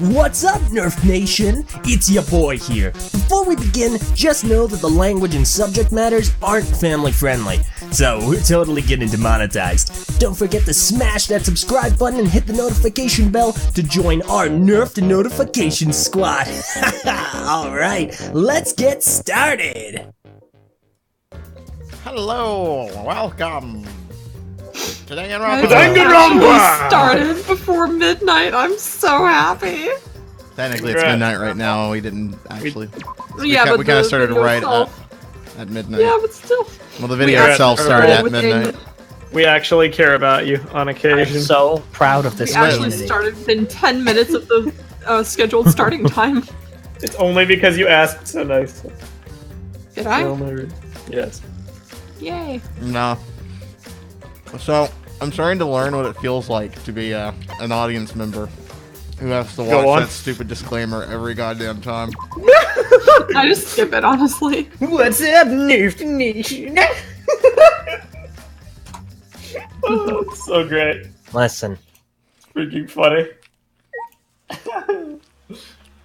What's up, Nerf Nation? It's your boy here. Before we begin, just know that the language and subject matters aren't family friendly, so we're totally getting demonetized. Don't forget to smash that subscribe button and hit the notification bell to join our Nerfed notification squad. Alright, let's get started! Hello, welcome to DANGANRONPA. DANGANRONPA started before midnight. I'm so happy. Technically, it's midnight right now. We didn't actually. We but kind of started right at midnight. Yeah, but still. Well, the video itself started at midnight. We actually care about you on occasion. I'm so proud of this. We actually started within 10 minutes of the scheduled starting time. It's only because you asked so nice. Did I? Yes. Yay. No. So, I'm starting to learn what it feels like to be an audience member who has to watch that stupid disclaimer every goddamn time. I just skip it, honestly. What's up, Nerfed Nation? Oh, it's so great. Listen. It's freaking funny.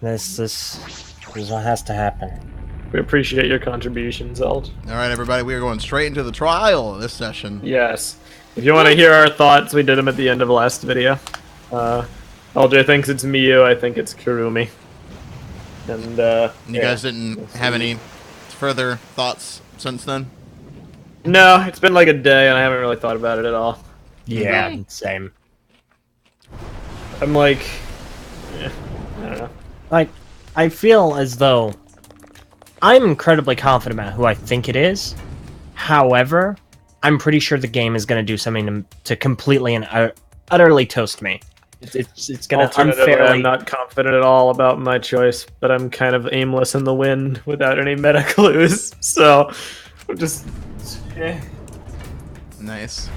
This is what has to happen. We appreciate your contributions, Eld. Alright, everybody, we are going straight into the trial this session. Yes. If you want to hear our thoughts, we did them at the end of the last video. LJ thinks it's Miyu, I think it's Kurumi. And, You guys didn't have any further thoughts since then? No, it's been like a day and I haven't really thought about it at all. Yeah, same. I'm like... I don't know. Like, I feel as though I'm incredibly confident about who I think it is. However, I'm pretty sure the game is going to do something to completely and utterly toast me. It's going to unfairly... I'm not confident at all about my choice, but I'm kind of aimless in the wind without any meta clues, so I'm just... Nice.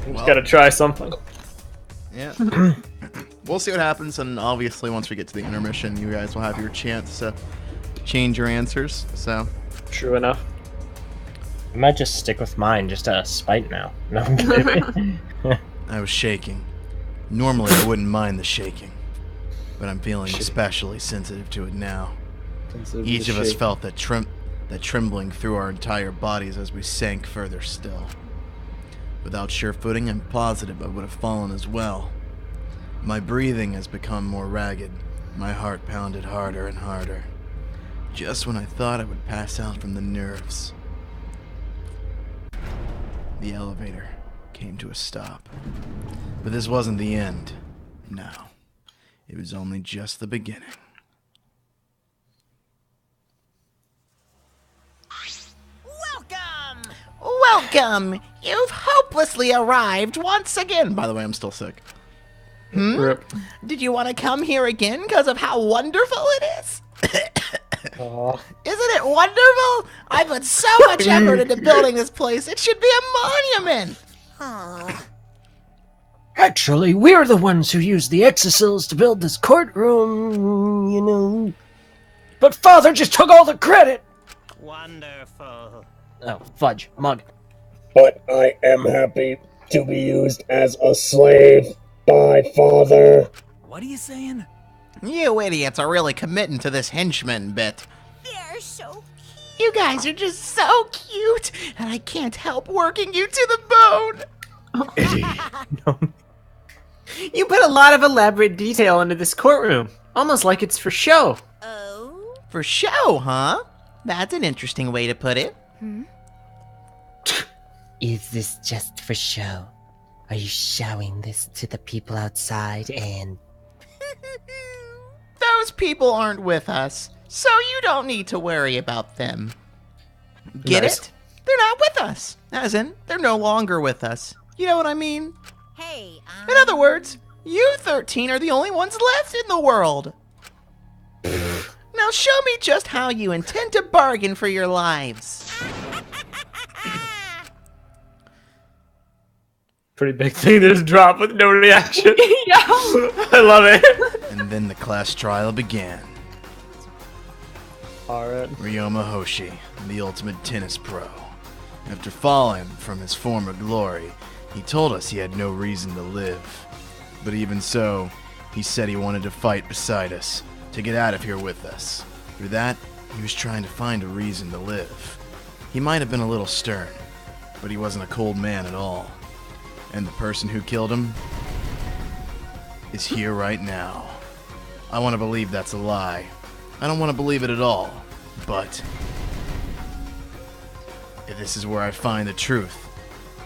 Just gotta try something. Yeah. We'll see what happens, and obviously once we get to the intermission, you guys will have your chance to change your answers, so... True enough. I might just stick with mine, just to spite now. No, I'm kidding. I was shaking. Normally I wouldn't mind the shaking, but I'm feeling especially sensitive to it now. Each of us felt that trembling through our entire bodies as we sank further still. Without sure footing, I'm positive I would have fallen as well. My breathing has become more ragged. My heart pounded harder and harder. Just when I thought I would pass out from the nerves. The elevator came to a stop. But this wasn't the end. No. It was only just the beginning. Welcome! Welcome! You've hopelessly arrived once again. By the way, I'm still sick. Rip. Did you want to come here again because of how wonderful it is? Isn't it wonderful? I put so much effort into building this place. It should be a monument. Actually, we're the ones who used the exocells to build this courtroom, you know. But Father just took all the credit! Wonderful. Oh, fudge. Mug. But I am happy to be used as a slave by Father. What are you saying? You idiots are really committing to this henchman bit. They're so cute. You guys are just so cute, and I can't help working you to the bone. You put a lot of elaborate detail into this courtroom, almost like it's for show. Oh? For show, huh? That's an interesting way to put it. Is this just for show? Are you showing this to the people outside and... Those people aren't with us, so you don't need to worry about them. Get it? They're not with us. As in, they're no longer with us. You know what I mean? Hey, In other words, you 13 are the only ones left in the world. Now show me just how you intend to bargain for your lives. Pretty big thing to just drop with no reaction. Yeah. I love it. And then the class trial began. Alright. Ryoma Hoshi, the ultimate tennis pro. After falling from his former glory, he told us he had no reason to live. But even so, he He said he wanted to fight beside us, to get out of here with us. Through that, he was trying to find a reason to live. He might have been a little stern, but he wasn't a cold man at all. And the person who killed him is here right now. I want to believe that's a lie. I don't want to believe it at all, but if this is where I find the truth,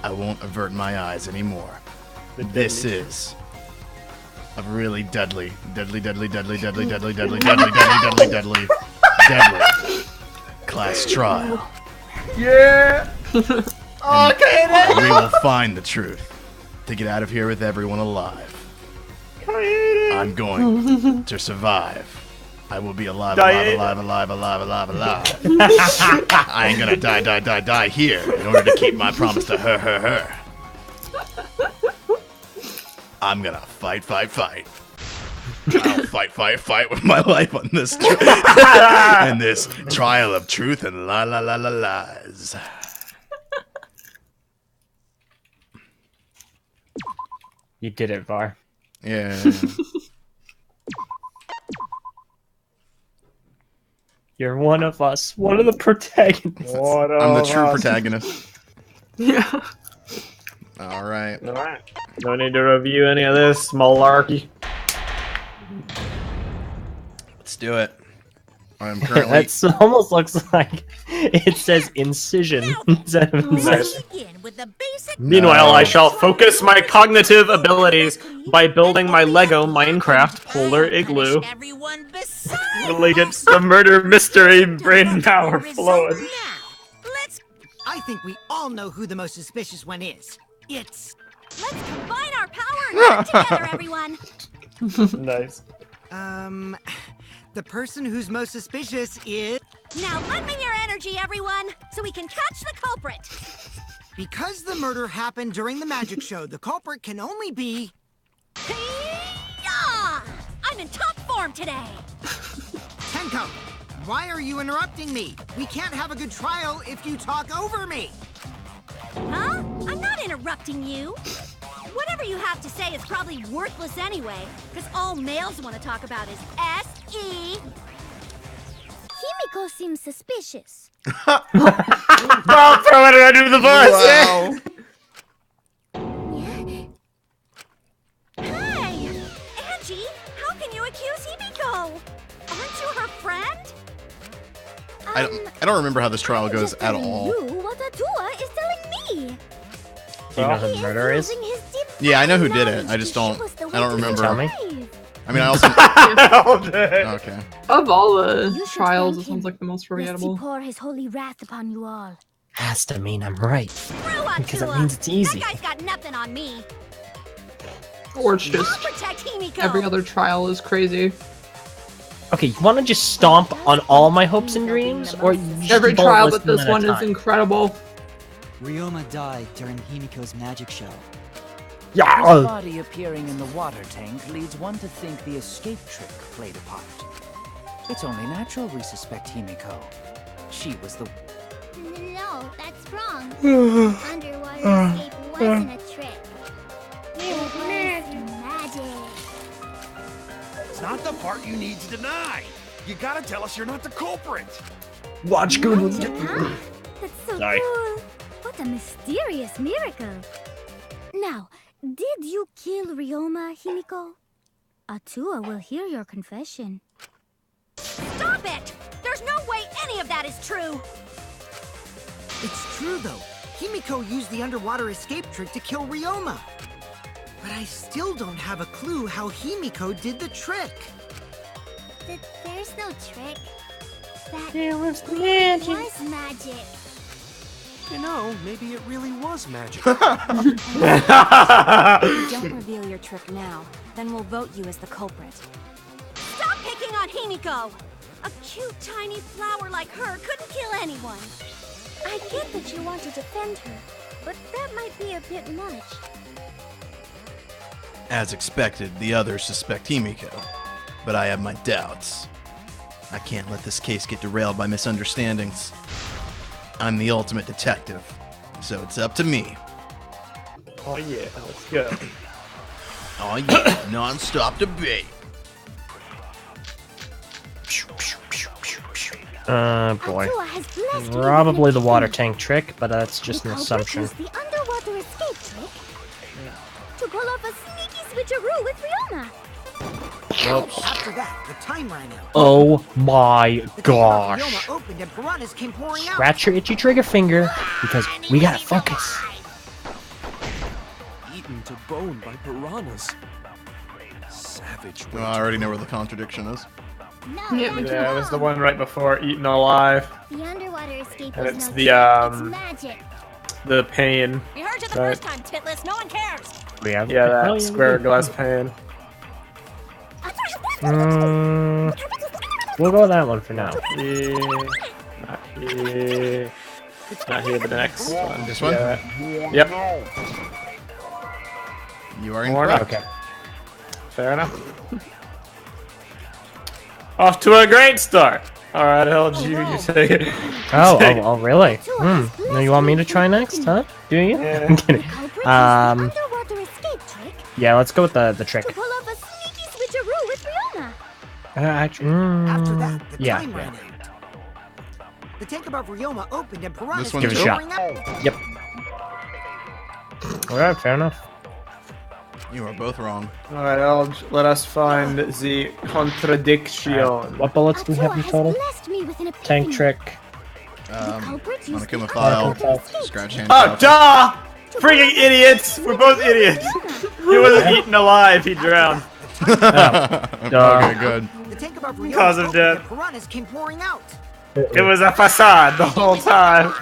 I won't avert my eyes anymore. This is a really deadly class trial. Yeah! And we will find the truth to get out of here with everyone alive. I'm going to survive. I will be alive. I ain't gonna die here in order to keep my promise to her. I'm gonna fight. I'll fight with my life on this and this trial of truth and lies. You did it, Var. Yeah. You're one of us. One of the protagonists. I'm the true protagonist. Yeah. Alright. Alright. No need to review any of this malarkey. Let's do it. I'm currently... That almost looks like it says incision instead of incision. Meanwhile, I shall focus my cognitive abilities by building my Lego Minecraft Polar Igloo. Really gets the murder mystery brain power flowing. I think we all know who the most suspicious one is. It's... Let's combine our power and work together, everyone! Nice. The person who's most suspicious is... Now lend me your energy, everyone, so we can catch the culprit! Because the murder happened during the magic show, the culprit can only be... Yeah! I'm in top form today! Tenko, why are you interrupting me? We can't have a good trial if you talk over me! Huh? I'm not interrupting you! Whatever you have to say is probably worthless anyway, because all males want to talk about is S.E. Himiko seems suspicious. Well, throw it under the bus! Wow. Hey! Angie, how can you accuse Himiko? Aren't you her friend? I don't remember how this trial goes at all. You what Atua is telling me. Do you know who the murderer is? Yeah, I know who did it. I just don't remember. Tell me. I mean, I also... Okay. Of all the trials, this one's like the most forgettable. Pour his holy wrath upon you all. Has to mean I'm right. Because it means it's easy. That guy's got nothing on me. Or it's just every other trial is crazy. Okay, you want to just stomp on all my hopes and dreams, or you just Every bullet trial list but this them at a one is time? incredible. Ryoma died during Himiko's magic show. Yeah. His body appearing in the water tank leads one to think the escape trick played a part. It's only natural we suspect Himiko. She was the... No, that's wrong. Underwater escape wasn't a trick. It was magic. It's not the part you need to deny. You gotta tell us you're not the culprit. Watch good. Huh? That's so Sorry. cool. What a mysterious miracle. Now, did you kill Ryoma, Himiko? Atua will hear your confession. Stop it! There's no way any of that is true! It's true, though. Himiko used the underwater escape trick to kill Ryoma. But I still don't have a clue how Himiko did the trick. There's no trick. There was magic. Was magic. You know, maybe it really was magic. Don't reveal your trick now. Then we'll vote you as the culprit. Stop picking on Himiko! A cute, tiny flower like her couldn't kill anyone. I get that you want to defend her, but that might be a bit much. As expected, the others suspect Himiko, but I have my doubts. I can't let this case get derailed by misunderstandings. I'm the ultimate detective, so it's up to me. Oh yeah, let's go. Oh yeah, non-stop debate. Boy. Probably the water tank trick, but that's just an assumption. The underwater escape trick to pull off a sneaky switcheroo with Riona. Oops. After that, the time ran out. Oh my gosh. Rioma opened and piranhas came pouring out. Scratch your itchy trigger finger, because we gotta focus. Eaten to bone by piranhas. Savage. Well, I already know where the contradiction is. No, Yeah, it was the one right before Eaten Alive. The underwater escape And is it's no the, trick, it's magic. The pain. We heard you the Right. first time, Titless. No one cares. Yeah, that square glass pane. We'll go with that one for now. Yeah, not here. Not here, but the next one. This one? Yeah. Yep. You are More incorrect. Okay. Fair enough. Off to a great start. All right, LG, you take it. Oh, really? Now you want me to try next, huh? Do you? Yeah. I'm kidding. Underwater escape trick Yeah, let's go with the trick. to pull off a sneaky switcheroo with Riona. After that, the yeah. time ran out. The tank above Rioma opened and piranhas This one came Give it a shot. pouring out. Yep. Alright, fair enough. You are both wrong. All right, LG, let us find the contradiction. What bullets do we have in total? Blessed me with an Tank epiphany. trick. Monokuma file. Scratch hand. Oh, duh! Freaking idiots! We're both idiots. He wasn't eaten alive. He drowned. Okay, good. The tank above Rioma Cause of opened death. and piranhas came pouring out. It was a facade the whole time.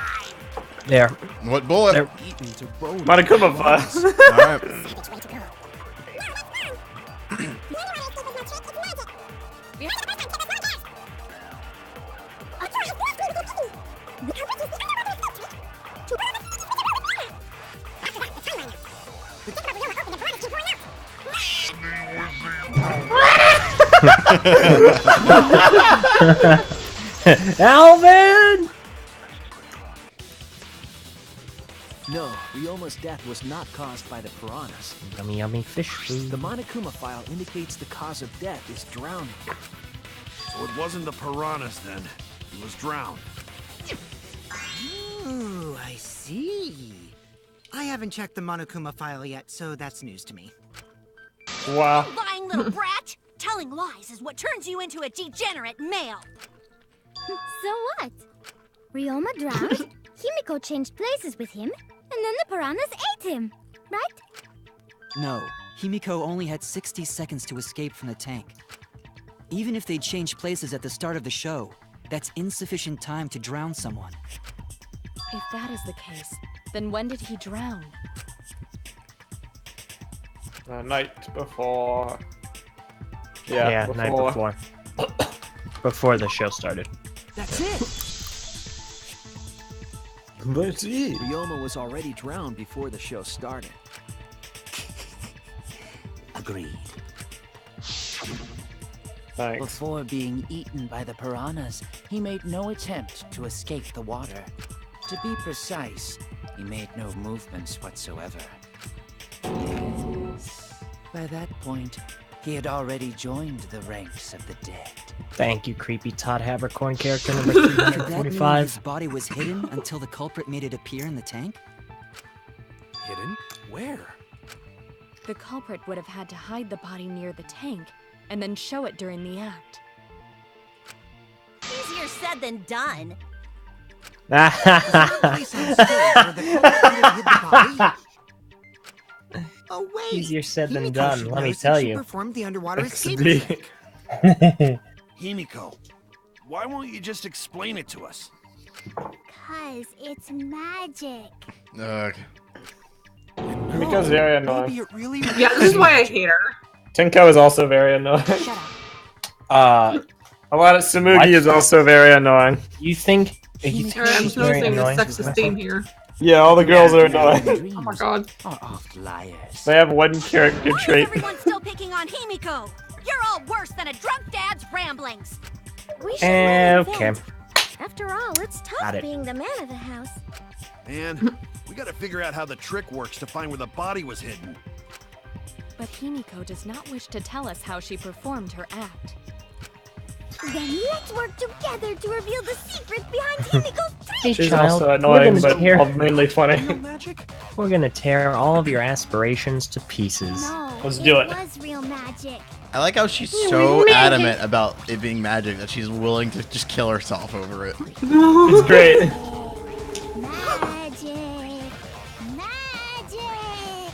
There. What bullet? There. Monokuma fuzz. Alright. Alvin! No, Ryoma's death was not caused by the piranhas. Yummy, yummy fish food. The Monokuma file indicates the cause of death is drowning. So it wasn't the piranhas then. He was drowned. Ooh, I see. I haven't checked the Monokuma file yet, so that's news to me. Wow. Lying little brat. Telling lies is what turns you into a degenerate male. So what? Ryoma drowned, Himiko changed places with him, and then the piranhas ate him, right? No, Himiko only had 60 seconds to escape from the tank. Even if they'd changed places at the start of the show, that's insufficient time to drown someone. If that is the case, then when did he drown? The night before. Yeah, night before. Before the show started. That's it! That's it. Ryoma was already drowned before the show started. Agreed. Thanks. Before being eaten by the piranhas, he made no attempt to escape the water. To be precise, he made no movements whatsoever. By that point, he had already joined the ranks of the dead. Thank you, creepy Todd Habercorn character number Could that mean 345. his body was hidden until the culprit made it appear in the tank? Hidden? Where? The culprit would have had to hide the body near the tank, and then show it during the act. Easier said than done. Oh wait! Easier said than Himiko done, should let know me since tell she you. performed the underwater escape XD. trick. Himiko, why won't you just explain it to us? 'Cause it's magic. Miko's very annoying. Maybe it really Yeah, this is why I hate her. Tenko is also very annoying. A lot of Samugi is also very annoying. You think I'm noticing the sexist theme here. Yeah, all the girls are annoying. Oh my god. Liars. They have one character trait. Everyone's still picking on Himiko. You're all worse than a drunk dad's ramblings. We should let him Okay. vent. After all, it's Got tough it. being the man of the house. And we gotta figure out how the trick works to find where the body was hidden. But Himiko does not wish to tell us how she performed her act. Then let's work together to reveal the secret behind Himiko's trick! Hey, She's child, also annoying, we're but gonna mainly funny. We're gonna tear all of your aspirations to pieces. No, Let's do it. was real magic. I like how she's so adamant about it being magic that she's willing to just kill herself over it. It's great. Magic! Magic!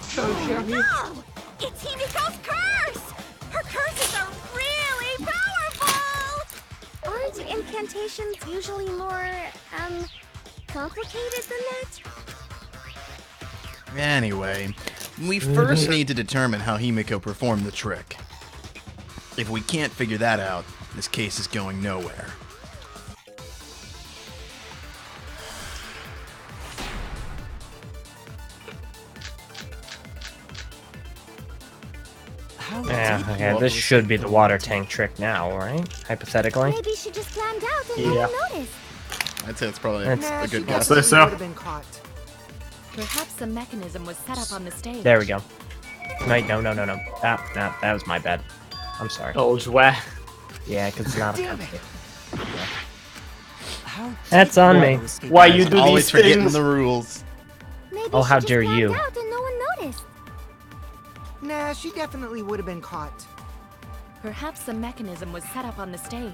So yummy. No! It's Himiko's curse! Her curses are really powerful! Aren't incantations usually more, complicated than that? Anyway, we first need to determine how Himiko performed the trick. If we can't figure that out, this case is going nowhere. Yeah, okay, this should be the water tank trick now, right? Hypothetically. Maybe she just climbed out and Yeah. didn't notice. I'd say it's probably Nah, a good she guess. definitely Perhaps the mechanism was set up on the stage. There we go. Wait, no. That was my bad. I'm sorry. Oh, Jwa. Yeah, because it's not a Damn it. complicated. That's on me. Why you do Always these forgetting things? the rules. Maybe Oh, she how just dare climbed you. out and no one noticed. Nah, she definitely would have been caught. Perhaps the mechanism was set up on the stage.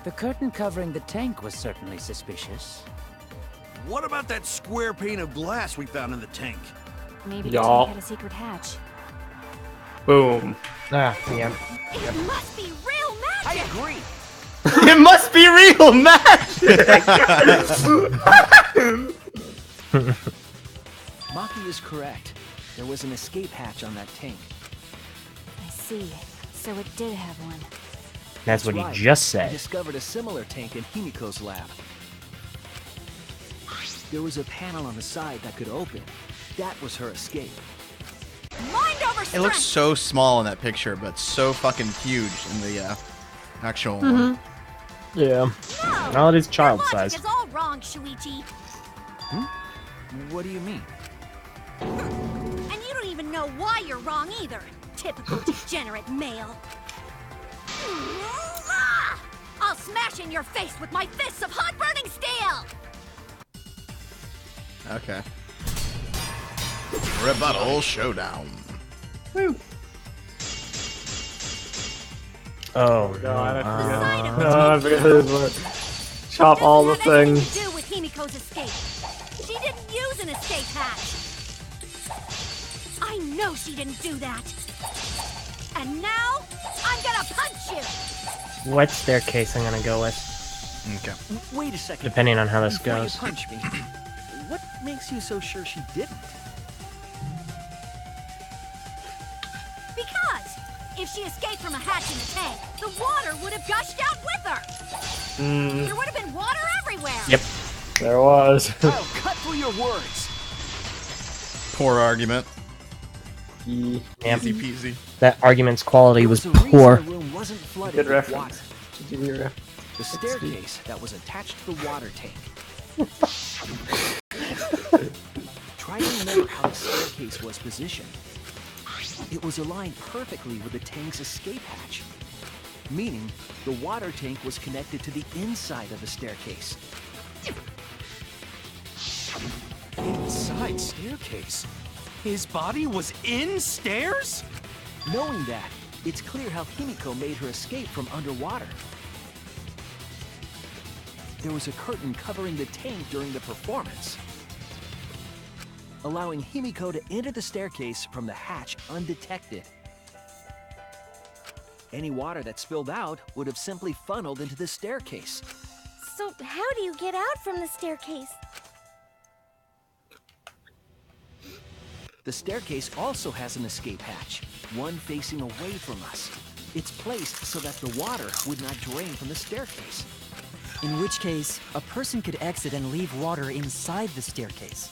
The curtain covering the tank was certainly suspicious. What about that square pane of glass we found in the tank? Maybe the Y'all. tank had a secret hatch. Boom. Ah, yeah. It must be real magic! I agree! It must be real magic! Maki is correct. There was an escape hatch on that tank. I see. So it did have one. That's what he right. just I said. discovered a similar tank in Himiko's lab. There was a panel on the side that could open. That was her escape. Mind over It strength! looks so small in that picture, but so fucking huge in the actual one. Yeah. No! Well, it is Your child logic size. is all wrong, Shuichi. What do you mean? And you don't even know why you're wrong either. Typical degenerate male. Ah! I'll smash in your face with my fists of hot burning steel! Okay. Rebuttal showdown. Oh, God, I forget. no. I forget this word. Chop all the Had anything things. to do with Himiko's escape. She didn't use an escape hatch. I know she didn't do that. And now, I'm gonna punch you! What staircase I'm gonna go with, Okay. Wait a second. depending on how this Before you goes. punch me, what makes you so sure she didn't? Because if she escaped from a hatch in the tank, the water would have gushed out with her. There would have been water everywhere. Yep. There was. I'll cut through your words. Poor argument. Yep. Easy peasy. That argument's quality was There was a poor. reason the room wasn't flooded Good with reference. water. The staircase that was attached to the water tank. Try to remember how the staircase was positioned. It was aligned perfectly with the tank's escape hatch, meaning the water tank was connected to the inside of the staircase. Inside staircase? His body was in stairs? Knowing that, it's clear how Himiko made her escape from underwater. There was a curtain covering the tank during the performance, allowing Himiko to enter the staircase from the hatch undetected. Any water that spilled out would have simply funneled into the staircase. So how do you get out from the staircase? The staircase also has an escape hatch, one facing away from us. It's placed so that the water would not drain from the staircase. In which case, a person could exit and leave water inside the staircase.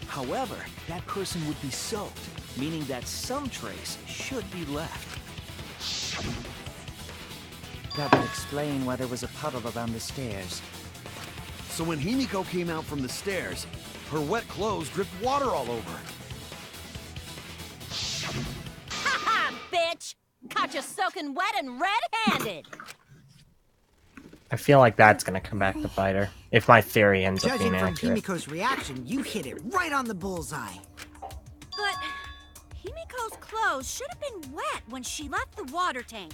However, that person would be soaked, meaning that some trace should be left. That would explain why there was a puddle around the stairs. So when Himiko came out from the stairs, Her wet clothes dripped water all over. Ha ha, bitch! Caught you soaking wet and red-handed. I feel like that's gonna come back to bite her if my theory ends up Judging being from accurate. Himiko's reaction, you hit it right on the bullseye. But Himiko's clothes should have been wet when she left the water tank.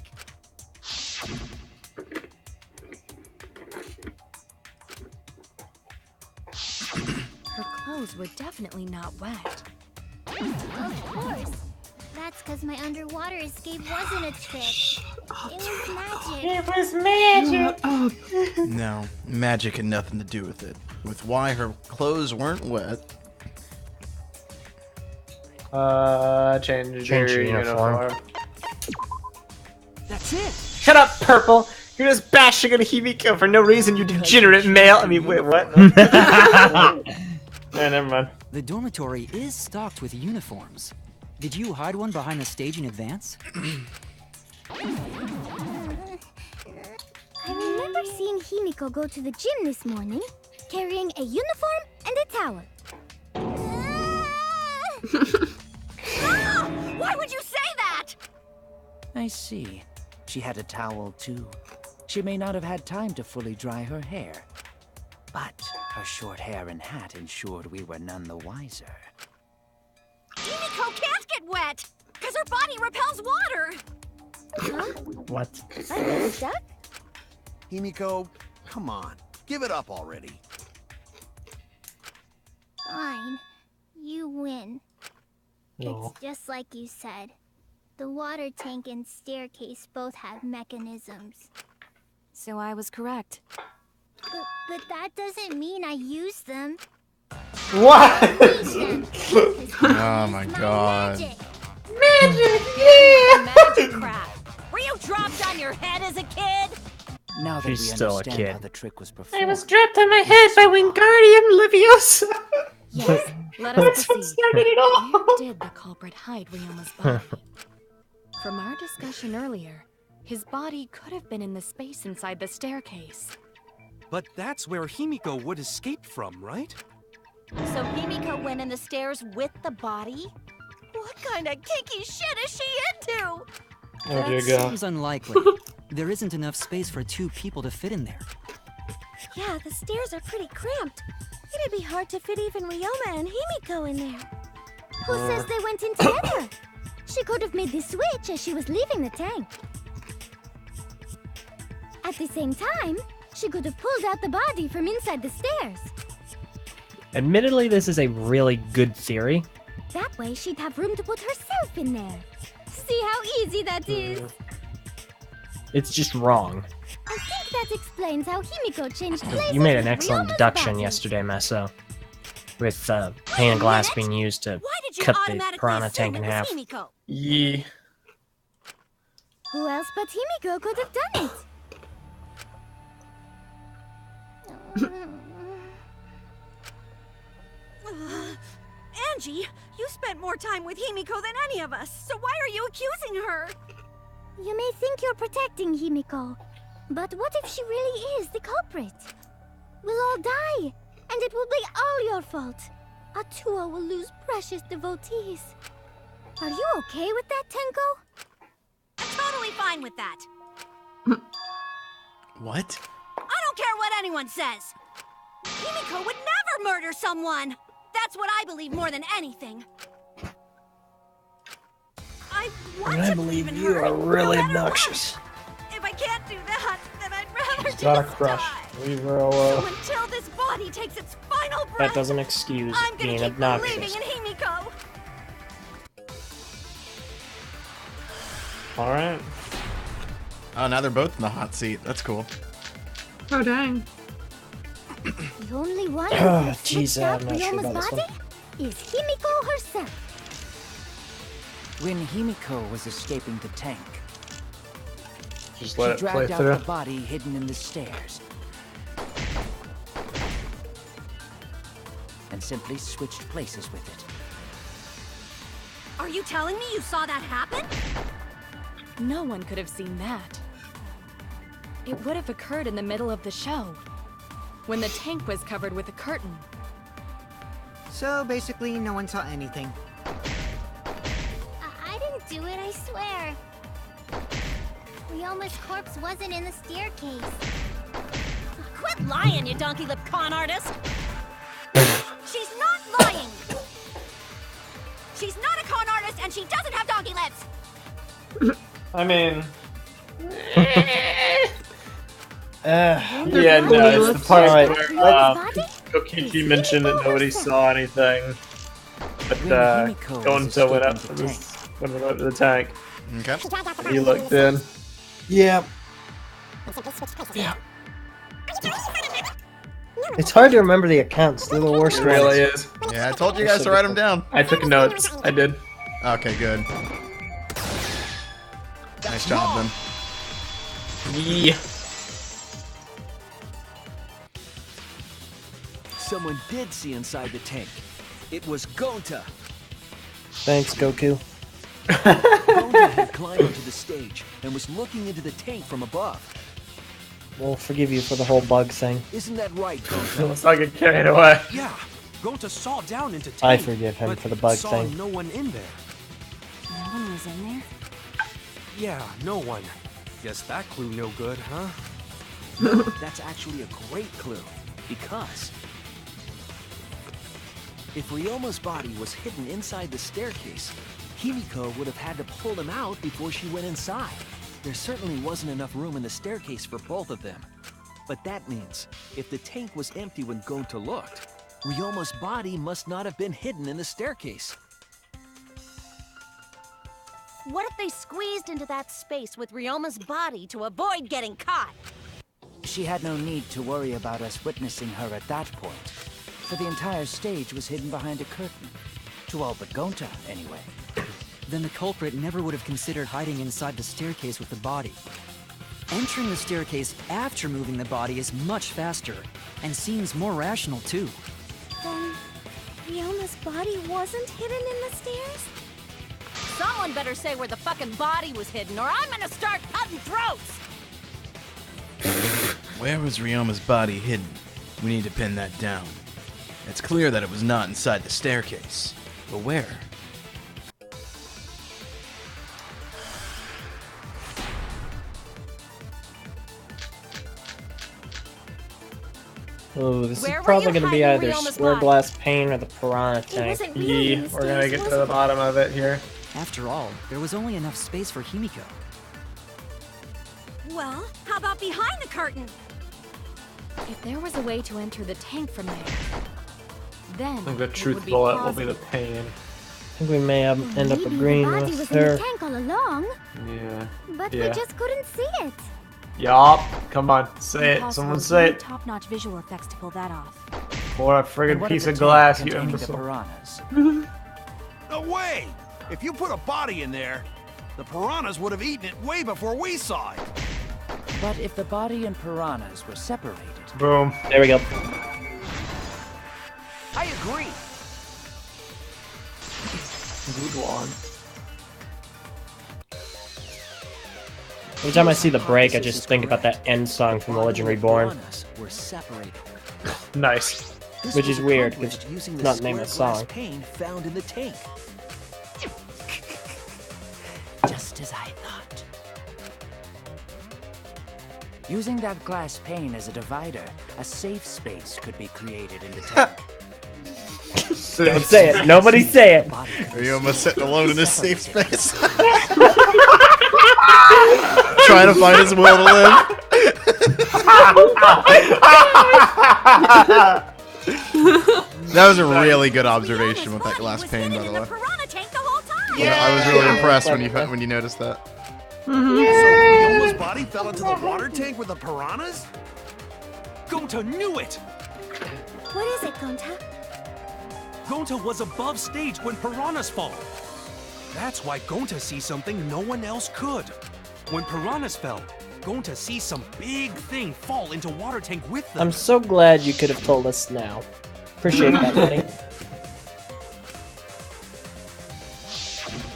Her clothes were definitely not wet. Of course. That's because my underwater escape wasn't a trick. It was magic. It was magic! No, magic had nothing to do with it. With why her clothes weren't wet. Change your uniform. That's it. Shut up, Purple! You're just bashing on Himiko for no reason, you degenerate male! I mean, wait, what? Yeah, never mind. The dormitory is stocked with uniforms. Did you hide one behind the stage in advance? I remember seeing Himiko go to the gym this morning, carrying a uniform and a towel. Ah! Why would you say that? I see. She had a towel too. She may not have had time to fully dry her hair. But her short hair and hat ensured we were none the wiser. Himiko can't get wet, because her body repels water. Huh? What? I'm stuck? Himiko, come on. Give it up already. Fine. You win. No. It's just like you said. The water tank and staircase both have mechanisms. So I was correct. But that doesn't mean I use them. What? Oh my god. Magic, yeah! Magic crap. Were you dropped on your head as a kid? Now that She's we still a understand kid. how the trick was performed. I was dropped on my head by Wingardium Leviosa! Yes, let us proceed. Started it all. Where did the culprit hide Ryoma's body? From our discussion earlier, his body could have been in the space inside the staircase. But that's where Himiko would escape from, right? So Himiko went in the stairs with the body? What kind of kinky shit is she into? Oh dear That God. seems unlikely. There isn't enough space for 2 people to fit in there. Yeah, the stairs are pretty cramped. It'd be hard to fit even Ryoma and Himiko in there. Who says they went in together? She could have made the switch as she was leaving the tank. At the same time, she could have pulled out the body from inside the stairs. Admittedly, this is a really good theory. That way, she'd have room to put herself in there. See how easy that is? It's just wrong. I think that explains how Himiko changed places. You made an with excellent Ryoma's deduction body. yesterday, Meso. With pane of glass being used to you cut the automatically piranha assume tank in it was half. Himiko? Yeah. Who else but Himiko could have done it? Angie, you spent more time with Himiko than any of us, so why are you accusing her? You may think you're protecting Himiko, but what if she really is the culprit? We'll all die, and it will be all your fault. Atua will lose precious devotees. Are you okay with that, Tenko? I'm totally fine with that. What? I don't care what anyone says. Himiko would never murder someone. That's what I believe more than anything. I want to believe in her, really no matter obnoxious. what. If I can't do that, then I'd rather She's got a just crush. die. Leave her alone. So until this body takes its final breath, That doesn't excuse I'm gonna being keep obnoxious. believing in Himiko. Alright. Oh, now they're both in the hot seat. That's cool. Oh, dang. The only one who Oh, could have switched jeez, out I'm not sure Ryoma's about this body is Himiko herself. When Himiko was escaping the tank, Just she let it play dragged out through. the body hidden in the stairs. And simply switched places with it. Are you telling me you saw that happen? No one could have seen that. It would have occurred in the middle of the show, when the tank was covered with a curtain. So basically, no one saw anything. I didn't do it, I swear. Ryoma's corpse wasn't in the staircase. Quit lying, you donkey-lipped con artist! She's not lying! She's not a con artist, and she doesn't have donkey lips! I mean... Yeah, no, it's the part where Kokichi mentioned that nobody saw anything. But Gonta went up to the tank. Okay. He looked in. Yeah. It's hard to remember the accounts. They're the worst. It really is. Yeah, I told you guys to write them down. I took notes. I did. Okay, good. Nice job, then. Yeah. Someone did see inside the tank. It was Gonta. Thanks, Goku. Gonta had climbed onto the stage and was looking into the tank from above. We'll forgive you for the whole bug thing. Isn't that right, Gonta? Let's not get carried away. Yeah, Gonta saw down into tank. I forgive him for the bug saw thing. no one in there. No one was in there? Yeah, no one. Guess that clue no good, huh? That's actually a great clue, because if Ryoma's body was hidden inside the staircase, Himiko would have had to pull him out before she went inside. There certainly wasn't enough room in the staircase for both of them. But that means, if the tank was empty when Gonta looked, Ryoma's body must not have been hidden in the staircase. What if they squeezed into that space with Ryoma's body to avoid getting caught? She had no need to worry about us witnessing her at that point, for the entire stage was hidden behind a curtain. To all but Gonta, anyway. Then the culprit never would have considered hiding inside the staircase with the body. Entering the staircase after moving the body is much faster, and seems more rational too. Then, Ryoma's body wasn't hidden in the stairs? Someone better say where the fucking body was hidden, or I'm gonna start cutting throats! Where was Ryoma's body hidden? We need to pin that down. It's clear that it was not inside the staircase. But where? Oh, this Where is were probably you going to be hiding either Ryoma's Square body? Glass Pane or the Piranha Tank. wasn't really in the We're gonna stairs, get to was the it? bottom of it here. After all, there was only enough space for Himiko. Well, how about behind the curtain? If there was a way to enter the tank from there, then I think the it truth would be bullet will be plausible. the pain. I think we may end up Maybe agreeing the body with was in the her. tank all along, Yeah. but we Yeah. just couldn't see it. Yup. Come on, say it. Impossible. Someone You say need it. top-notch visual effects to pull that off. Or a And friggin' what piece if of the tank glass, you containing the imbecile. piranhas? No way! If you put a body in there, the piranhas would have eaten it way before we saw it. But if the body and piranhas were separated, Boom. There we go. I agree. Good one. Every time I see the break, I just think about that end song from The Legend Reborn, Piranhas were separated. Nice. This which was is weird because accomplished using it's the not the name of the square glass song. pane found in the tank. Just as I thought. Using that glass pane as a divider, a safe space could be created in the tank. Don't say it. Nobody say it. Ryoma sitting alone in his safe space. Trying to find his will to live. That was a really good observation with that glass pane, by the way. Piranha tank the whole time! Yeah, I was really impressed when you noticed that. So Ryoma's body fell into the water tank with the piranhas? Gonta knew it! What is it, Gonta? Gonta was above stage when piranhas fall. That's why Gonta sees something no one else could. When piranhas fell, Gonta sees some big thing fall into water tank with them. I'm so glad you could have told us now. Appreciate that, buddy.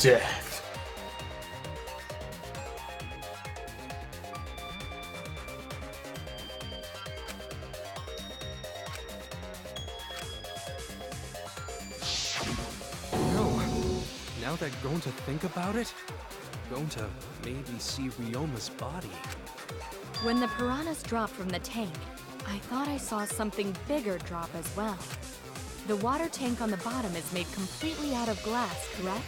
Death. Now that Gonta think about it, Gonta maybe see Ryoma's body. When the piranhas dropped from the tank, I thought I saw something bigger drop as well. The water tank on the bottom is made completely out of glass, correct?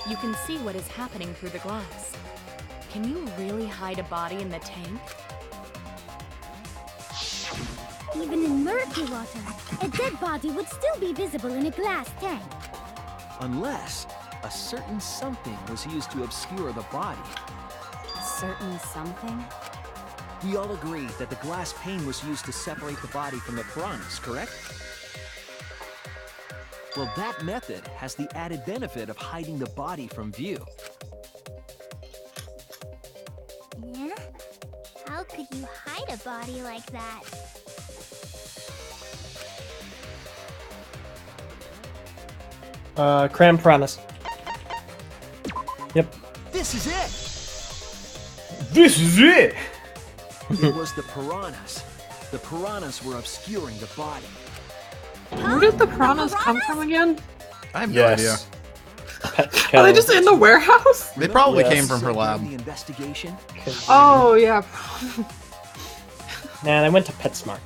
You can see what is happening through the glass. Can you really hide a body in the tank? Even in murky water, a dead body would still be visible in a glass tank. Unless a certain something was used to obscure the body. Certain something? We all agree that the glass pane was used to separate the body from the piranhas, correct? Well, that method has the added benefit of hiding the body from view. Yeah? How could you hide a body like that? Cram piranhas. Yep. This is it! This is it! It was the piranhas. The piranhas were obscuring the body. Where did the piranhas come from again? I have no idea. Are they just in the warehouse? They probably came from her lab. The investigation. Oh, yeah. Nah, they went to PetSmart.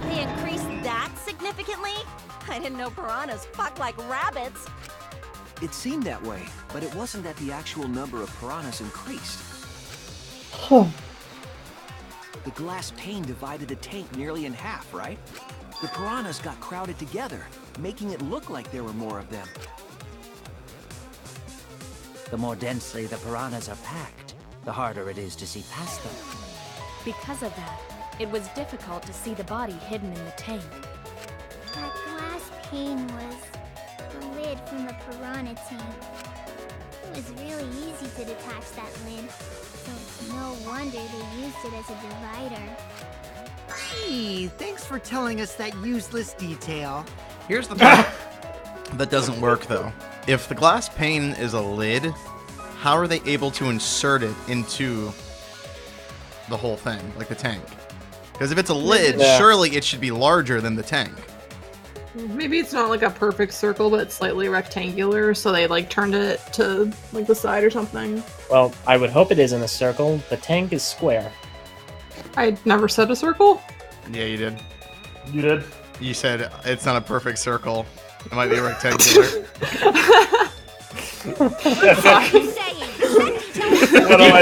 They increased that significantly? I didn't know piranhas fuck like rabbits. It seemed that way, but it wasn't that the actual number of piranhas increased. The glass pane divided the tank nearly in half, right? The piranhas got crowded together, making it look like there were more of them. The more densely the piranhas are packed, the harder it is to see past them. Because of that, it was difficult to see the body hidden in the tank. That glass pane was the lid from the piranha tank. It was really easy to detach that lid, so it's no wonder they used it as a divider. Gee, thanks for telling us that useless detail. Here's the part that doesn't work, though. If the glass pane is a lid, how are they able to insert it into the whole thing, like the tank? Because if it's a lid, surely it should be larger than the tank. Maybe it's not like a perfect circle, but it's slightly rectangular, so they like turned it to like the side or something. Well, I would hope it is in a circle. The tank is square. I never said a circle. Yeah, you did. You did? You said it's not a perfect circle. It might be rectangular.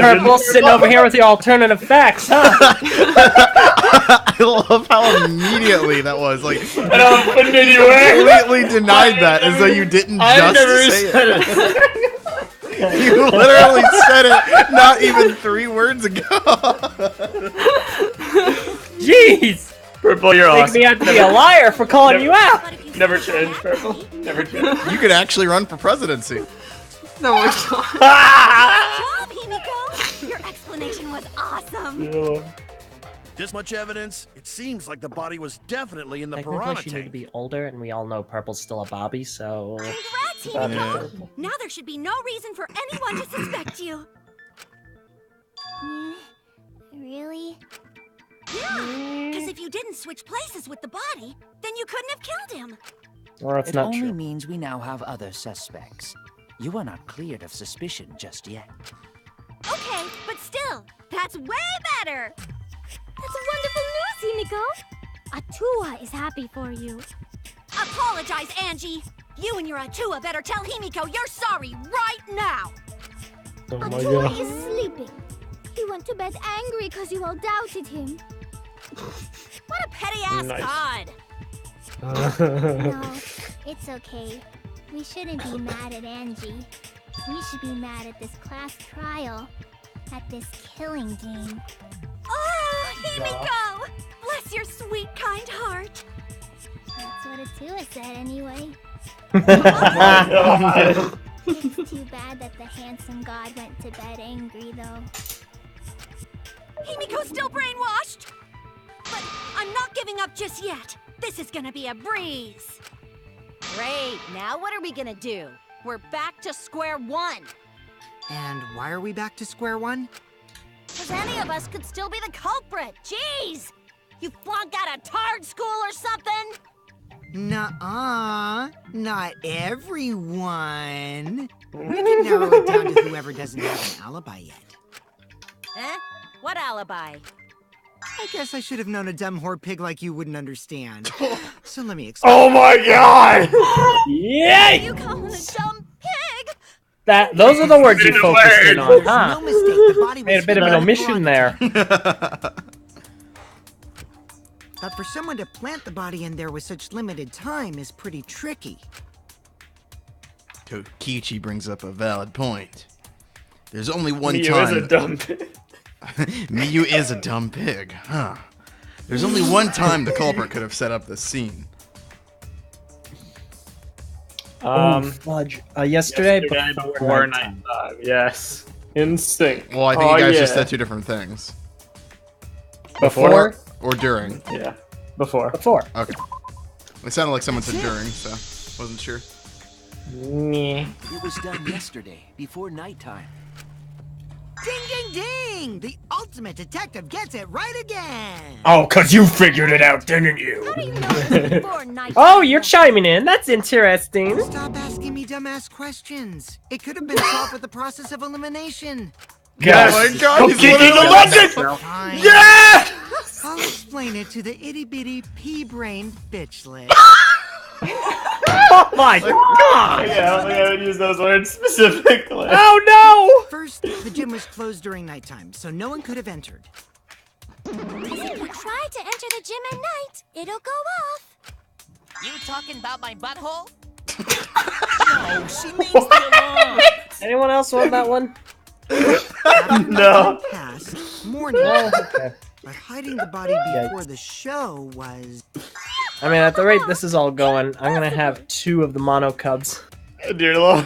Purple sitting over here with the alternative facts, huh? I love how immediately that was. Like, completely denied that as though you didn't just say it. You literally said it not even 3 words ago. Jeez! Purple, you're awesome. Make me have to be a liar for calling you out. Never change, Purple. Never change. You could actually run for presidency. No, I don't. Good job, Himiko! Your explanation was awesome. Yeah. This much evidence, it seems like the body was definitely in the piranha Technically, she tank. need to be older, and we all know Purple's still a Bobby, so... Congrats, Himiko! Now there should be no reason for anyone to suspect you. Really? Yeah, because if you didn't switch places with the body, then you couldn't have killed him. Or it's It not only true. means we now have other suspects. You are not cleared of suspicion just yet. Okay, but still, that's way better. That's wonderful news, Himiko! Atua is happy for you. Apologize, Angie. You and your Atua better tell Himiko you're sorry right now. Oh my Atua god. is sleeping. He went to bed angry because you all doubted him. What a petty-ass Nice. god. No, it's okay. We shouldn't be mad at Angie. We should be mad at this class trial. At this killing game. Oh, Himiko! Bless your sweet, kind heart. That's what Atua said anyway. Oh It's too bad that the handsome god went to bed angry, though. Himiko's still brainwashed! But I'm not giving up just yet. This is gonna be a breeze. Great, now what are we gonna do? We're back to square one. And why are we back to square one? Because any of us could still be the culprit. Jeez! You flunked out of tard school or something? Nuh-uh. Not everyone. We can narrow it down to whoever doesn't have an alibi yet. Eh? What alibi? I guess I should have known a dumb whore pig like you wouldn't understand. So let me explain. Oh my god! Yay! You call him a dumb pig? Those are the words you focused in on, huh? No mistake, the body Made was a bit of an omission there. But for someone to plant the body in there with such limited time is pretty tricky. Kokichi brings up a valid point. There's only one Miyu time. is a dumb pig. Miyu is a dumb pig, huh? There's only one time the culprit could have set up this scene. Fudge. Yesterday before nighttime. Yes. In sync. Well, I think you guys just said two different things. Before or during? Yeah. Before. Before. Okay. It sounded like someone said during, so wasn't sure. It was done yesterday, before nighttime. Ding, ding, ding! The ultimate detective gets it right again! Oh, 'cause you figured it out, didn't you? How do you know it's before night? Oh, you're chiming in. That's interesting. Stop asking me dumbass questions. It could have been solved with the process of elimination. Yes. Oh my god, Go he's kicking the legend! Fine. Yeah! I'll explain it to the itty-bitty pea-brained bitchlet. Oh my god! Yeah, I don't think I would use those words specifically. Oh no! First, the gym was closed during nighttime, so no one could have entered. If you try to enter the gym at night, it'll go off. You talking about my butthole? No, she means the alarm. Anyone else want that one? No. Past morning, Okay. but hiding the body before the show was... I mean, at the rate this is all going, I'm gonna have 2 of the mono cubs. Dear Lord.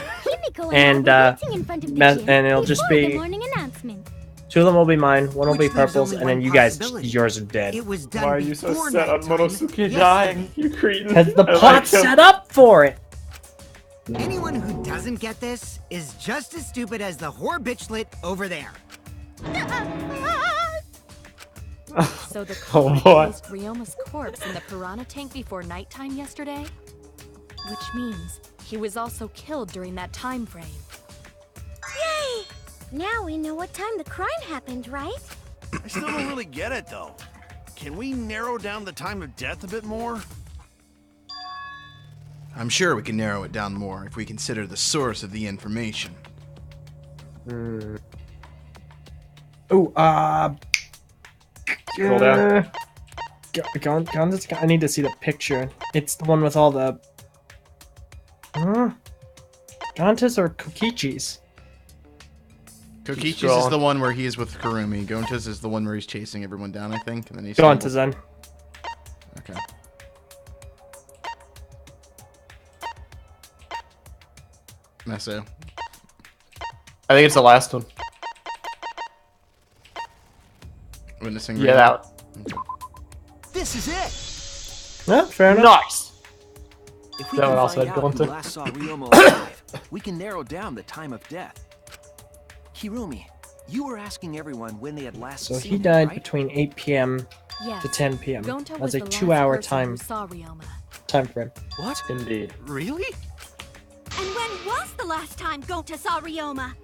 And it'll just be 2 of them will be mine, 1 will be purples, and then you guys, yours are dead. It was done Why are you so before set on nighttime. Monosuke dying, you cretin? Because the I like plot's him. set up for it. Anyone who doesn't get this is just as stupid as the whore bitchlet over there. So the Oh, culprit boy. placed Ryoma's corpse in the piranha tank before nighttime yesterday? Which means he was also killed during that time frame. Yay! Now we know what time the crime happened, right? I still don't really get it, though. Can we narrow down the time of death a bit more? I'm sure we can narrow it down more if we consider the source of the information. Ooh, Scroll down. I need to see the picture. It's the one with all the... Gonta's or Kokichi's? Kokichi's is the one where he is with Kurumi. Gonta's is the one where he's chasing everyone down, I think. And then he's Gonta's then. Okay. Meso. I think it's the last one. Witnessing. Yeah, that one. Okay. This is it. Yeah, fair enough. Nice! If we That can one also find had out who Gonta. last saw Ryoma alive, we can narrow down the time of death. Hirumi, you were asking everyone when they had last So seen he him, died right? between 8 p.m. Yes. to 10 p.m. Gonta That's was a the last 2-hour person who saw Ryoma. time frame. What? Indeed. Really? And when was the last time Gonta saw Ryoma?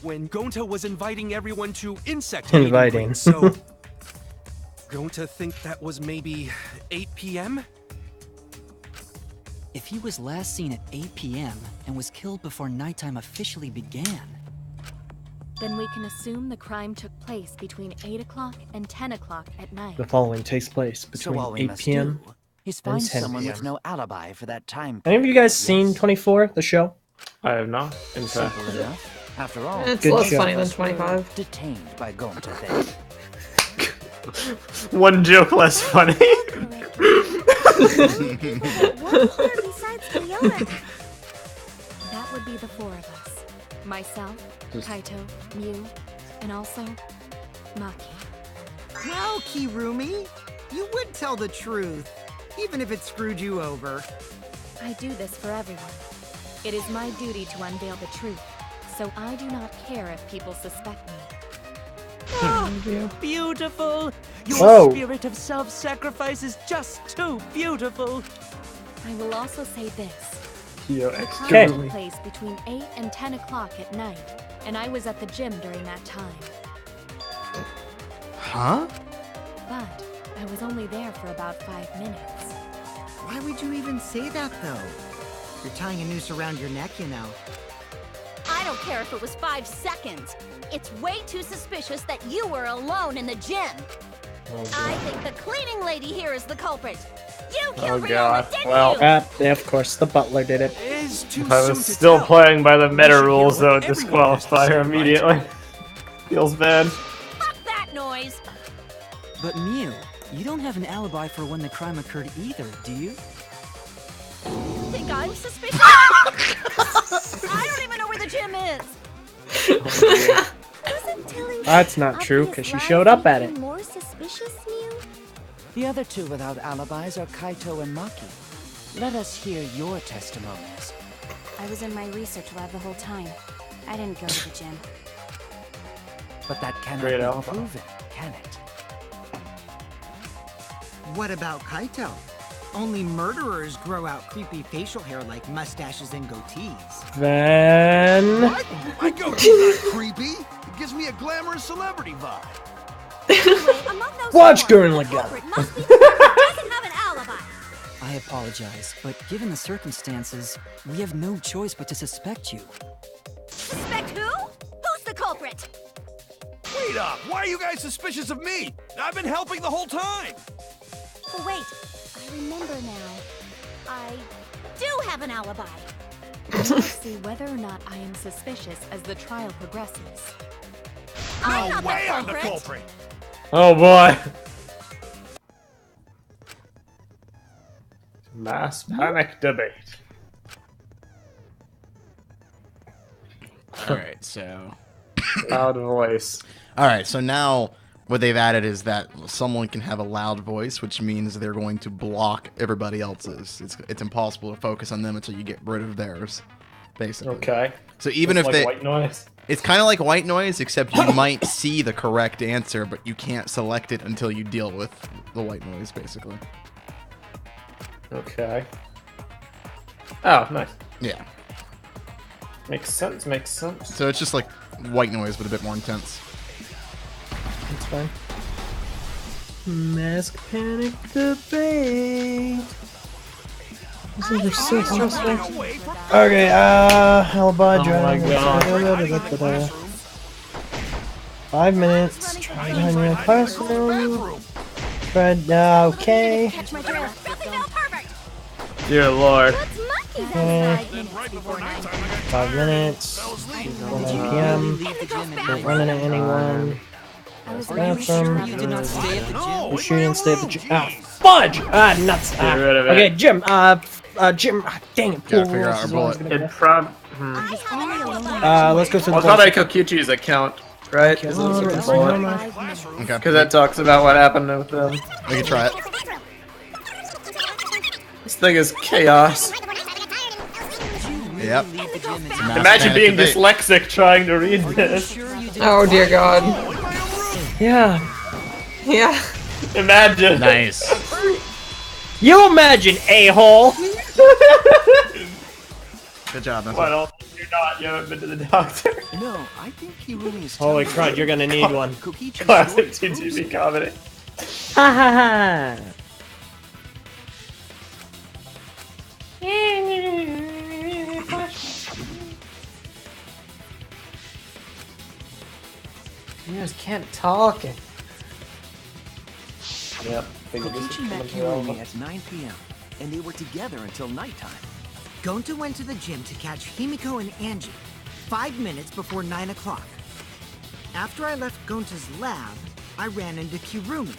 When Gonta was inviting everyone to insect Inviting. mating, so Gonta think that was maybe 8 p.m.? If he was last seen at 8 p.m. and was killed before nighttime officially began, Then we can assume the crime took place between 8 o'clock and 10 o'clock at night. The following takes place So between all we 8 must p.m. do is and find 10 someone p.m. with no alibi for that time. Any of you guys seen 24, the show? I have not, in fact. Simple enough. After all, It's Good less show. funny than 25. detained by Gonta then. One joke less funny. What here besides Ryoma? That would be the 4 of us. Myself, Kaito, Mew, and also Maki. Well, Kirumi, you would tell the truth, even if it screwed you over. I do this for everyone. It is my duty to unveil the truth, so I do not care if people suspect me. Beautiful! Your Whoa. spirit of self-sacrifice is just too beautiful! I will also say this. Yo, The Okay. took place between 8 and 10 o'clock at night, and I was at the gym during that time. Huh? But I was only there for about 5 minutes. Why would you even say that, though? You're tying a noose around your neck, you know. I don't care if it was 5 seconds. It's way too suspicious that you were alone in the gym. I think the cleaning lady here is the culprit. You killed Rihanna, didn't you? Yeah, of course, the butler did it. If I was still playing by the meta rules, though, disqualify her immediately. Feels bad. Fuck that noise. But Mew, you don't have an alibi for when the crime occurred either, do you? Think I'm suspicious? I don't even know where the gym is. That's not true, because she showed up at it. More suspicious, Mew? The other two without alibis are Kaito and Maki. Let us hear your testimonies. I was in my research lab the whole time. I didn't go to the gym. But that cannot Great be alibi. proven, can it? What about Kaito? Only murderers grow out creepy facial hair like mustaches and goatees. Then... My goatee's not creepy. It gives me a glamorous celebrity vibe. Watch Gurren Lagann. Doesn't have an alibi. I apologize, but given the circumstances, we have no choice but to suspect you. Suspect who? Who's the culprit? Wait up! Why are you guys suspicious of me? I've been helping the whole time! Oh, wait. I remember now. I do have an alibi. We'll see whether or not I am suspicious as the trial progresses. I'm No not way the I'm the culprit. culprit! Oh boy. Mass panic debate. Alright, so... Loud voice. Alright, so now what they've added is that someone can have a loud voice, which means they're going to block everybody else's. It's impossible to focus on them until you get rid of theirs, basically. Okay. So even It's if like they... white noise. It's kind of like white noise, except you might see the correct answer, but you can't select it until you deal with the white noise, basically. Okay. Oh, nice. Yeah. Makes sense, makes sense. So it's just like white noise, but a bit more intense. That's fine. Mask panic debate. This is so stressful. Okay, alibi, my God. 5 minutes. Try behind your classroom. Fred, okay. Catch my drift. Nothing now, perfect. Dear Lord. Okay. 5 minutes. 1 p.m. Don't run into anyone. Bathroom. You did not stay at the gym? You shouldn't stay at the gym. Ah, fudge! Ah, nuts. Get rid of it. Okay, Jim. Jim. Dang it. Gotta figure out our bullet. It prob. Let's go to the. Well, it's not like Kokichi's account, right? Because Okay. that talks about what happened with them. We can try it. This thing is chaos. Yep. Imagine being dyslexic trying to read this. Oh dear God. Yeah. Yeah. Imagine. Nice. You imagine, a-hole. Good job, man. Why don't you not? You haven't been to the doctor. No, I think Hirumi is Holy telling crud, you're gonna need one. Kokichi's Classic story proves TTV it. comedy. Ha ha ha. You just can't talk. Yep. Kokichi met Hirumi at 9 p.m. and they were together until nighttime. Gonta went to the gym to catch Himiko and Angie 5 minutes before 9 o'clock. After I left Gonta's lab, I ran into Kirumi.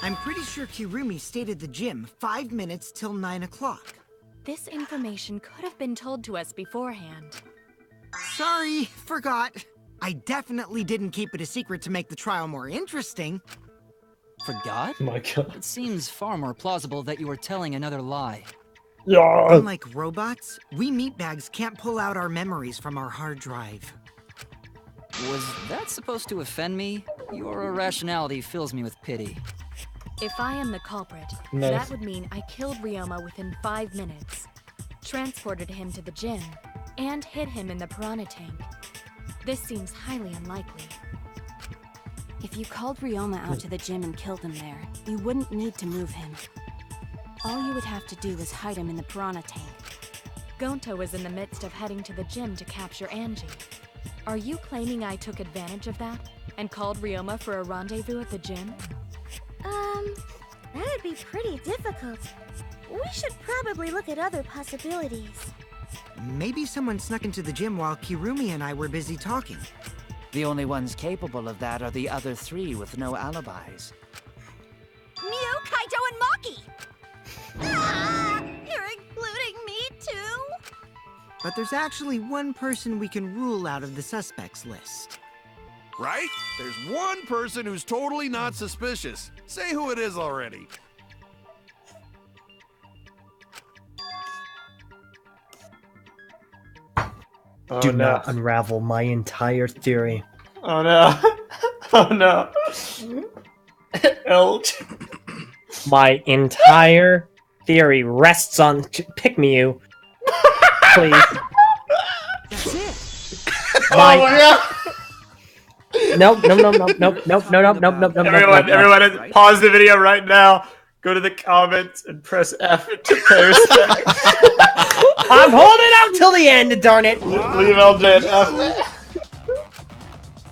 I'm pretty sure Kirumi stayed at the gym 5 minutes till 9 o'clock. This information could have been told to us beforehand. Sorry, forgot. I definitely didn't keep it a secret to make the trial more interesting. Forgot? Oh my God. It seems far more plausible that you were telling another lie. Yeah. Unlike robots, we meatbags can't pull out our memories from our hard drive. Was that supposed to offend me? Your irrationality fills me with pity. If I am the culprit, Nice. that would mean I killed Ryoma within 5 minutes, transported him to the gym, and hid him in the piranha tank. This seems highly unlikely. If you called Ryoma out to the gym and killed him there, you wouldn't need to move him. All you would have to do is hide him in the piranha tank. Gonta was in the midst of heading to the gym to capture Angie. Are you claiming I took advantage of that and called Ryoma for a rendezvous at the gym? That'd be pretty difficult. We should probably look at other possibilities. Maybe someone snuck into the gym while Kirumi and I were busy talking. The only ones capable of that are the other 3 with no alibis. Mew, Kaito, and Maki! Ah, you're including me too? But there's actually one person we can rule out of the suspects list. Right? There's one person who's totally not suspicious. Say who it is already. Oh, Do no. not unravel my entire theory. Oh no. Oh no. Elch. My entire theory rests on pick me you. Please. That's it. Oh my god. Nope, nope. Everyone, pause the video right now. Go to the comments and press F to pay respect. I'm holding out till the end, darn it. Leave LJ an F.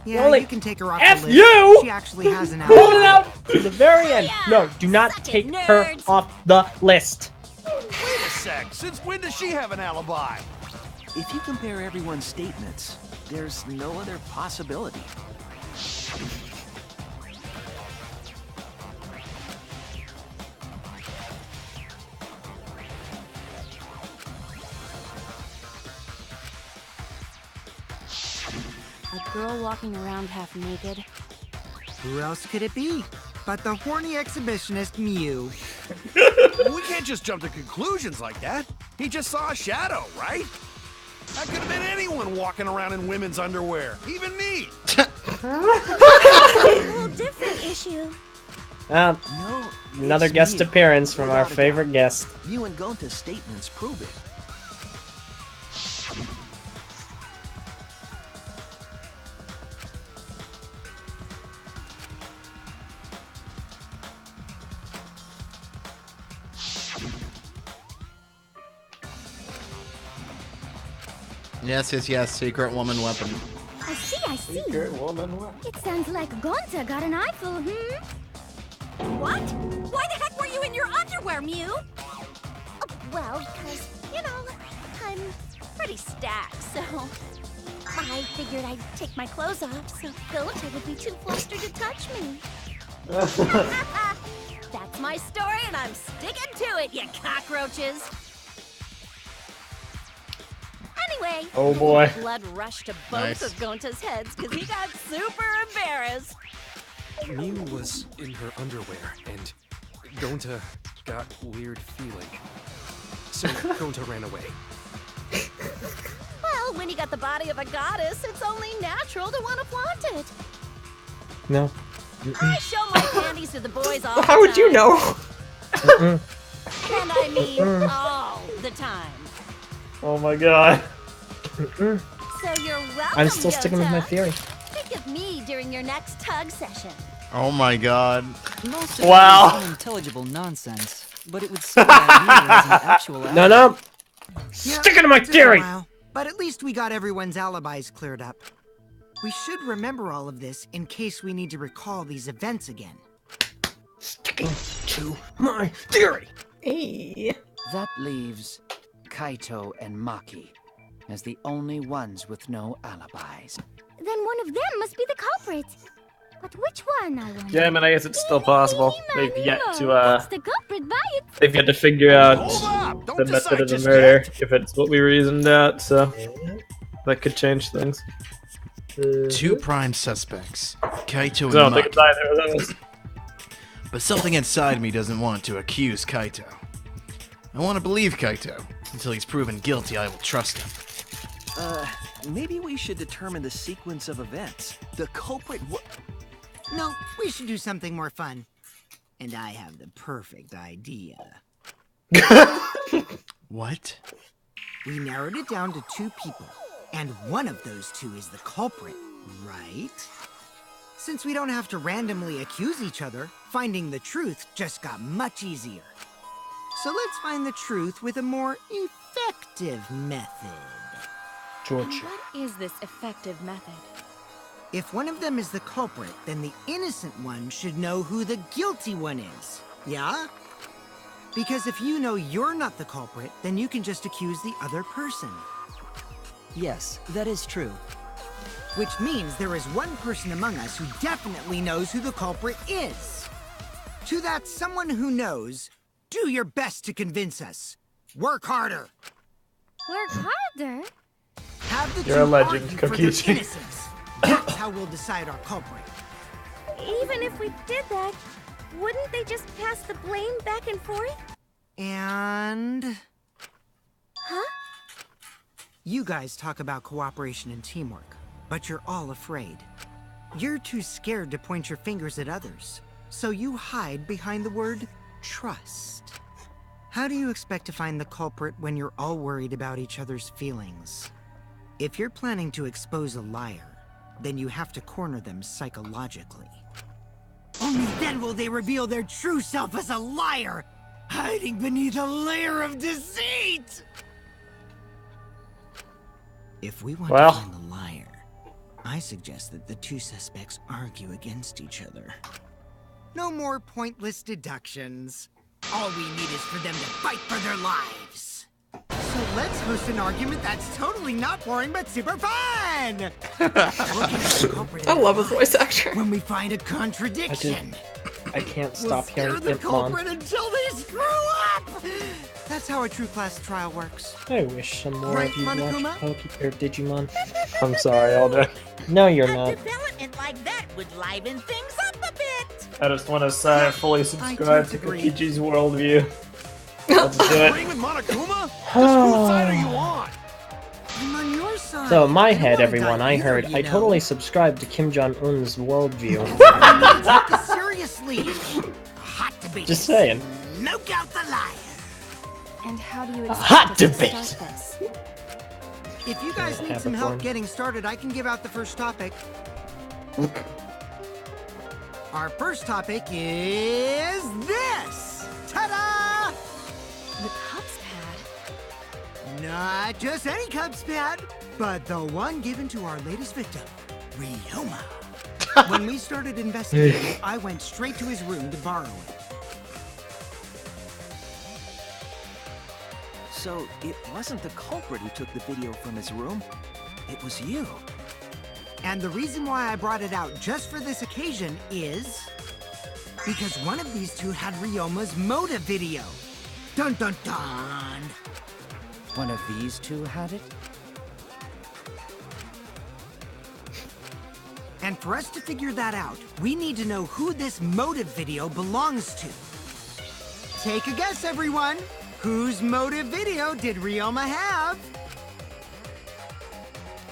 Yeah, Only you can take her off F the list. you! She actually has an Hold it alibi. out to the very end. No, do not take her off the list. Wait a sec. Since when does she have an alibi? If you compare everyone's statements, there's no other possibility. A girl walking around half naked. Who else could it be but the horny exhibitionist Mew? We can't just jump to conclusions like that. He just saw a shadow, right? That could have been anyone walking around in women's underwear. Even me. A whole different issue. Um, No, another it's guest Mew, appearance from our without a favorite doubt. guest. Mew and Gonta's statements prove it. Yes, secret woman weapon. I see. Secret woman. It sounds like Gonta got an eyeful, hmm? What? Why the heck were you in your underwear, Mew? Well, because, you know, I'm pretty stacked, so I figured I'd take my clothes off so Gonta would be too flustered to touch me. That's my story, and I'm sticking to it, you cockroaches. Anyway, Oh boy. blood rushed to both Nice. of Gonta's heads because he got super embarrassed. Mew was in her underwear, and Gonta got weird feeling. So Gonta ran away. Well, when you got the body of a goddess, it's only natural to want to flaunt it. No. I show my panties to the boys all the time. How would you know? And I mean all the time. Oh my god. So you're welcome, I'm still sticking with my Gonta. theory. Think of me during your next tug session. Oh my god. Most of Wow. it is unintelligible nonsense, but it would seem that Mew has an actual alibi. No. Yeah, Sticking to my took a theory. while, but at least we got everyone's alibis cleared up. We should remember all of this in case we need to recall these events again. Sticking to my theory. That leaves Kaito and Maki as the only ones with no alibis. Then one of them must be the culprit. But which one, I wonder? Yeah, I mean, I guess it's still possible. They've yet It's to the culprit by it. they've yet to figure out Hold up! Don't the decide method of the just murder yet. if it's what we reasoned out. So that could change things. 2 prime suspects, Kaito I don't and think it's Maki. either of those. But something inside me doesn't want to accuse Kaito. I want to believe Kaito. Until he's proven guilty, I will trust him. Maybe we should determine the sequence of events. The culprit No, we should do something more fun. And I have the perfect idea. What? We narrowed it down to 2 people, and one of those 2 is the culprit, right? Since we don't have to randomly accuse each other, finding the truth just got much easier. So let's find the truth with a more effective method. And what is this effective method? If one of them is the culprit, then the innocent one should know who the guilty one is. Yeah? Because if you know you're not the culprit, then you can just accuse the other person. Yes, that is true. Which means there is one person among us who definitely knows who the culprit is. To that someone who knows, do your best to convince us. Work harder. Work harder? Have the You're a two legend, argue for their Kokichi. innocence. That's how we'll decide our culprit. Even if we did that, wouldn't they just pass the blame back and forth? And... Huh? You guys talk about cooperation and teamwork, but you're all afraid. You're too scared to point your fingers at others, so you hide behind the word trust. How do you expect to find the culprit when you're all worried about each other's feelings? If you're planning to expose a liar, then you have to corner them psychologically. Only then will they reveal their true self as a liar, hiding beneath a layer of deceit! If we want to find the liar, I suggest that the 2 suspects argue against each other. No more pointless deductions. All we need is for them to fight for their lives. So let's host an argument that's totally not boring but super fun! I love his voice actor. When we find a contradiction. I can't We'll stop scare hearing the it, Mom. culprit until they screw up! That's how a true class trial works. I wish some more Right, of you watched Monokuma? or Digimon. I'm sorry, Alder. No, you're not. Development like that would liven things up a bit. I just want to say I fully subscribe to Kokichi's worldview. Let's do Agreeing it. with Monokuma? Just whose side are you on? I'm on your side. So in my head, wanna everyone, die I either, heard you I know. totally subscribed to Kim Jong-un's worldview. Take this seriously. Hot debate. Just saying. Smoke out the liar. And how do you A expect hot us to debate. start this? If you guys need some help getting started, I can give out the first topic. Our first topic is this. Ta-da! The cups pad? Not just any cups pad, but the one given to our latest victim, Ryoma. When we started investigating, I went straight to his room to borrow it. So, it wasn't the culprit who took the video from his room. It was you. And the reason why I brought it out just for this occasion is... because one of these 2 had Ryoma's motive video. Dun dun dun! One of these 2 had it? And for us to figure that out, we need to know who this motive video belongs to. Take a guess, everyone! Whose motive video did Ryoma have?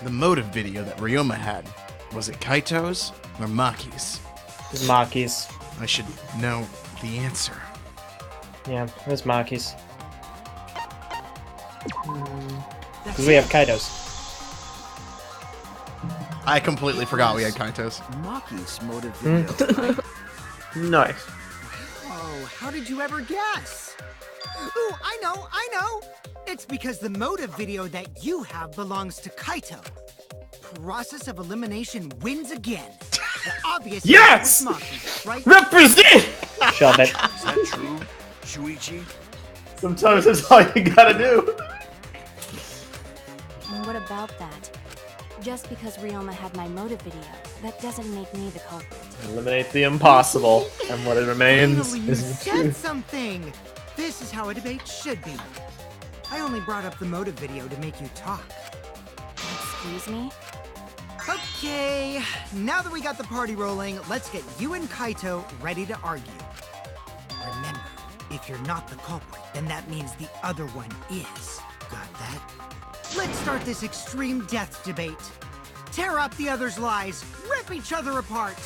The motive video that Ryoma had, was it Kaito's or Maki's? It was Maki's. I should know the answer. Yeah, it was Maki's. Because we have Kaido's. I completely forgot we had Kaito's. Maki's motive video. Nice. Oh, how did you ever guess? Ooh, I know! It's because the motive video that you have belongs to Kaito. Process of elimination wins again. The obvious Yes! was Maki, right? Represent! Shove it. Is that true, Shuichi? Sometimes that's all you gotta do. And what about that? Just because Ryoma had my motive video, that doesn't make me the culprit. Eliminate the impossible, and what it remains Finally, you is the said truth. something! This is how a debate should be. I only brought up the motive video to make you talk. Excuse me? Okay, now that we got the party rolling, let's get you and Kaito ready to argue. Remember, if you're not the culprit, then that means the other one is. Got that? Let's start this extreme death debate. Tear up the other's lies, rip each other apart.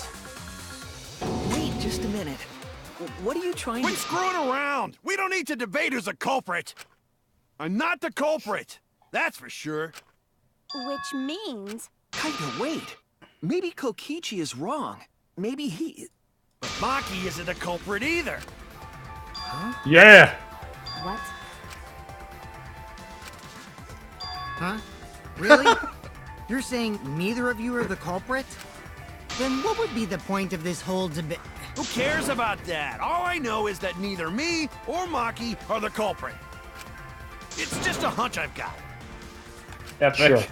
Just a minute. What are you trying Quit to... screwing around! We don't need to debate who's a culprit! I'm not the culprit! That's for sure. Which means... Kaito, wait. Maybe Kokichi is wrong. Maybe he... But Maki isn't a culprit either! Huh? Yeah! What? Huh? Really? You're saying neither of you are the culprit? Then what would be the point of this whole debate? Who cares about that? All I know is that neither me or Maki are the culprit. It's just a hunch I've got. Sure.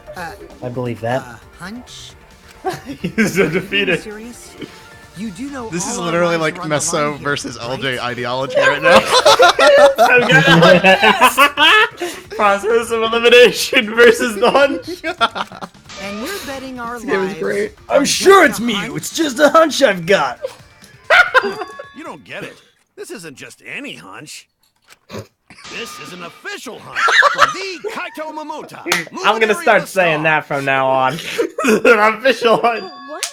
I believe that. Hunch? He's so defeated. Serious? You do know This is all literally our like lives are on the Meso line here, versus right? LJ ideology right now. Process of elimination versus the hunch. And you're betting our It was lives. great. I'm sure it's Mew. It's just a hunch I've got. You don't get it. This isn't just any hunch. This is an official hunch from the Kaito Momota. I'm gonna start saying that from now on. An official hunch. What?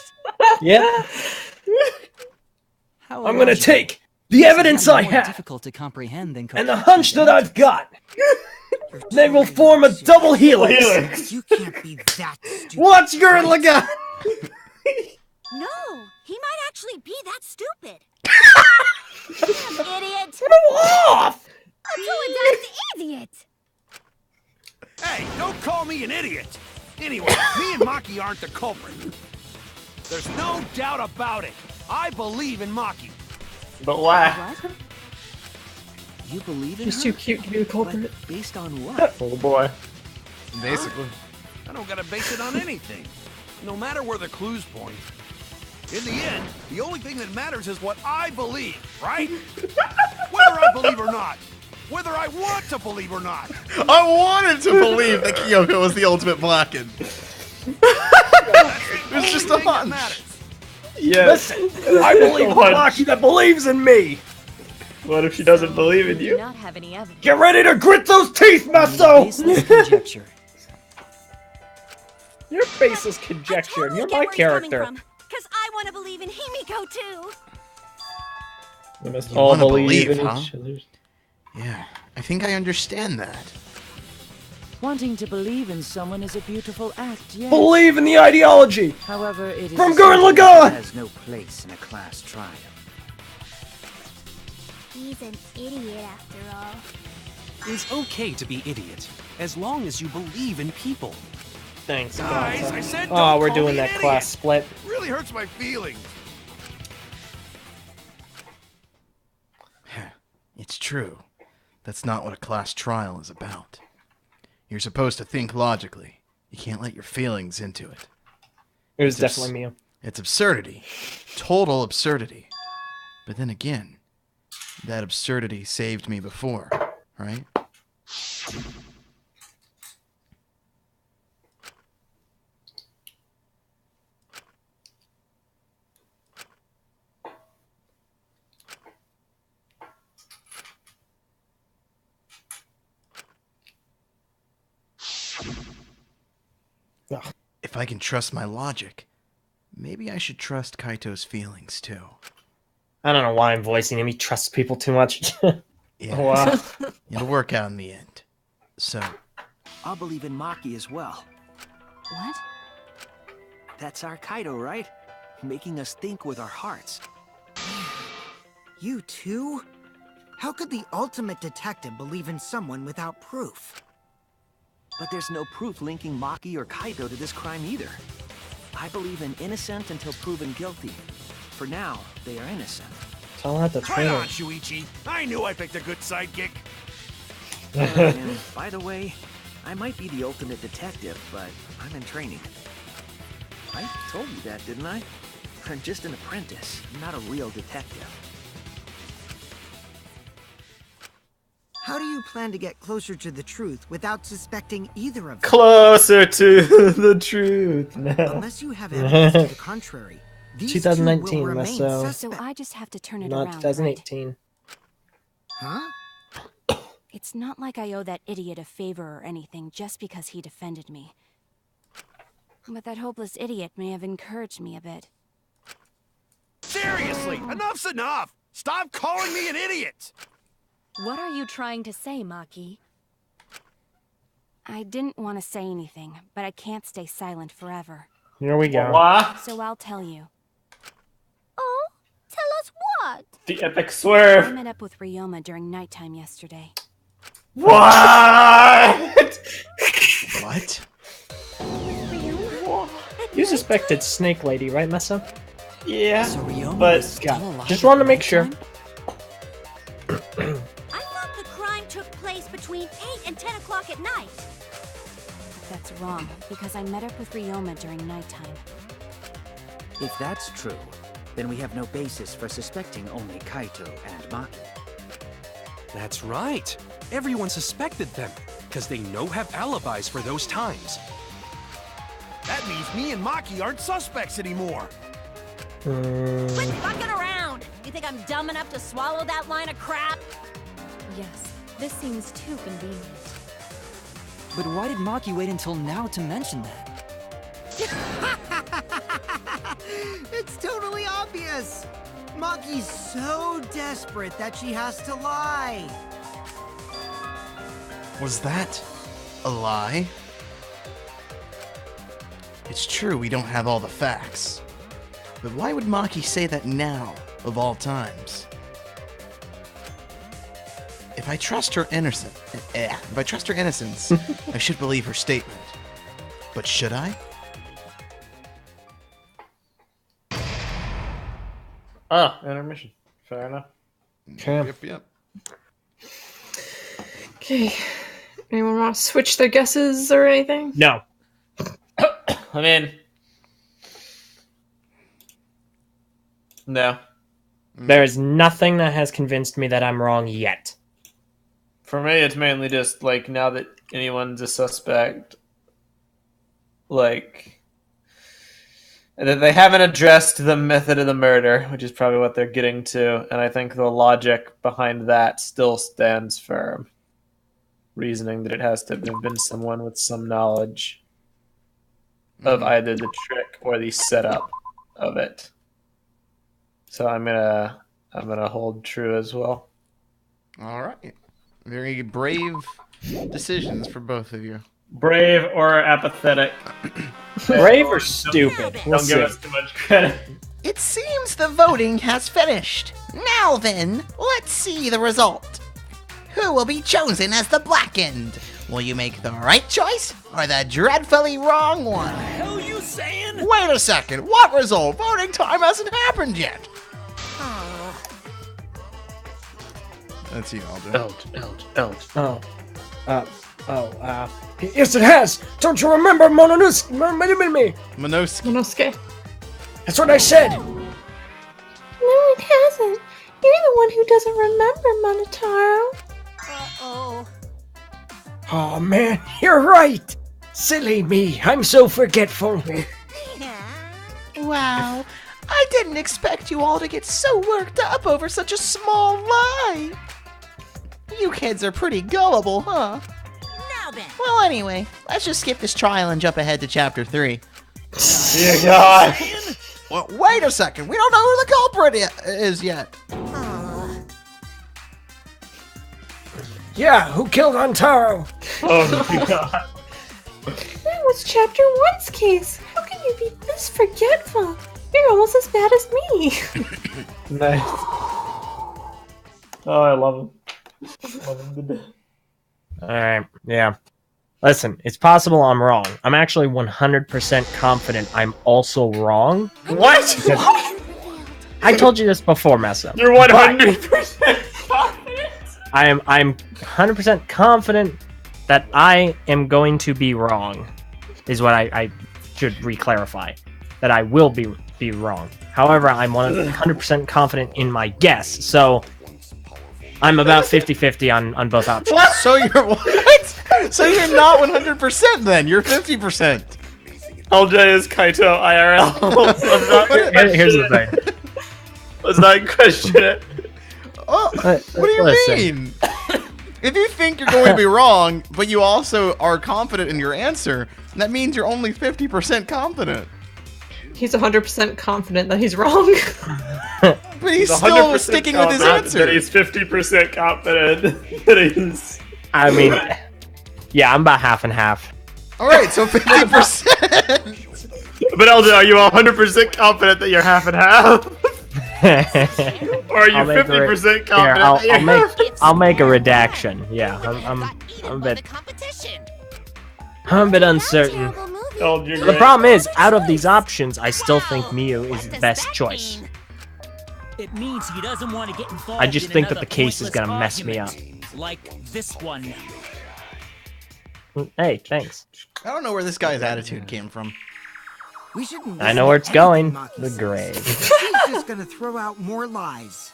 Yeah. How I'm gonna illogical. take the evidence I More have difficult to comprehend than and the Kokichi's hunch that I've got. They will form a double helix. You can't be that stupid. Watch Gurren Lagann. No, he might actually be that stupid. Damn idiot! Put him off. A two-a-daft idiot! Hey, don't call me an idiot. Anyway, me and Maki aren't the culprit. There's no doubt about it. I believe in Maki. But why? What? You believe in He's her? too cute to be the culprit. But based on what? Oh boy. Basically. I don't gotta base it on anything. No matter where the clues point. In the end, the only thing that matters is what I believe, right? Whether I believe or not. Whether I want to believe or not. I wanted to believe that Kyoko was the ultimate Blackened. It was just a hunch. Yes. Listen, I believe in Maki that believes in me. What if she doesn't believe in Do you? not have any evidence. Get ready to grit those teeth, Meso. Baseless conjecture. Your baseless conjecture, and you're my character. Because I want to believe in Himiko too. We must You all wanna believe in believe, each other. Yeah, I think I understand that. Wanting to believe in someone is a beautiful act, yes. Believe in the ideology. However, it is From a Gurren subject Lagann. that has no place in a class trial. He's an idiot after all. It's okay to be idiot, as long as you believe in people. Thanks, Guys, Gonzo. I said Oh, don't we're call doing me that an class idiot. split. It really hurts my feelings. It's true. That's not what a class trial is about. You're supposed to think logically. You can't let your feelings into it. It was It's definitely Mew. It's absurdity. Total absurdity. But then again, that absurdity saved me before, right? If I can trust my logic, maybe I should trust Kaito's feelings too. I don't know why I'm voicing him. He trusts people too much. Yeah. Wow. It'll work out in the end. So, I'll believe in Maki as well. What? That's our Kaido, right? Making us think with our hearts. You too? How could the ultimate detective believe in someone without proof? But there's no proof linking Maki or Kaido to this crime either. I believe in innocent until proven guilty. For now, they are innocent. Tell her to Right train on, her. Shuichi. I knew I picked a good sidekick. And by the way, I might be the ultimate detective, but I'm in training. I told you that, didn't I? I'm just an apprentice, not a real detective. How do you plan to get closer to the truth without suspecting either of them? Closer to the truth now. Unless you have evidence to the contrary, these 2019, two will remain Meso. suspect. So I just have to turn it Not around, 2018. Huh? right? It's not like I owe that idiot a favor or anything just because he defended me. But that hopeless idiot may have encouraged me a bit. Seriously, enough's enough! Stop calling me an idiot! What are you trying to say, Maki? I didn't want to say anything, but I can't stay silent forever. Here we go. What? So I'll tell you. Oh, tell us what? The epic swerve. I met up with Ryoma during nighttime yesterday. What? What? You suspected Snake Lady, right, Messa? Yeah, So Ryoma but is still alive just wanted to make sure. I thought the crime took place between 8 and 10 o'clock at night. That's wrong, because I met up with Ryoma during nighttime. If that's true, then we have no basis for suspecting only Kaito and Maki. That's right. Everyone suspected them, because they have alibis for those times. That means me and Maki aren't suspects anymore. Quit fucking around! You think I'm dumb enough to swallow that line of crap? Yes, this seems too convenient. But why did Maki wait until now to mention that? It's totally obvious! Maki's so desperate that she has to lie. Was that a lie? It's true we don't have all the facts. But why would Maki say that now, of all times? If I trust her innocence, I should believe her statement. But should I? Ah, intermission. Fair enough. Yep. Okay. Anyone want to switch their guesses or anything? No. I mean, no. There is nothing that has convinced me that I'm wrong yet. For me, it's mainly just, like, now that anyone's a suspect, like, that they haven't addressed the method of the murder, which is probably what they're getting to, and I think the logic behind that still stands firm. Reasoning that it has to have been someone with some knowledge of either the trick or the setup of it. So I'm gonna hold true as well. All right. Very brave decisions for both of you. Brave or apathetic? Brave or stupid? Don't give us too much credit. It seems the voting has finished. Now then, let's see the result. Who will be chosen as the Blackened? Will you make the right choice or the dreadfully wrong one? What the hell are you saying? Wait a second. What result? Voting time hasn't happened yet. That's you, Aldo. Oh. Yes, it has! Don't you remember Monosuke? Monosuke. That's what I said! No, it hasn't. You're the one who doesn't remember, Monotaro. Uh-oh. Oh man, you're right! Silly me, I'm so forgetful. Wow, I didn't expect you all to get so worked up over such a small lie. You kids are pretty gullible, huh? Now then. Well, anyway, let's just skip this trial and jump ahead to Chapter 3. Dear God. Well, wait a second. We don't know who the culprit is yet. Yeah, who killed Antaro? Oh my God. That was Chapter 1's case. How can you be this forgetful? You're almost as bad as me. Nice. Oh, I love him. Love him to death. Alright, yeah. Listen, it's possible I'm wrong. I'm actually 100% confident I'm also wrong. What? I told you this before, Messa. You're 100% confident? I'm 100% confident that I am going to be wrong, is what I should re-clarify. That I will be wrong. However, I'm 100% confident in my guess, so I'm about 50-50 on both options. What? So you're what? So you're not 100% then. You're 50%. LJ is Kaito IRL. Here's the thing. Let's not question it. Oh, what do you mean? If you think you're going to be wrong, but you also are confident in your answer, that means you're only 50% confident. He's 100% confident that he's wrong. But he's still sticking with his answer. That he's 50% confident that he's... I mean, yeah, I'm about half and half. Alright, so 50%! But Elden, are you 100% confident that you're half and half? Or are you 50% confident that you're half? I'll make a redaction. Yeah, I'm a bit uncertain. The problem is, out of these options, I still think Miu is the best choice. It means he doesn't want to get involved. I just think that the case is gonna mess me up. Like this one. Hey, thanks. I don't know where this guy's attitude came from. We shouldn't. I know where it's going. The grave. She's just gonna throw out more lies.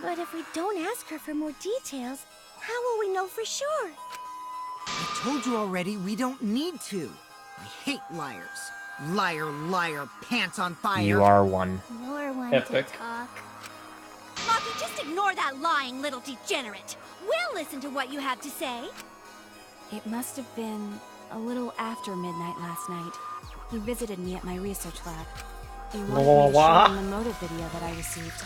But if we don't ask her for more details, how will we know for sure? I told you already, we don't need to. I hate liars. Liar, liar, pants on fire. You are one. More one Epic. to talk. Maki, just ignore that lying little degenerate. We'll listen to what you have to say. It must have been a little after midnight last night. He visited me at my research lab. He wanted me to show him the motive video that I received.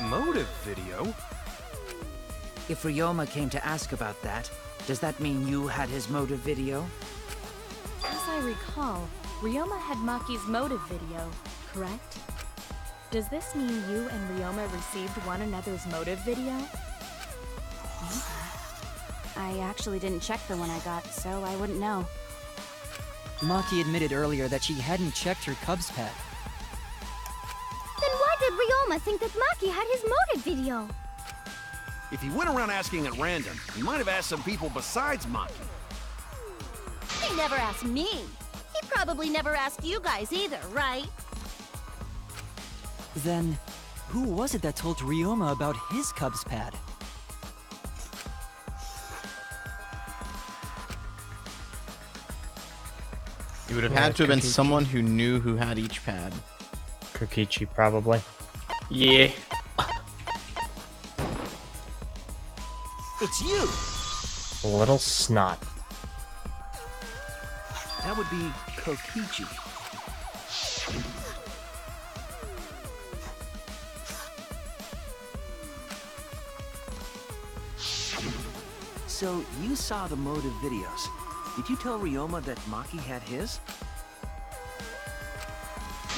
Motive video? If Ryoma came to ask about that, does that mean you had his motive video? As I recall, Ryoma had Maki's motive video, correct? Does this mean you and Ryoma received one another's motive video? I actually didn't check the one I got, so I wouldn't know. Maki admitted earlier that she hadn't checked her Cubs pad. Then why did Ryoma think that Maki had his motive video? If he went around asking at random, he might have asked some people besides Maki. He never asked me. He probably never asked you guys either, right? Then, who was it that told Ryoma about his Cubs pad? It would have had to have been someone who knew who had each pad. Kokichi, probably. Yeah. It's you! A little snot. That would be Kokichi. So, you saw the motive videos. Did you tell Ryoma that Maki had his?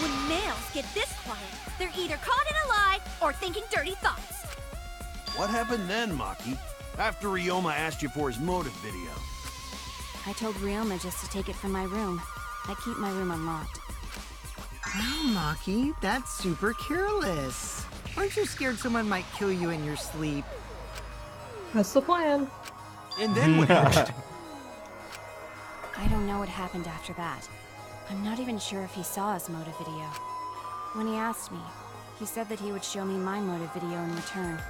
When males get this quiet, they're either caught in a lie or thinking dirty thoughts. What happened then, Maki? After Ryoma asked you for his motive video? I told Ryoma just to take it from my room. I keep my room unlocked. Wow, Maki, that's super careless. Aren't you scared someone might kill you in your sleep? That's the plan. And then what happened? I don't know what happened after that. I'm not even sure if he saw his motive video. When he asked me, he said that he would show me my motive video in return.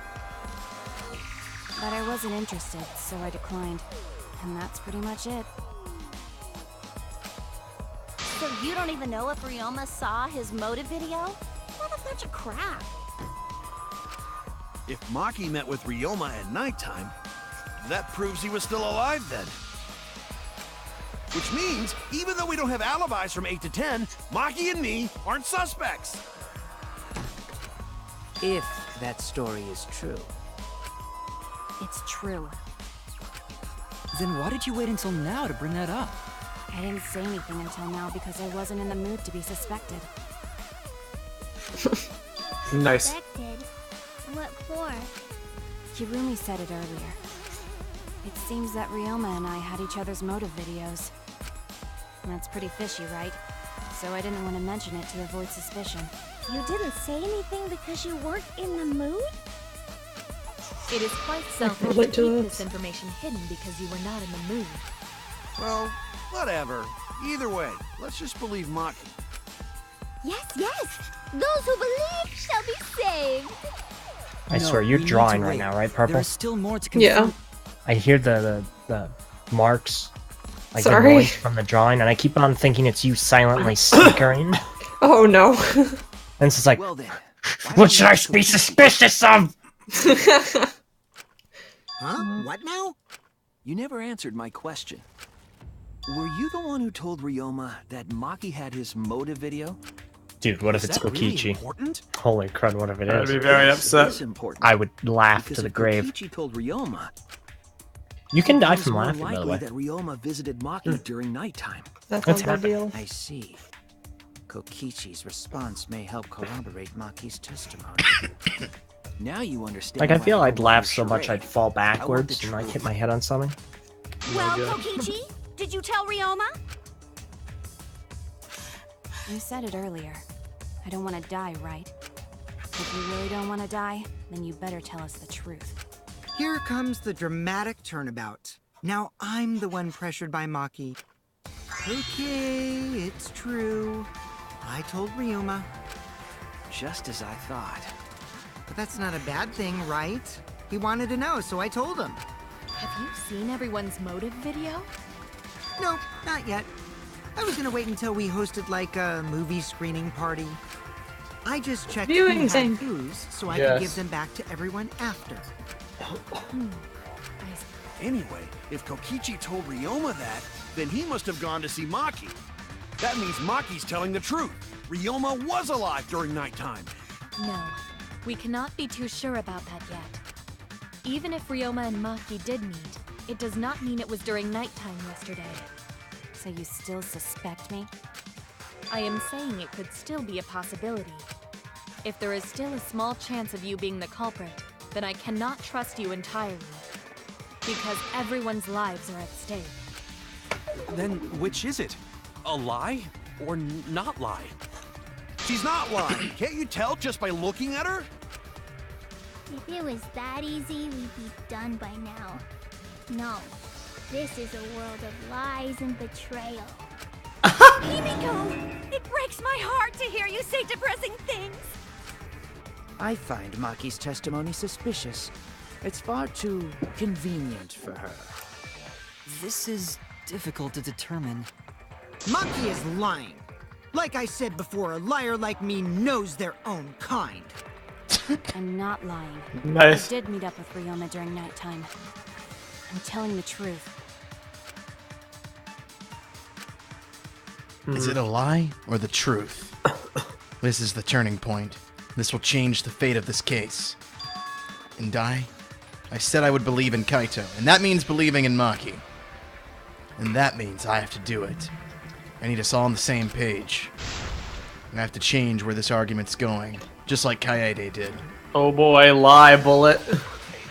But I wasn't interested, so I declined. And that's pretty much it. So you don't even know if Ryoma saw his motive video? What a bunch of crap. If Maki met with Ryoma at nighttime, that proves he was still alive then. Which means, even though we don't have alibis from 8 to 10, Maki and me aren't suspects. If that story is true. It's true. Then why did you wait until now to bring that up? I didn't say anything until now because I wasn't in the mood to be suspected. Nice. Suspected? What for? Kirumi said it earlier. It seems that Ryoma and I had each other's motive videos. That's pretty fishy, right? So I didn't want to mention it to avoid suspicion. You didn't say anything because you weren't in the mood? It is quite selfish to keep this information hidden because you were not in the mood. Well, whatever. Either way, let's just believe Maki. Yes, yes! Those who believe shall be saved! I swear, you're drawing right now, right, Purple? There's still more to confirm. Yeah. I hear the marks, like the Sorry. noise from the drawing, and I keep on thinking it's you silently snickering. Oh no. And it's just like, Well then, what should I be suspicious of? Huh? What now? You never answered my question. Were you the one who told Ryoma that Maki had his motive video? Dude, what if Is it's that really Kokichi? important? Holy crud, what if it I'd is? be very upset. It is important. I would laugh Because to the if grave. Kokichi told Ryoma, You can die it is from more laughing, by the likely way. that Ryoma visited Maki during nighttime. That's That's not a happening. deal. I see. Kokichi's response may help corroborate Maki's testimony. Now you understand. Like, I why feel I'd won laugh your so much charade. I'd fall I want backwards the and like truth. hit my head on something. Well, Kokichi, did you tell Ryoma? You said it earlier. I don't want to die, right? If you really don't want to die, then you better tell us the truth. Here comes the dramatic turnabout. Now I'm the one pressured by Maki. Okay, it's true. I told Ryoma. Just as I thought. But that's not a bad thing, right? He wanted to know, so I told him. Have you seen everyone's motive video? No, not yet. I was gonna wait until we hosted like a movie screening party. I just checked who Viewing had thing. whose so I Yes. could give them back to everyone after. Anyway, if Kokichi told Ryoma that, then he must have gone to see Maki. That means Maki's telling the truth. Ryoma was alive during nighttime. No, we cannot be too sure about that yet. Even if Ryoma and Maki did meet, it does not mean it was during nighttime yesterday. So you still suspect me? I am saying it could still be a possibility. If there is still a small chance of you being the culprit, then I cannot trust you entirely. Because everyone's lives are at stake. Then which is it? A lie or not lie? She's not lying. Can't you tell just by looking at her? If it was that easy, we'd be done by now. No, this is a world of lies and betrayal. Himiko! It breaks my heart to hear you say depressing things. I find Maki's testimony suspicious. It's far too convenient for her. This is difficult to determine. Maki is lying. Like I said before, a liar like me knows their own kind. I'm not lying. Nice. I did meet up with Ryoma during nighttime. I'm telling the truth. Is it a lie or the truth? This is the turning point. This will change the fate of this case. And I said I would believe in Kaito, and that means believing in Maki. And that means I have to do it. I need us all on the same page. I have to change where this argument's going, just like Kaede did. Oh boy, lie bullet.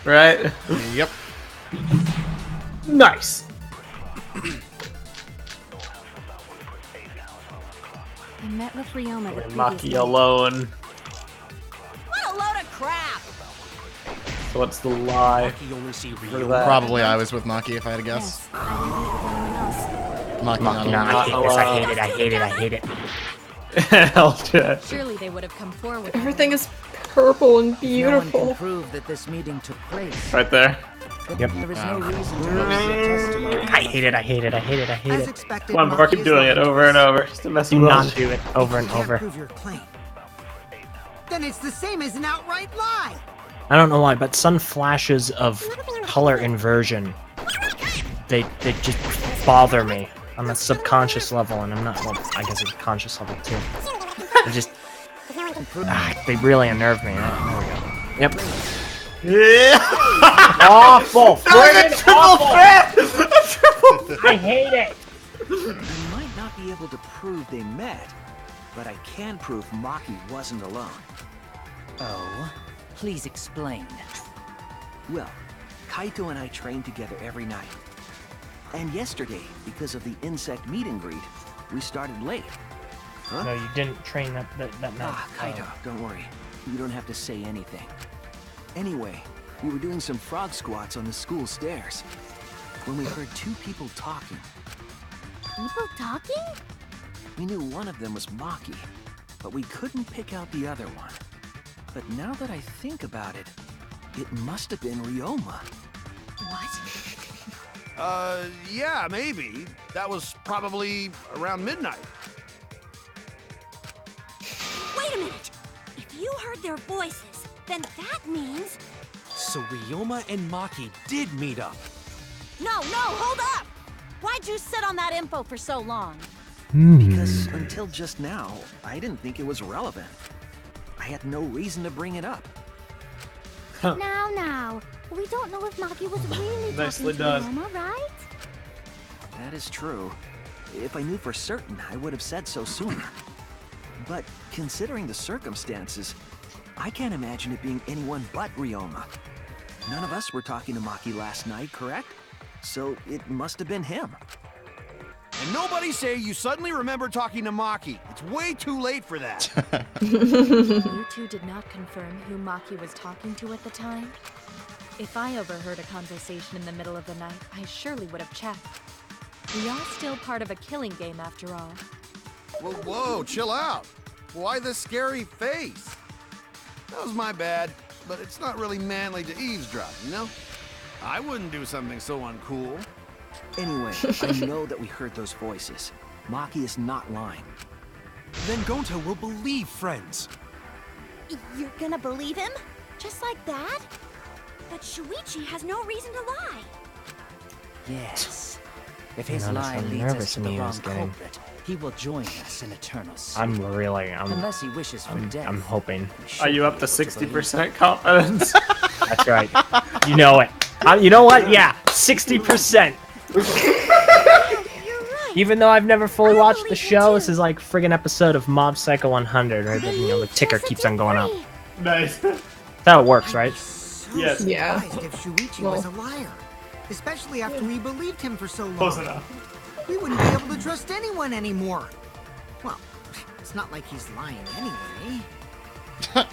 Right? Yep. Nice. I met with Ryoma the previous Maki night. alone. What a load of crap! So what's the lie? Look at that. Probably I was with Maki if I had to guess. Maki, not No, I alone. hate this, I hate it, I hate it, I hate it. Hell yeah. Surely they would have come forward. Everything is purple and No one can beautiful. prove that this meeting took place. Right there. Yep. There is no reason to hold your testimony. I hate it, I hate it, I hate it, I hate As it. expected, Come on, bro, Maki keep is doing it lying. over and over. Just to mess Do with not us. do it over and You can't over. prove your claim. Then it's the same as an outright lie. I don't know why, but some flashes of color inversion, they just bother me on a subconscious level, and I'm not, well, I guess it's a conscious level too. They just, they really unnerve me. There we go. Yep. Yeah. Awful! Friggin' Friggin' triple awful! fit! I hate it! I might not be able to prove they met, but I can prove Maki wasn't alone. Oh, please explain. Well, Kaito and I trained together every night. And yesterday, because of the insect meet and greet, we started late. Huh? No, you didn't train that night. Ah, Kaito, don't worry. You don't have to say anything. Anyway, we were doing some frog squats on the school stairs when we heard two people talking. People talking? We knew one of them was Maki, but we couldn't pick out the other one. But now that I think about it, it must have been Ryoma. What? Yeah, maybe. That was probably around midnight. Wait a minute! If you heard their voices, then that means... So Ryoma and Maki did meet up. No, hold up! Why'd you sit on that info for so long? Because until just now, I didn't think it was relevant. I had no reason to bring it up. Now, we don't know if Maki was really Nicely talking done. to Mama, right? That is true. If I knew for certain, I would have said so sooner. But considering the circumstances, I can't imagine it being anyone but Ryoma. None of us were talking to Maki last night, correct? So it must have been him. And nobody say you suddenly remember talking to Maki. It's way too late for that. You two did not confirm who Maki was talking to at the time? If I overheard a conversation in the middle of the night, I surely would have checked. We are still part of a killing game after all. Whoa, chill out. Why the scary face? That was my bad, but it's not really manly to eavesdrop, you know? I wouldn't do something so uncool. Anyway, I know that we heard those voices. Maki is not lying. Then Gonta will believe friends. You're gonna believe him? Just like that? But Shuichi has no reason to lie. Yes. If his Notice lie how leads nervous us to the Mio wrong is getting. culprit, he will join us in Eternal Sleep. Unless he wishes for death. I'm hoping. Are you up to 60% confidence? That's right. You know it. You know what? Yeah, 60%. Even though I've never fully watched the show, this is like friggin' episode of Mob Psycho 100, where the ticker keeps on going up. Nice. That's how it works, right? Yes. Yeah. If Shuichi was a liar, especially after we believed him for so long. Close enough. We wouldn't be able to trust anyone anymore. Well, it's not like he's lying anyway.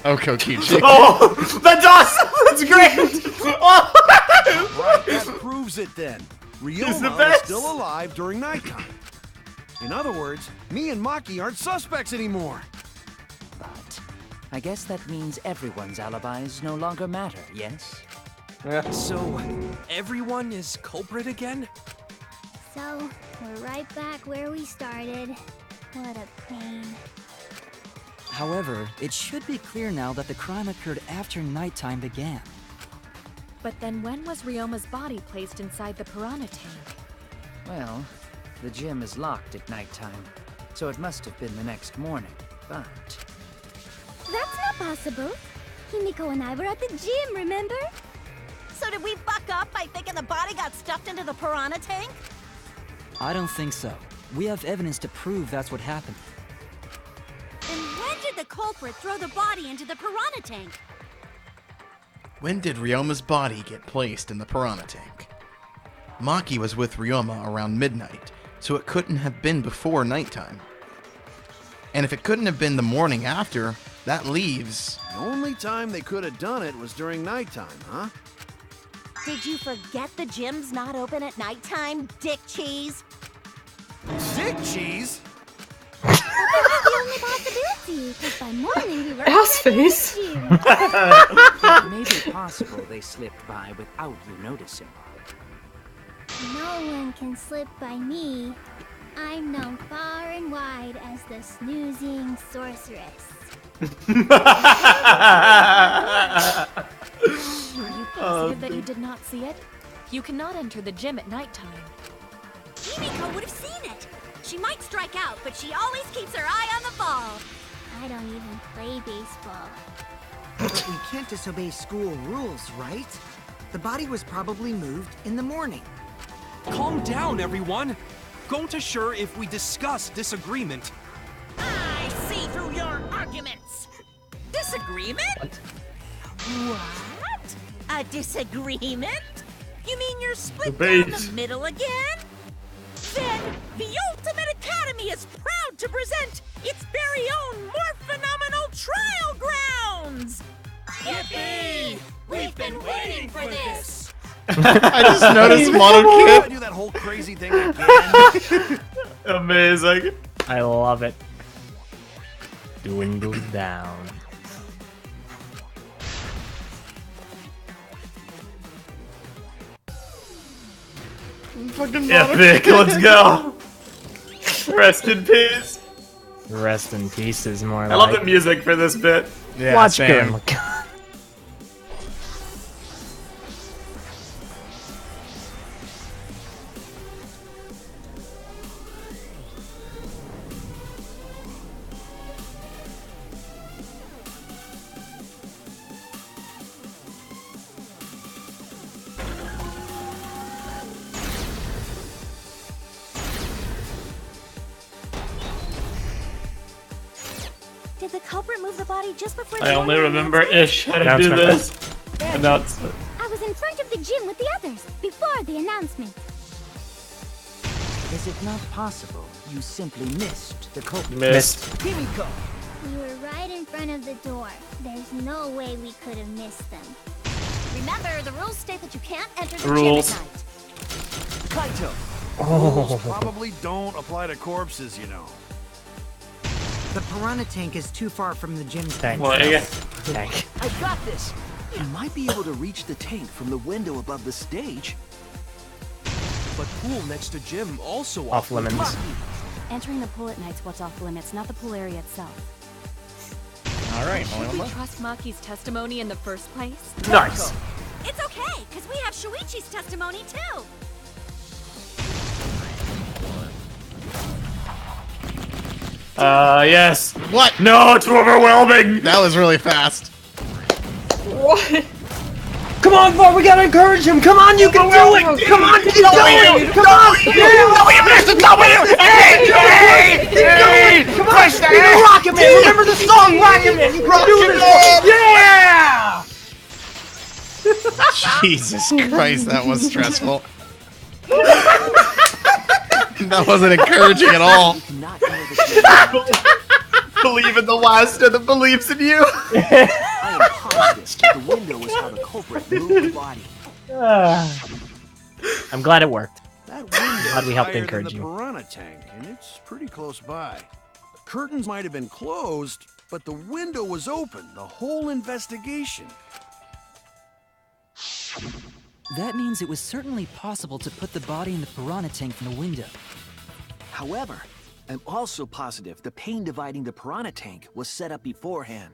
Oko Kichi. Oh, that's awesome! That's great! Oh. Right, that proves it then. He's the Ryoma is best. still alive during nighttime. In other words, me and Maki aren't suspects anymore. But I guess that means everyone's alibis no longer matter, yes? So, everyone is culprit again? So, we're right back where we started. What a pain. However, it should be clear now that the crime occurred after nighttime began. But then when was Ryoma's body placed inside the piranha tank? Well, the gym is locked at nighttime, so it must have been the next morning, but... That's not possible. Himiko and I were at the gym, remember? So did we fuck up by thinking the body got stuffed into the piranha tank? I don't think so. We have evidence to prove that's what happened. Then when did the culprit throw the body into the piranha tank? When did Ryoma's body get placed in the piranha tank? Maki was with Ryoma around midnight, so it couldn't have been before nighttime. And if it couldn't have been the morning after, that leaves... The only time they could have done it was during nighttime, huh? Did you forget the gym's not open at nighttime, dick cheese? Dick cheese? That's the only possibility, because by morning we were Ass already face. at the gym. It may be possible they slipped by without you noticing. No one can slip by me. I'm known far and wide as the snoozing sorceress. Are you positive that you did not see it? You cannot enter the gym at nighttime. Himiko would have seen it. She might strike out, but she always keeps her eye on the ball. I don't even play baseball. But we can't disobey school rules, right? The body was probably moved in the morning. Calm down, everyone! Gonta sure if we discuss disagreement. I see through your arguments. Disagreement? What? A disagreement? You mean you're split down the middle again? Then the Ultimate Academy is proud to present its very own more phenomenal trial grounds! Yippee! We've been waiting for this! I just noticed Mono I Kid. do that whole crazy thing again. Amazing. I love it. Dwindle down. Fucking Epic, let's go. Rest in peace. Rest in peace is more I love the music for this bit. Yeah, Watch same. Gurren. Did the culprit move the body just before the I only morning remember announcement? Ish how to do this. Announcement. I was in front of the gym with the others before the announcement. Is it not possible you simply missed the culprit? Missed. Himiko! We were right in front of the door. There's no way we could have missed them. Remember, the rules state that you can't enter the Rules. gym at night. Kaito. Oh. Rules probably don't apply to corpses, you know. The piranha tank is too far from the gym tank. Well, yeah. Tank. I got this! You might be able to reach the tank from the window above the stage. But pool next to gym also Off limits. Entering the pool at night's what's off limits, not the pool area itself. Alright, Should we trust Maki's testimony in the first place? Nice. It's okay, because we have Shuichi's testimony too. Yes. What? No, it's overwhelming. That was really fast. What? Come on, Vaughn, we gotta encourage him. Come on, you can do it. Come on, you can do it. Come on. Hey! Come on, Rocket Man. Remember the song, Rocket Man. You can do this. Yeah. Jesus Christ, that was stressful. That wasn't encouraging at all. Believe in the last and that believes in you. I am positive that the window was how the culprit moved the body. I'm glad it worked. That Glad we helped higher than encourage the you. piranha tank, and it's pretty close by. The curtains might have been closed, but the window was open the whole investigation. That means it was certainly possible to put the body in the piranha tank from the window. However, I'm also positive the pane dividing the piranha tank was set up beforehand.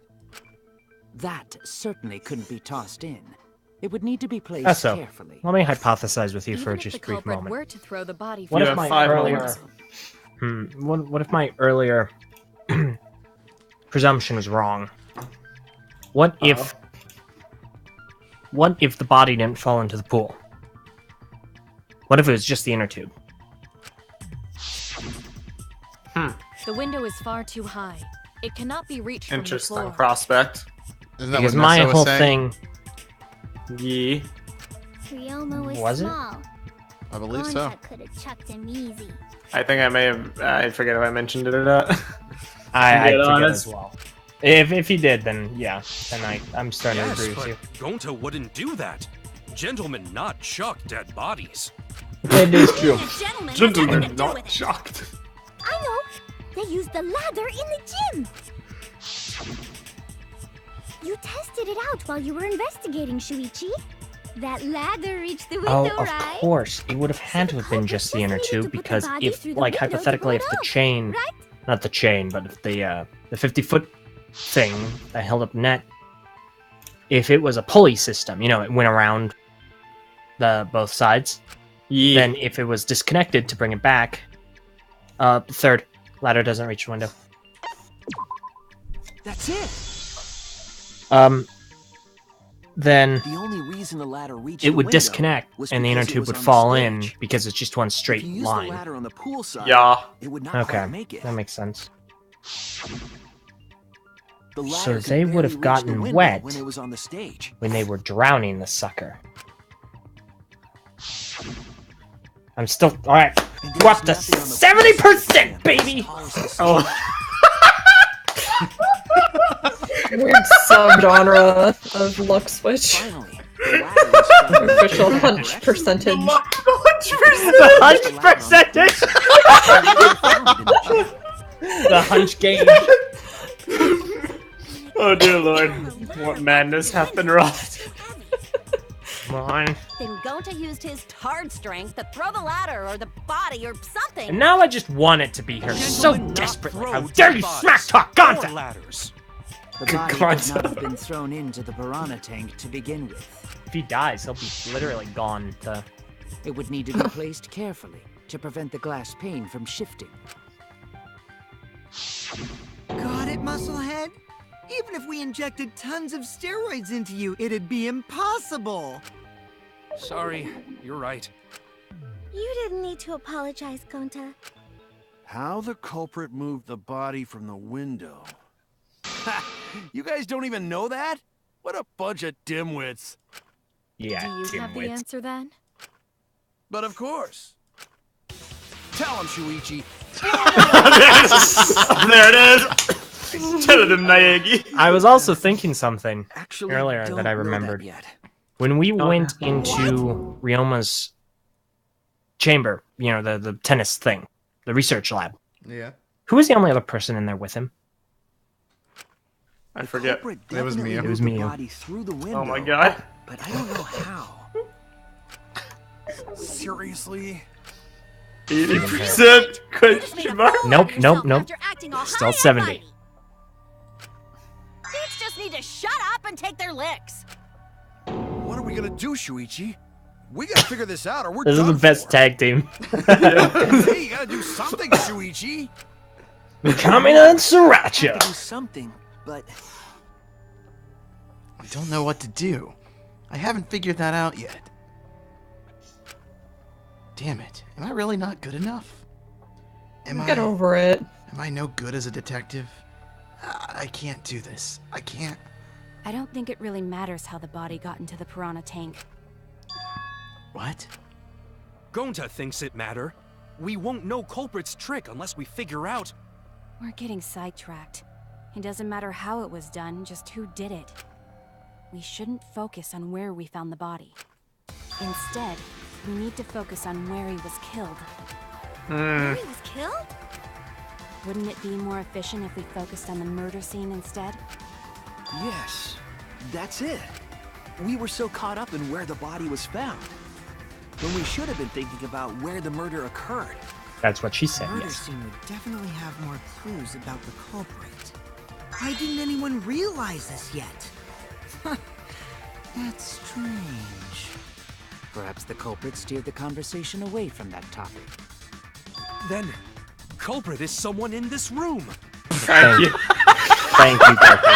That certainly couldn't be tossed in. It would need to be placed That's so. carefully. Let me hypothesize with you Even for if just the a brief culprit moment. were to throw the body What You if have my 5 earlier? moments. What if my earlier presumption was wrong? What if the body didn't fall into the pool? What if it was just the inner tube? The window is far too high. It cannot be reached from the Interesting floor. prospect. Isn't that Because what my Nessa was whole saying? thing. Yeah. Ryomo is Was it? small. I believe so. Gonta could have chucked him easy. I think I may have. I forget if I mentioned it or not. I To be forget honest. as well. If he did, then yeah, then I'm starting to Yes, agree with but you. Gonta wouldn't do that. Gentlemen not chuck dead bodies. It is true. Gentlemen, not shocked. I know. They used the ladder in the gym. You tested it out while you were investigating, Shuichi. That ladder reached the window, Oh, of right? course. It would have had to have been just the inner tube because if, like, hypothetically, if the chain, not the chain, but if the 50-foot thing that held up net, if it was a pulley system, you know, it went around the both sides. Yeah. Then if it was disconnected to bring it back, third ladder doesn't reach the window. That's it. Then The only reason the ladder reached it the would window disconnect was and the inner because it tube was would on the fall in stage. because it's just one straight If you use line. the ladder on the pool side, Yeah. it would not Okay, quite make it. that makes sense. The ladder So could they would barely have reach gotten the window wet when it was on the stage. when they were drowning the sucker. I'm still alright. We're up to 70%, baby. Oh. Weird subgenre of luck switch. Official hunch percentage. The hunch percentage. The hunch game. Oh dear lord, what madness hath been wrought. Come on. Then Gonta used his tard strength to throw the ladder or the body or something. And now I just want it to be her so desperately. How dare you smack talk Gonta! Ladders. The body could not have been thrown into the piranha tank to begin with. If he dies, he'll be literally gone to... It would need to be placed carefully to prevent the glass pane from shifting. Got it, Musclehead? Even if we injected tons of steroids into you, it'd be impossible. Sorry, you're right. You didn't need to apologize, Gonta. How the culprit moved the body from the window. You guys don't even know that? What a bunch of dimwits. Yeah, Do you have the answer then? But of course. Tell him, Shuichi. There it is. Tell him, Naegi. I was also thinking something Actually, earlier don't that I know that remembered. yet. When we went into Ryoma's chamber, you know, the tennis thing, the research lab. Yeah. Who was the only other person in there with him? I forget. It was Mio. It was Mio. Through the window, Oh my god. but I don't know how. Seriously? 80% question mark? Nope. Still 70. Dudes just need to shut up and take their licks. What are we gonna do, Shuichi? We gotta figure this out or we're This is done the best tag team. Hey, you gotta do something, Shuichi. Kamina and I have Sriracha. to do something, but I don't know what to do. I haven't figured that out yet. Damn it. Am I really not good enough? Get over it. Am I no good as a detective? I can't do this. I can't. I don't think it really matters how the body got into the piranha tank. What? Gonta thinks it matter. We won't know culprit's trick unless we figure out. We're getting sidetracked. It doesn't matter how it was done, just who did it. We shouldn't focus on where we found the body. Instead, we need to focus on where he was killed. Where he was killed? Wouldn't it be more efficient if we focused on the murder scene instead? yes, that's it. We were so caught up in where the body was found, when we should have been thinking about where the murder occurred. That's what she said, Murder yes. scene would definitely have more clues about the culprit. Why didn't anyone realize this yet? That's strange. Perhaps the culprit steered the conversation away from that topic. Then, culprit is someone in this room. Thank you. Thank you, Dorothy.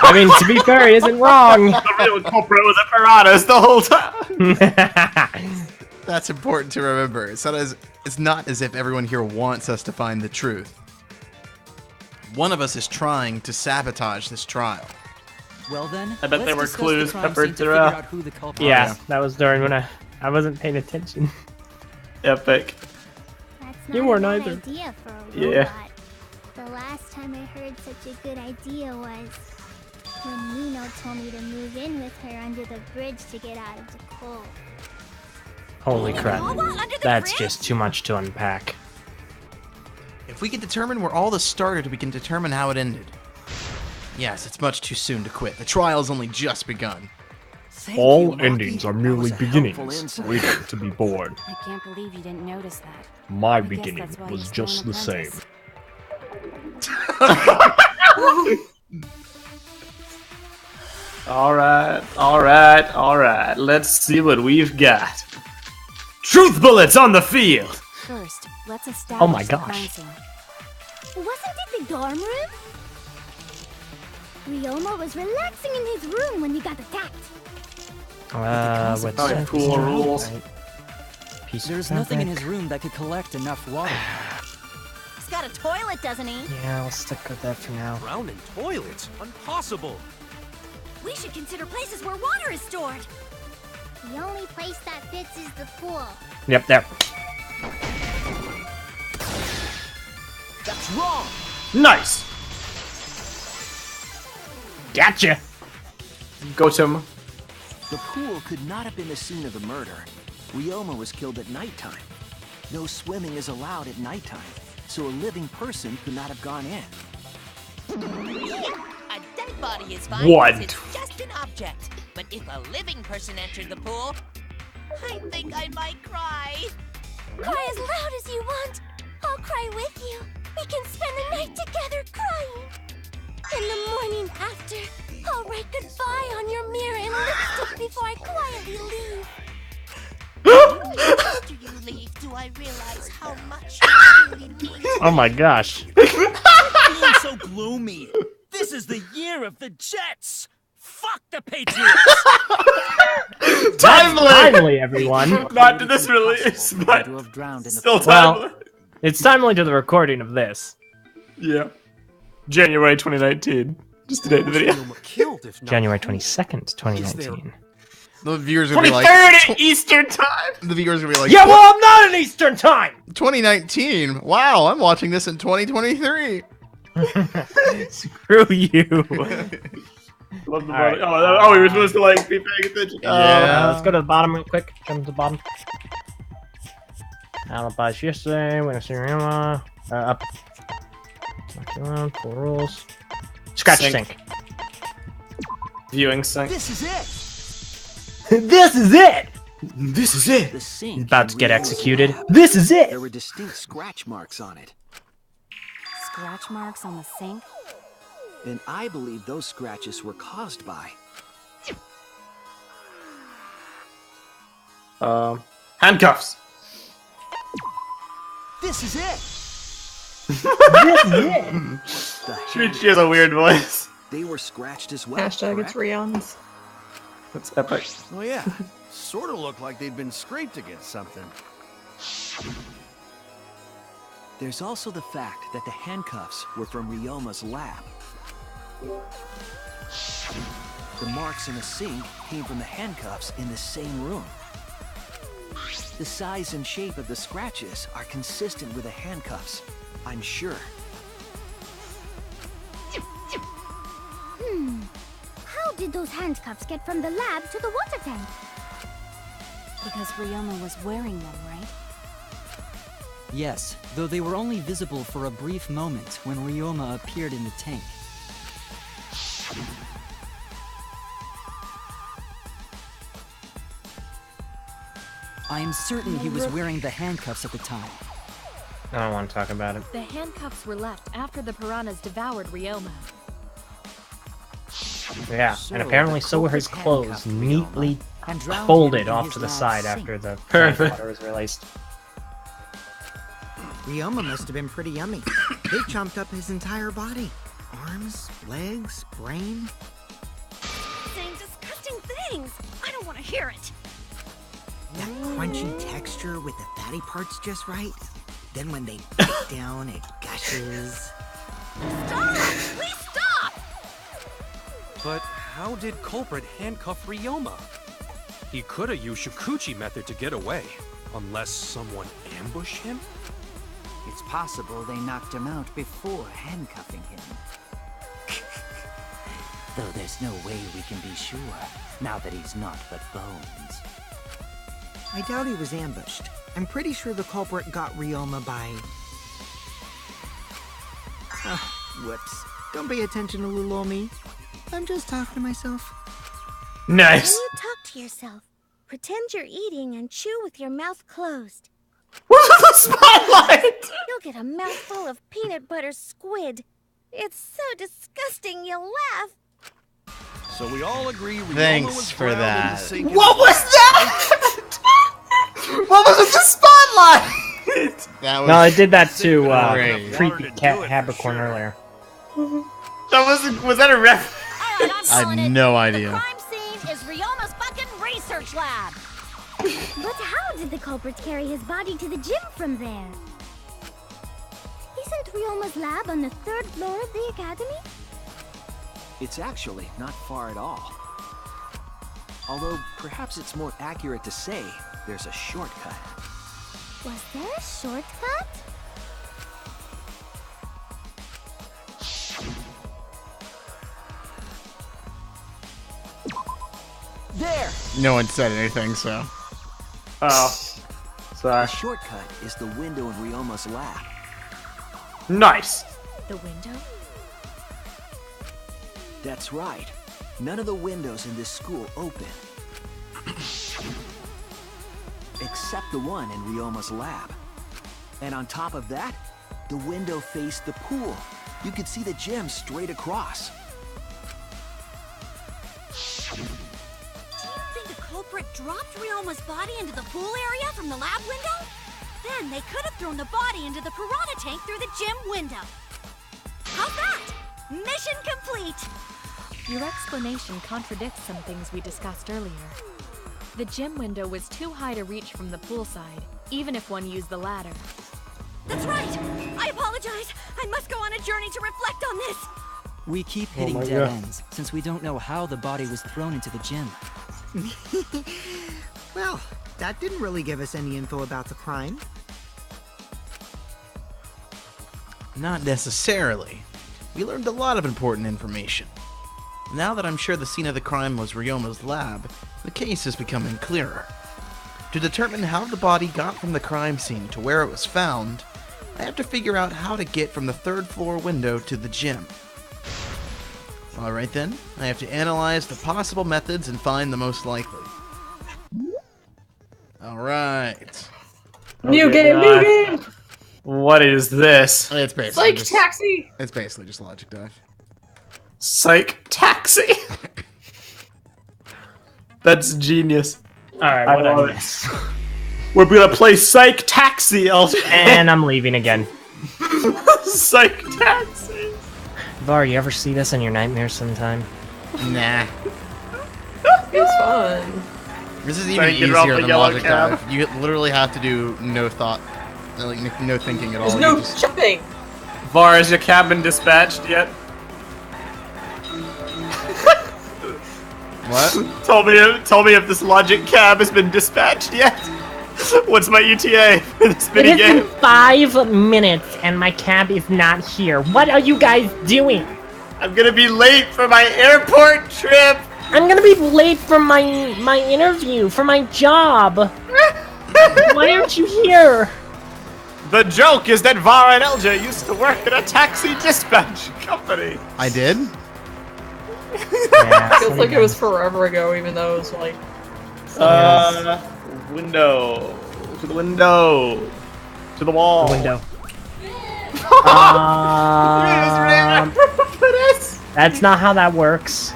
I mean, to be fair, he isn't wrong. The real culprit was the piranhas the whole time. That's important to remember. It's not as if everyone here wants us to find the truth. One of us is trying to sabotage this trial. Well then, I bet there were let's discuss clues the crime peppered scene to throughout. figure out who the culprit Yeah, is. that was during when I wasn't paying attention. Epic. That's You not weren't a bad either. idea for a Yeah. robot. The last time I heard such a good idea was when Nino told me to move in with her under the bridge to get out of the cold. Holy crap. That's just too much to unpack. If we can determine where all this started, we can determine how it ended. Yes, it's much too soon to quit. The trial's only just begun. All endings are merely That was a helpful beginnings, insight. waiting to be born. I can't believe you didn't notice that. My I guess beginning that's why was he's still just an the same. Alright. Let's see what we've got. Truth bullets on the field! First, let's Oh establish my the crime gosh. scene. Wasn't it the dorm room? Ryoma was relaxing in his room when he got attacked. With Oh, cool rules. Piece of There's nothing in fabric. his room that could collect enough water. He's got a toilet, doesn't he? Yeah, I'll stick with that for now. Drown in toilets? Impossible. We should consider places where water is stored. The only place that fits is the pool. Yep, there. That's wrong. Nice! Gotcha! Go to him. The pool could not have been the scene of the murder. Ryoma was killed at nighttime. No swimming is allowed at nighttime, so a living person could not have gone in. A dead body is fine What? because it's just an object. But if a living person entered the pool, I think I might cry. Cry as loud as you want. I'll cry with you. We can spend the night together crying. In the morning after, I'll write goodbye on your mirror in lipstick before I quietly leave. After you leave, do I realize how much you really mean? Oh my gosh. Being so gloomy. This is the year of the Jets. Fuck the Patriots. Timely, everyone. Not to this release, but To have drowned in the still Well, timely. it's timely to the recording of this. Yeah. January 2019. Just to date the video. January 22nd, 2019. The viewers are gonna be like 23rd Eastern time. The viewers are gonna be like, yeah, well, I'm not in Eastern time. 2019. Wow, I'm watching this in 2023. Screw you. Love the Right. Oh, we were supposed to like be paying attention. Let's go to the bottom real quick. Jump to the bottom. Alibis yesterday. Winner Siriama. Up. Four rules. Scratch sink. Viewing sink. This is it. This is it. This is it. The sink About to in get Rioma's executed. lab. This is it. There were distinct scratch marks on it. Scratch marks on the sink? And I believe those scratches were caused by... Handcuffs. This is it. She has a weird voice. They were scratched as well. Hashtag it's Rion's. That's epic. Oh yeah, sort of looked like they'd been scraped against something. There's also the fact that the handcuffs were from Rioma's lab. The marks in the sink came from the handcuffs in the same room. The size and shape of the scratches are consistent with the handcuffs, I'm sure. How did those handcuffs get from the lab to the water tank? Because Ryoma was wearing them, right? Yes, though they were only visible for a brief moment when Ryoma appeared in the tank. I am certain he was wearing the handcuffs at the time. I don't want to talk about it. The handcuffs were left after the piranhas devoured Ryoma. Yeah, So, and apparently the so were his culprit clothes, handcuffed neatly Ryoma and drowned folded him in off his to the lab side sink. after the Perfect. water was released. Ryoma must have been pretty yummy. They chomped up his entire body. Arms, legs, brain. Saying disgusting things. I don't want to hear it. That crunchy texture with the fatty parts just right. Then when they bite down, it gushes. Stop! Please stop! But how did culprit handcuff Ryoma? He could have used Shikuchi method to get away, unless someone ambushed him? It's possible they knocked him out before handcuffing him. Though there's no way we can be sure, now that he's not but bones. I doubt he was ambushed. I'm pretty sure the culprit got Ryoma by... whoops. Don't pay attention to little old me. I'm just talking to myself. Nice. When you talk to yourself, pretend you're eating and chew with your mouth closed. What's with the spotlight? You'll get a mouthful of peanut butter squid. It's so disgusting you'll laugh. So we all agree Ryoma Thanks was for drowned in that. the sink. What was that? What was with the spotlight? That was No, I did that to great. Creepy Cat Habercorn earlier. Was that a ref? I had no idea. Crime scene is Ryoma's fucking research lab. But how did the culprit carry his body to the gym from there? Isn't Ryoma's lab on the 3rd floor of the academy? It's actually not far at all. Although, perhaps it's more accurate to say there's a shortcut. Was there a shortcut? There! No one said anything, so. Oh. Sorry. The shortcut is the window in Ryoma's lab. Nice. The window? That's right. None of the windows in this school open. Except the one in Ryoma's lab. And on top of that, the window faced the pool. You could see the gym straight across. Do you think the culprit dropped Ryoma's body into the pool area from the lab window? Then they could have thrown the body into the piranha tank through the gym window. How's that? Mission complete! Your explanation contradicts some things we discussed earlier. The gym window was too high to reach from the pool side, even if one used the ladder. That's right! I apologize! I must go on a journey to reflect on this! We keep hitting my dead God. ends, since we don't know how the body was thrown into the gym. Well, that didn't really give us any info about the crime. Not necessarily. We learned a lot of important information. Now that I'm sure the scene of the crime was Ryoma's lab, the case is becoming clearer. To determine how the body got from the crime scene to where it was found, I have to figure out how to get from the 3rd floor window to the gym. Alright then, I have to analyze the possible methods and find the most likely. Alright. New game! What is this? It's basically Psych just, taxi! It's basically just Logic Dive. Psych taxi. That's genius. Alright, I what love I it. miss? We're gonna play Psych Taxi, LJ. And I'm leaving again. Psych Taxi. Var, you ever see this in your nightmares sometime? Nah. It's fun. This is Sorry, even get off easier the than yellow Logic cab. Dive. You literally have to do no thought, like no thinking at all. There's You no just- jumping! Var, has your cab been dispatched yet? What? Tell me if this Logic cab has been dispatched yet. What's my ETA for this It mini has game? been 5 minutes and my cab is not here. What are you guys doing? I'm gonna be late for my airport trip. I'm gonna be late for my interview, for my job. Why aren't you here? The joke is that Var and LJ used to work at a taxi dispatch company. I did? Feels like it was forever ago, even though it was like... Window. To the window. To the wall. The window. For this. That's not how that works.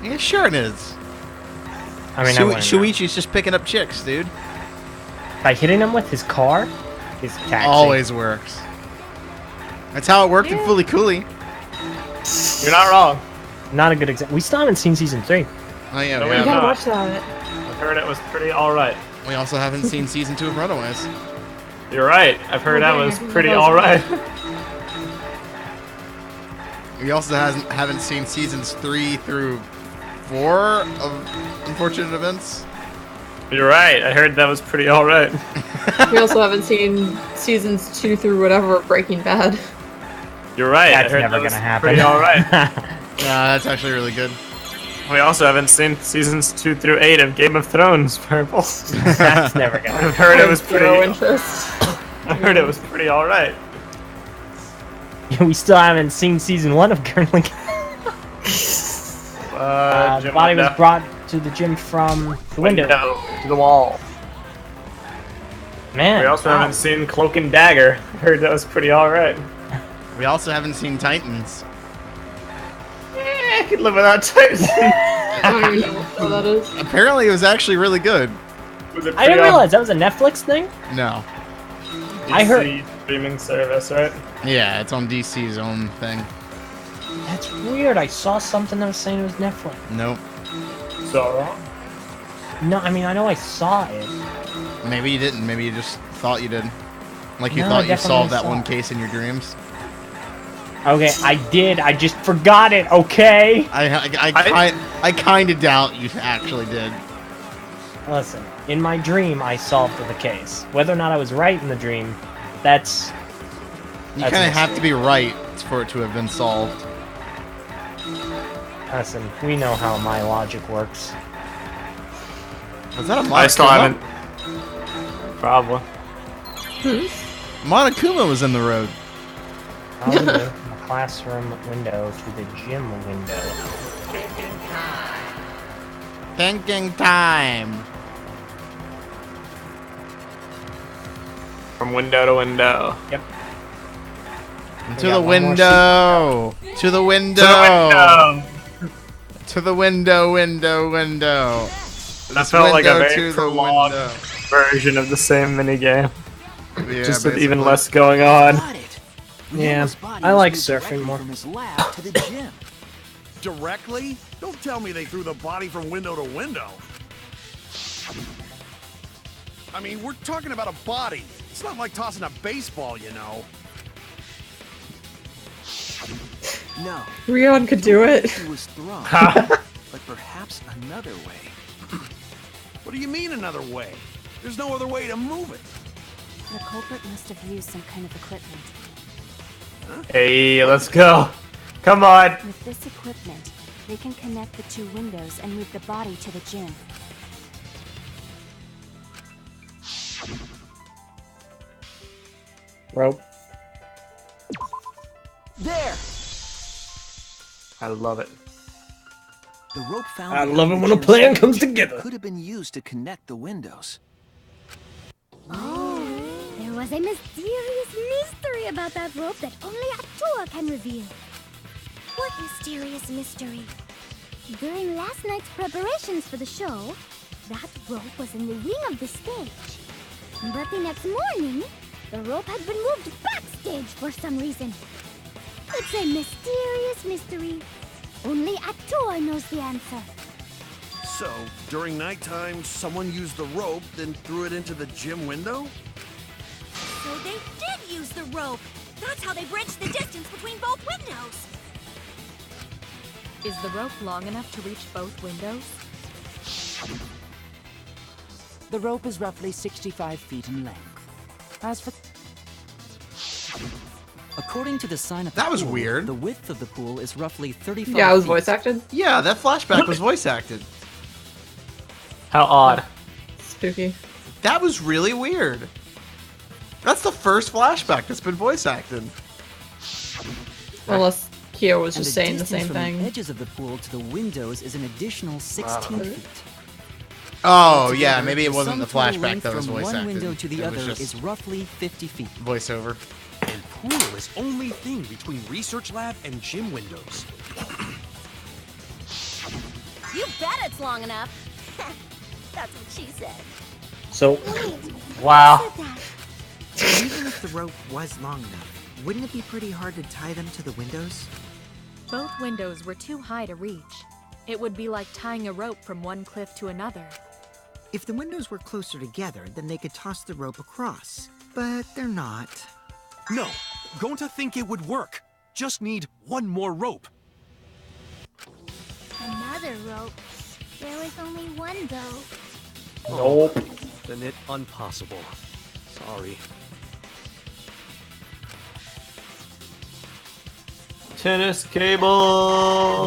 Yeah, sure it is. I mean, I wouldn't know. Shuichi's just picking up chicks, dude. By hitting him with his car, his taxi. Always works. That's how it worked in Fully Cooley. You're not wrong. Not a good example. We still haven't seen season 3. Oh yeah, No, we we have You gotta not. watch that. I heard it was pretty alright. We also haven't seen season 2 of Runaways. You're right. I've heard that was Okay, pretty that was alright. We also haven't seen seasons 3 through 4 of Unfortunate Events. You're right. I heard that was pretty alright. We also haven't seen seasons 2 through whatever of Breaking Bad. You're right. That's I heard never that was gonna happen. pretty alright. Yeah, that's actually really good. We also haven't seen seasons 2 through 8 of Game of Thrones, Purple. That's never gonna happen. I've heard it was pretty. Zero interest. I heard it was pretty alright. We still haven't seen season 1 of Gurley. The Gym body was window. brought to the gym from the window. To the wall. Man. We also wow. haven't seen Cloak and Dagger. I heard that was pretty alright. We also haven't seen Titans. I could live without Titans. I don't even know what that is. Apparently, it was actually really good. Was it I didn't realize that was a Netflix thing. No. I heard- DC streaming service, right? Yeah, it's on DC's own thing. That's weird. I saw something that was saying it was Netflix. Nope. So wrong. No, I mean, I know I saw it. Maybe you didn't. Maybe you just thought you did. Like you No, I thought you definitely solved that saw one it. case in your dreams. Okay, I did. I just forgot it, okay? I kind of doubt you actually did. Listen, in my dream, I solved the case. Whether or not I was right in the dream, that's... You that's kind a of have to mistake. be right for it to have been solved. Listen, we know how my logic works. Was that a Monokuma? I still haven't. Probably. Monokuma was in the road. How do the classroom window to the gym window? Thinking time. From window to window. Yep. To the window. To the window. To the window. Window. That This felt like a window very to the prolonged window. version of the same minigame. Yeah, Just with even basically. less going on. Yeah, Ryoma's body I was like moved surfing directly more. From his lab to the gym. Directly? Don't tell me they threw the body from window to window. I mean, we're talking about a body. It's not like tossing a baseball, you know. No. Rion could do it. He was thrown, but perhaps another way. What do you mean another way? There's no other way to move it. The culprit must have used some kind of equipment. Hey, let's go. Come on. With this equipment, they can connect the two windows and move the body to the gym. Rope. There! I love it. The rope found I love it when a plan comes together. Could have been used to connect the windows. Oh, there was a mysterious mystery about that rope that only Atua can reveal. What mysterious mystery? During last night's preparations for the show, that rope was in the wing of the stage. But the next morning, the rope had been moved backstage for some reason. It's a mysterious mystery. Only Atua knows the answer. So, during nighttime, someone used the rope, then threw it into the gym window? So they did use the rope. That's how they bridged the distance between both windows. Is the rope long enough to reach both windows? The rope is roughly 65 feet in length. As for... According to the sign of the That was pool, weird. The width of the pool is roughly 35 Yeah, it was feet. voice acted. Yeah, that flashback was voice acted. How odd. Spooky. That was really weird. That's the first flashback that's been voice acted. Unless Kyo was And just saying the distance same from thing. the edges of the pool to the windows is an additional 16 feet. Oh, yeah, maybe it wasn't the sum total flashback length that was from voice one acted. window to the It was other just is roughly 50 feet. voiceover. And pool is only thing between research lab and gym windows. You bet it's long enough. That's what she said. So, wow. Even if the rope was long enough, wouldn't it be pretty hard to tie them to the windows? Both windows were too high to reach. It would be like tying a rope from one cliff to another. If the windows were closer together, then they could toss the rope across. But they're not. No, going to think it would work. Just need one more rope. Another rope. There was only one though. Nope. Then it impossible. Sorry. Tennis cable.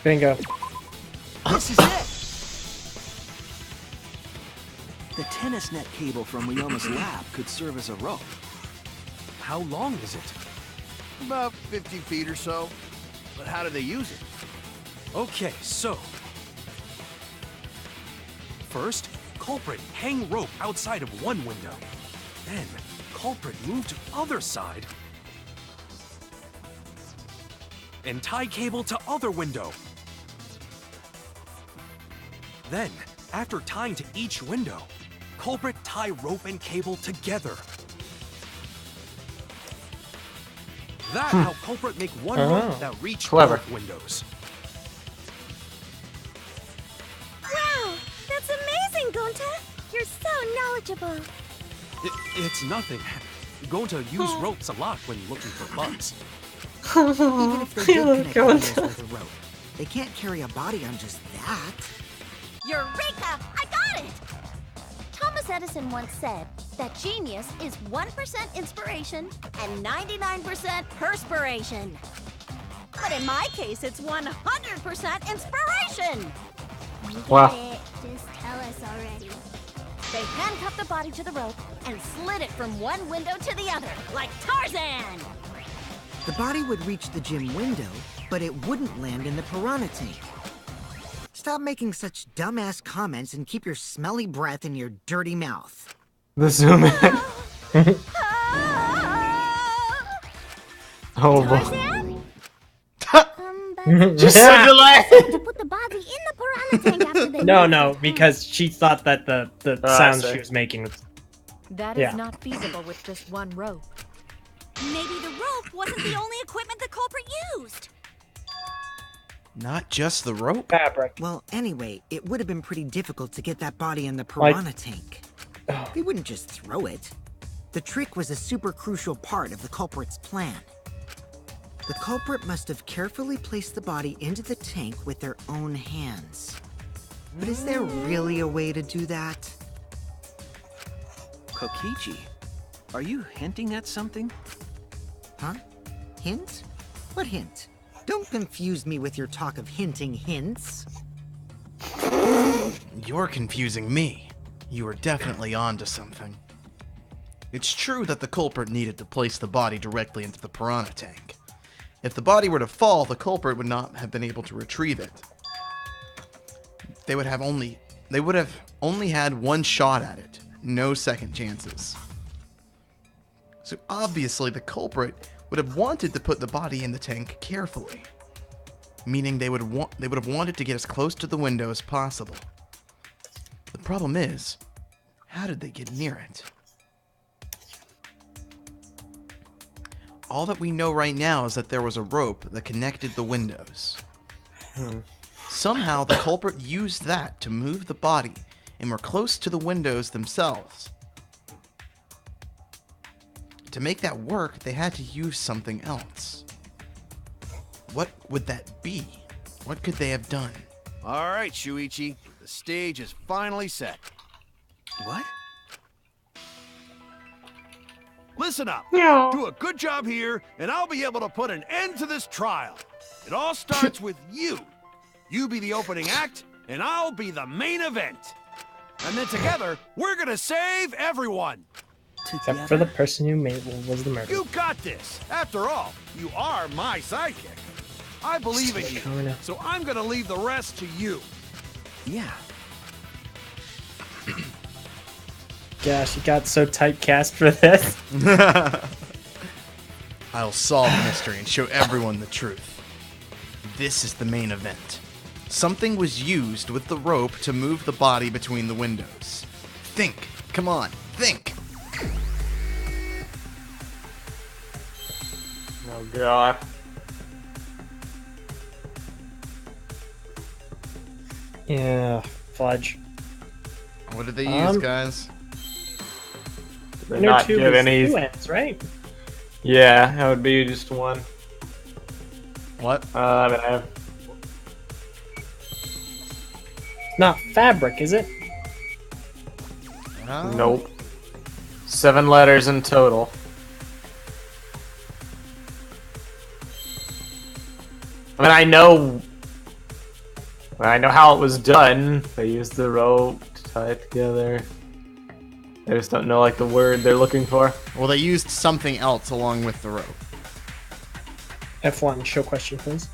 bingo. This is it! The tennis net cable from Ryoma's lab could serve as a rope. How long is it? About 50 feet or so. But how do they use it? Okay, so... First, culprit hang rope outside of one window. Then, culprit move to other side. And tie cable to other window. Then, after tying to each window, culprit tie rope and cable together. That how culprit make one rope that reach Clever. both windows. Wow, that's amazing, Gonta. You're so knowledgeable. It's nothing. Going to use ropes a lot when looking for bugs. Even if they did connect the windows with a rope, they can't carry a body on just that. Eureka! I got it! Thomas Edison once said that genius is 1% inspiration and 99% perspiration. But in my case, it's 100% inspiration! Wow. Just tell us already. They handcuffed the body to the rope and slid it from one window to the other, like Tarzan! The body would reach the gym window, but it wouldn't land in the piranha tank. Stop making such dumbass comments and keep your smelly breath in your dirty mouth. The zoom in. Oh boy. Just so delayed. To put the body in the piranha tank after they No, because she thought that the I sound see. she was making was... That is Yeah. not feasible with just one rope. Maybe the rope wasn't the only equipment the culprit used. Not just the rope. Fabric. Well, anyway, it would have been pretty difficult to get that body in the Like- piranha tank. They wouldn't just throw it. The trick was a super crucial part of the culprit's plan. The culprit must have carefully placed the body into the tank with their own hands. But is there really a way to do that? Kokichi, are you hinting at something? Huh? Hint? What hint? Don't confuse me with your talk of hinting hints. You're confusing me. You are definitely onto something. It's true that the culprit needed to place the body directly into the piranha tank. If the body were to fall, the culprit would not have been able to retrieve it. They would have only had one shot at it, no second chances. So obviously the culprit would have wanted to put the body in the tank carefully, meaning they would have wanted to get as close to the window as possible. The problem is, how did they get near it? All that we know right now is that there was a rope that connected the windows. Somehow the culprit used that to move the body and were close to the windows themselves. To make that work, they had to use something else. What would that be? What could they have done? All right, Shuichi. The stage is finally set. What? Listen up. No. Do a good job here, and I'll be able to put an end to this trial. It all starts with you. You be the opening act, and I'll be the main event. And then together, we're gonna save everyone. Except for the person who was the murderer. You got this. After all, you are my sidekick. I believe in you, so I'm gonna leave the rest to you. Yeah. Gosh, you got so typecast for this. I'll solve the mystery and show everyone the truth. This is the main event. Something was used with the rope to move the body between the windows. Think. Come on, think. Oh god. Yeah, fudge. What did they use, guys? They're not two give any. two ends, right? Yeah, that would be just one. What? I mean, I have. Not fabric, is it? Nope. 7 letters in total. I mean, I know how it was done. They used the rope to tie it together. I just don't know, like, the word they're looking for. Well, they used something else along with the rope. F1, show question, please.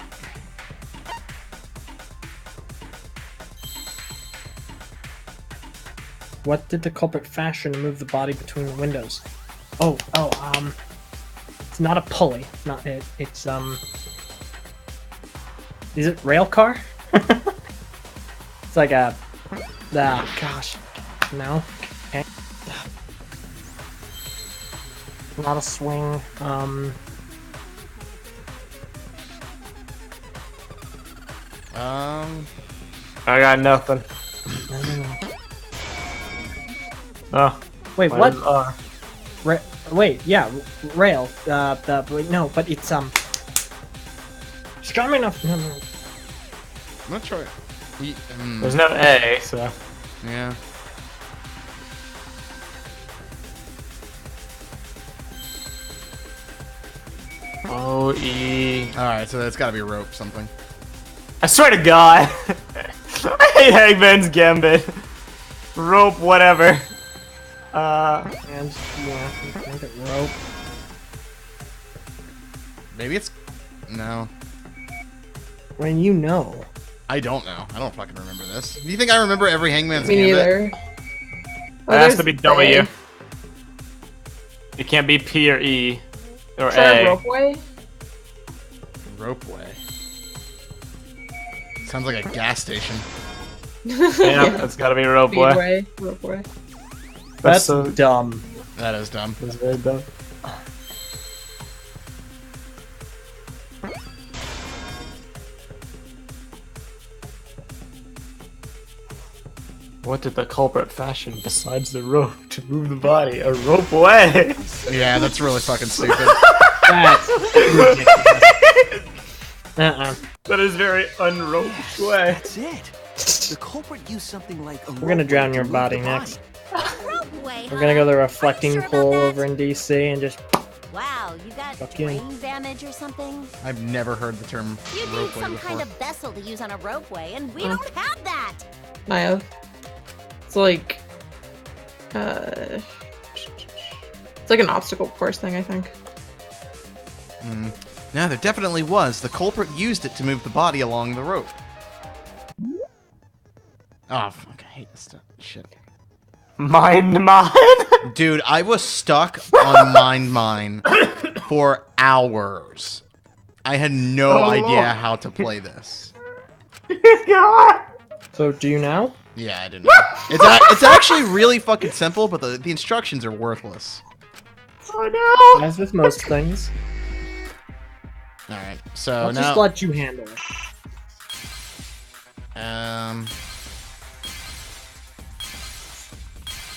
What did the culprit fashion to move the body between the windows? It's not a pulley. It's not it. It's is it rail car? It's like a, gosh, no. Okay. Not a swing. I got nothing. Oh. Wait, what? Wait, yeah, rail. Wait, no, but it's strong enough. No. I'm not sure. There's no A, so. Yeah. O-E. Alright, so that's gotta be a rope something. I swear to God. I hate Hangman's Gambit. Rope, whatever. And yeah, make it rope. Maybe it's no. When you know. I don't know. I don't fucking remember this. Do you think I remember every Hangman's Me Gambit? neither. It has to be W. It can't be P or E or Try A. Ropeway? Ropeway. Sounds like a gas station. Yeah, that's gotta be Ropeway. Ropeway. That's so dumb. That is dumb. That's very dumb. What did the culprit fashion besides the rope to move the body? A rope away! Yeah, that's really fucking stupid. That's ridiculous. That is very unroped way. That's it. The culprit used something like a We're gonna rope drown to your move body the next. Way, We're gonna go to the reflecting pool over in DC and just. Wow, you got Fuck you. brain damage or something? I've never heard the term You need ropeway some before. kind of vessel to use on a ropeway, and we don't have that. I have. It's like, it's like an obstacle course thing, I think. No, there definitely was. The culprit used it to move the body along the rope. Oh, fuck, I hate this stuff. Shit. Mind mine? Dude, I was stuck on Mind Mine for hours. I had no idea how to play this. So, do you now? Yeah, I didn't know. It's actually really fucking simple, but the instructions are worthless. Oh no! As with most things. Alright, so I'll now... just let you handle it.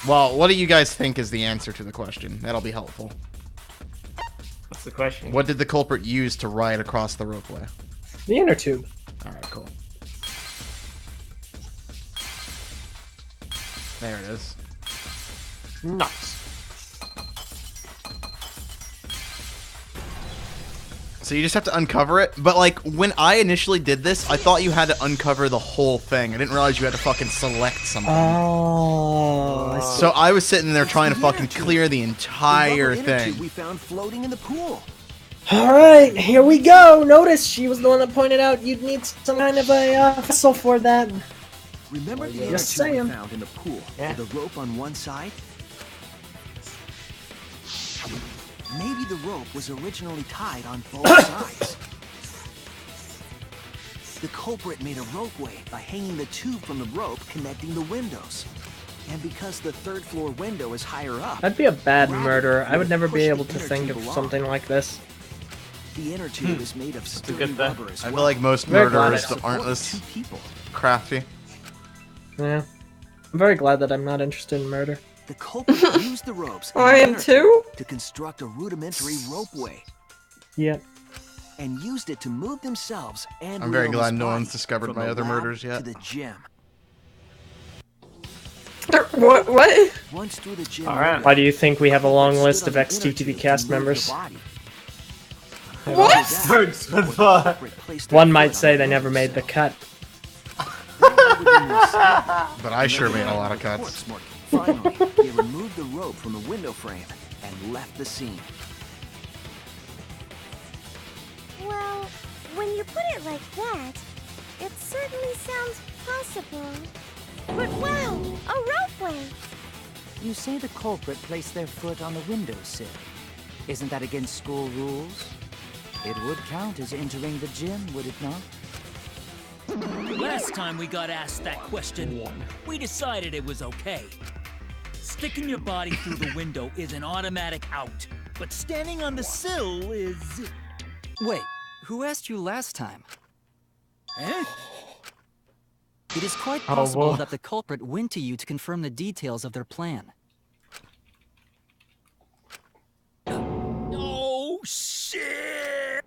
Well, what do you guys think is the answer to the question? That'll be helpful. What's the question? What did the culprit use to ride across the ropeway? The inner tube. Alright, cool. There it is. Nice. So you just have to uncover it, but like when I initially did this, I thought you had to uncover the whole thing. I didn't realize you had to fucking select something. Oh. So I was sitting there trying to fucking clear the entire thing. We found floating in the pool. Alright, here we go. Notice she was the one that pointed out you'd need some kind of a vessel for that. Remember the inner Just tube we saying. found in the pool with the rope on one side? Maybe the rope was originally tied on both sides. The culprit made a ropeway by hanging the tube from the rope connecting the windows. And because the third floor window is higher up, I'd be a bad Rabbit murderer. I would would never push be the able to inner think tube of along. something like this. the inner tube is made of sturdy good thing. rubber as I well. feel like most Very glad murderers I aren't this crafty. Yeah. I'm very glad that I'm not interested in murder. The culprit used the ropes I am too. to construct a rudimentary ropeway Yep. and used it to move themselves and I'm very Rioma's glad no body one's discovered from my the other lab murders to yet. the gym. What? Once through the gym, Alright. Why do you think we have a long stood list on of the inner ex-TTV tube cast to move the members? body. What? Starts with The culprit placed their One foot might on say the they never window made the sill. cut. But I sure made a lot of cuts. Finally, they removed the rope from the window frame and left the scene. Well, when you put it like that, it certainly sounds possible. But wow, a ropeway! You say the culprit placed their foot on the windowsill. Isn't that against school rules? It would count as entering the gym, would it not? Last time we got asked that question, we decided it was okay. Sticking your body through the window is an automatic out, but standing on the sill is... Wait, who asked you last time? Eh? It is quite Oh, possible whoa. that the culprit went to you to confirm the details of their plan. Oh, shit!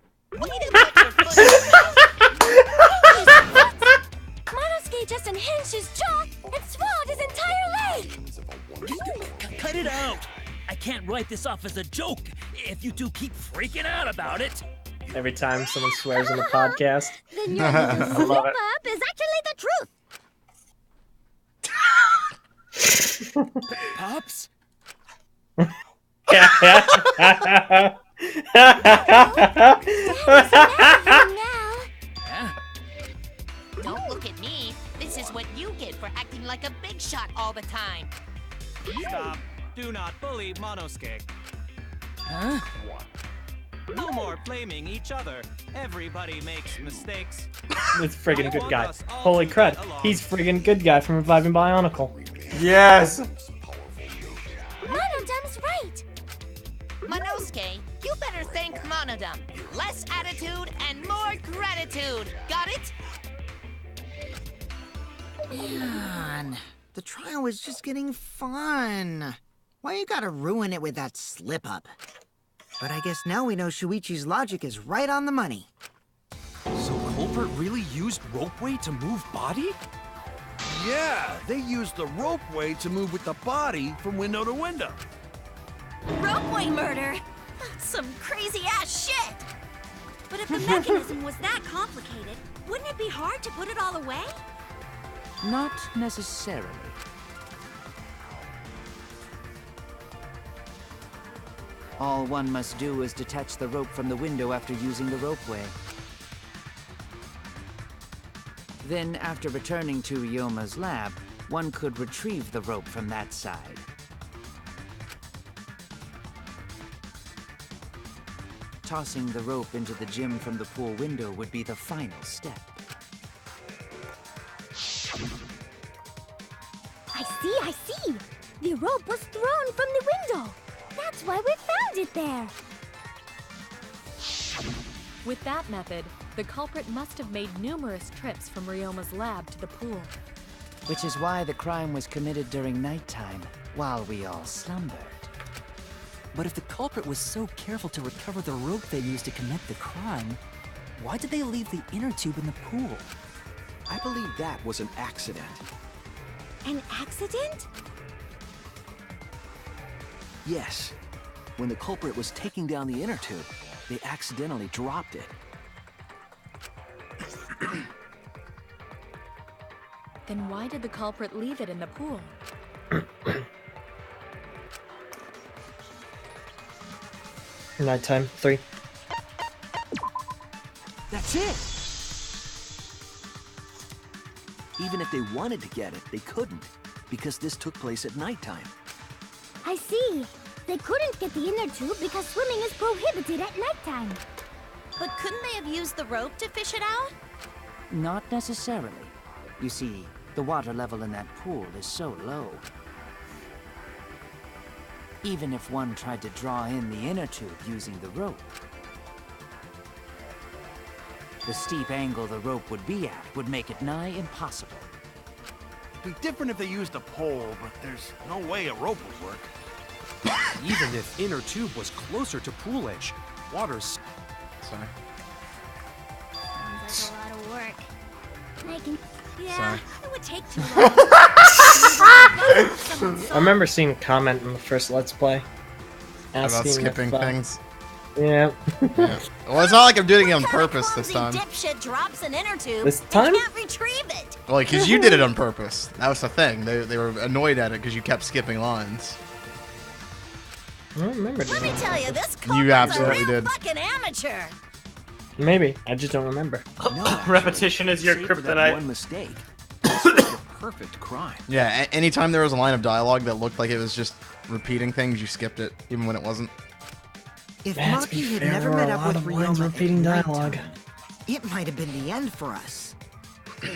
Monosuke just unhinged his jaw and swallowed his entire leg! Cut it out! I can't write this off as a joke if you two keep freaking out about it. Every time someone swears in the podcast. Then your little I love it. slip-up is actually the truth! Pops? Don't look at me. This is what you get for acting like a big shot all the time. Stop. Do not bully Monosuke. Huh? No more blaming each other. Everybody makes mistakes. It's friggin' good guy. Holy crud. He's friggin' good guy from Reviving Bionicle. Yes! Monodom's right! Monosuke, you better thank Monodum. Less attitude and more gratitude. Got it? Man, The trial was just getting fun. Why you gotta ruin it with that slip-up? But I guess now we know Shuichi's logic is right on the money. So Culprit really used ropeway to move body? Yeah, they used the ropeway to move with the body from window to window. Ropeway murder? That's some crazy-ass shit! But if the mechanism was that complicated, wouldn't it be hard to put it all away? Not necessarily. All one must do is detach the rope from the window after using the ropeway. Then, after returning to Ryoma's lab, one could retrieve the rope from that side. Tossing the rope into the gym from the pool window would be the final step. I see! The rope was thrown from the window! That's why we found it there! With that method, the culprit must have made numerous trips from Ryoma's lab to the pool. Which is why the crime was committed during nighttime, while we all slumbered. But if the culprit was so careful to recover the rope they used to commit the crime, why did they leave the inner tube in the pool? I believe that was an accident. An accident? Yes. When the culprit was taking down the inner tube, they accidentally dropped it. Then why did the culprit leave it in the pool? Nighttime, 3. That's it! Even if they wanted to get it, they couldn't, because this took place at nighttime. I see. They couldn't get the inner tube because swimming is prohibited at nighttime. But couldn't they have used the rope to fish it out? Not necessarily. You see, the water level in that pool is so low. Even if one tried to draw in the inner tube using the rope, the steep angle the rope would be at would make it nigh impossible. It'd be different if they used a pole, but there's no way a rope would work. Even if inner tube was closer to pool edge, water's... Sorry. Sounds like a lot of work. Making... Yeah, it would take too long. I remember seeing a comment in the first Let's Play. About skipping things. Yeah. Yeah. Well, it's not like I'm doing it on purpose this time. Dipshit drops an inner tube. This time? They can't retrieve it. Well, because you did it on purpose. That was the thing. They were annoyed at it because you kept skipping lines. I don't remember Let me doing tell you, this culprit's You absolutely a real did. fucking amateur. Maybe. I just don't remember. Repetition is your Save for that kryptonite. one mistake. This was the perfect crime. Yeah, anytime there was a line of dialogue that looked like it was just repeating things, you skipped it, even when it wasn't. If Yeah, to be Maki had fair, never there were met a up lot with of lines Ryoma repeating at dialogue. nighttime, it might have been the end for us. Well,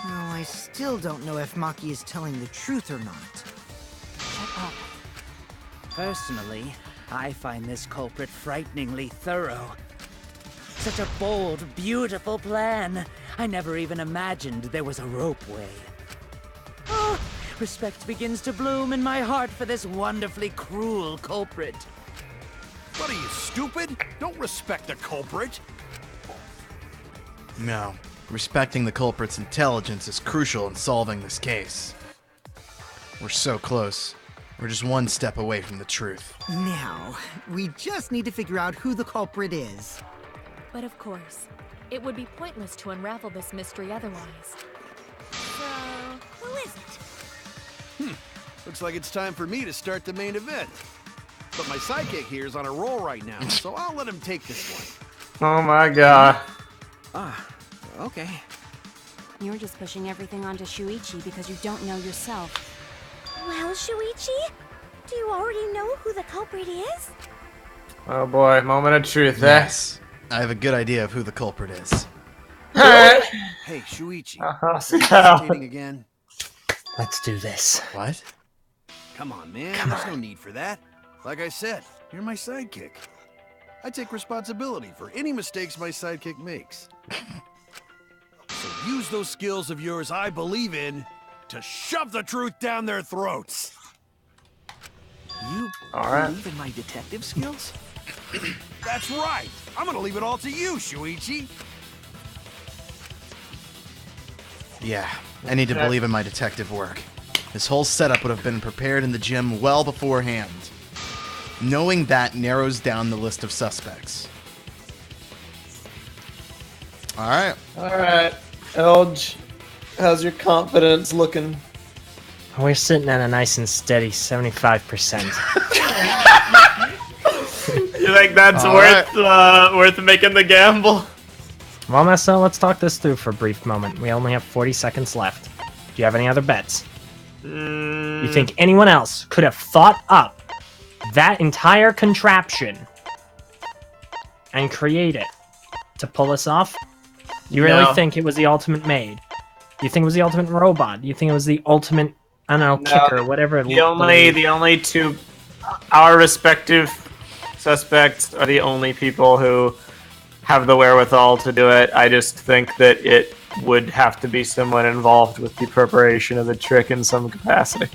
I still don't know if Maki is telling the truth or not. Shut up. Personally, I find this culprit frighteningly thorough. Such a bold, beautiful plan. I never even imagined there was a ropeway. Oh, respect begins to bloom in my heart for this wonderfully cruel culprit. What are you, stupid? Don't respect the culprit. No. Respecting the culprit's intelligence is crucial in solving this case. We're so close. We're just one step away from the truth. Now, we just need to figure out who the culprit is. But of course, it would be pointless to unravel this mystery otherwise. So, who is it? Looks like it's time for me to start the main event. But my sidekick here is on a roll right now, so I'll let him take this one. Oh my god. Ah, okay. You're just pushing everything onto Shuichi because you don't know yourself. Well, Shuichi, do you already know who the culprit is? Oh boy, moment of truth, Yes. I have a good idea of who the culprit is. Alright. Hey, Shuichi. So- Hesitating again? Let's do this. What? Come on, man. There's no need for that. Like I said, you're my sidekick. I take responsibility for any mistakes my sidekick makes. So use those skills of yours I believe in to shove the truth down their throats. You Alright. believe in my detective skills? That's right. I'm gonna leave it all to you, Shuichi. Yeah, I need to believe in my detective work. This whole setup would have been prepared in the gym well beforehand. Knowing that narrows down the list of suspects. Alright. Alright. Elge, how's your confidence looking? We're sitting at a nice and steady 75%. You think that's worth making the gamble? Well, Messa, let's talk this through for a brief moment. We only have 40 seconds left. Do you have any other bets? You think anyone else could have thought up that entire contraption and create it to pull us off? You really think it was the ultimate maid? You think it was the ultimate robot? You think it was the ultimate, I don't know, kicker, whatever? The only two, our respective suspects are the only people who have the wherewithal to do it. I just think that it would have to be someone involved with the preparation of the trick in some capacity.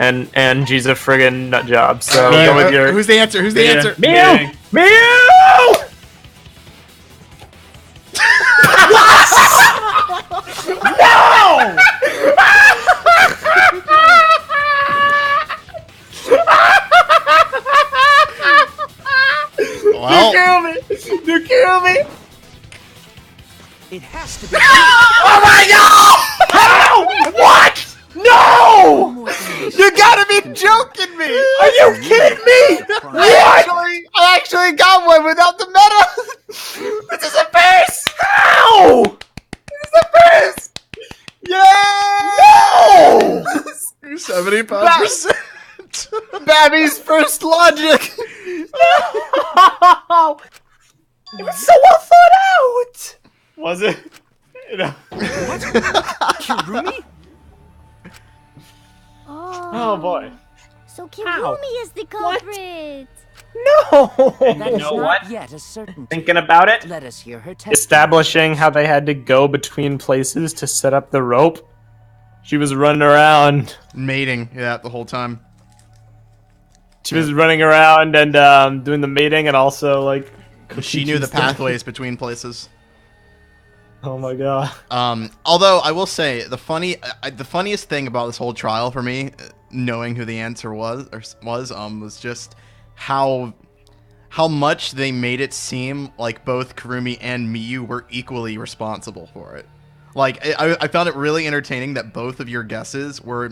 And Angie's a friggin' nut job, so go with your... Who's the answer? Who's the answer? Mew! Mew! No! Well, you kill me! You kill me! It has to be. Oh my god! How? What? No! You gotta be joking me! Are you kidding me? I actually got one without the meta! This is a first! How? This is a first! Yeah! No! 75%. Babby's first logic! No! It was so well thought out! Was it? What? Kirumi? Oh boy. So Kirumi is the culprit. No! That is know not what? yet a certainty. Thinking about it, Let us hear her testimony. establishing how they had to go between places to set up the rope. She was running around. Mating, yeah, the whole time. She was running around and doing the mating and also like... She knew the pathways between places. Oh my god. Although I will say the funniest thing about this whole trial for me, knowing who the answer was just how much they made it seem like both Kirumi and Miyu were equally responsible for it. Like I found it really entertaining that both of your guesses were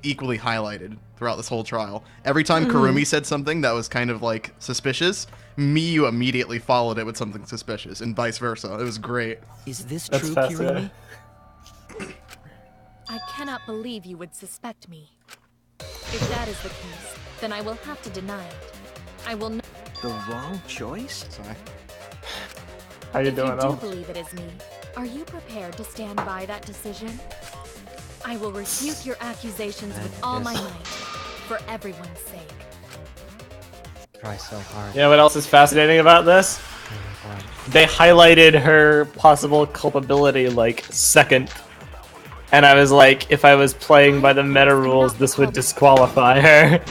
equally highlighted throughout this whole trial. Every time Kirumi said something that was kind of like suspicious, Miyu immediately followed it with something suspicious, and vice versa. It was great. Is this That's true, fascinating. Kirumi? I cannot believe you would suspect me. If that is the case, then I will have to deny it. I will not. The wrong choice? Sorry. How you If doing, you do though? believe it is me, are you prepared to stand by that decision? I will refute your accusations with all my might, for everyone's sake. Try so hard. You know what else is fascinating about this? They highlighted her possible culpability like second. And I was like, if I was playing by the meta rules, this would disqualify her.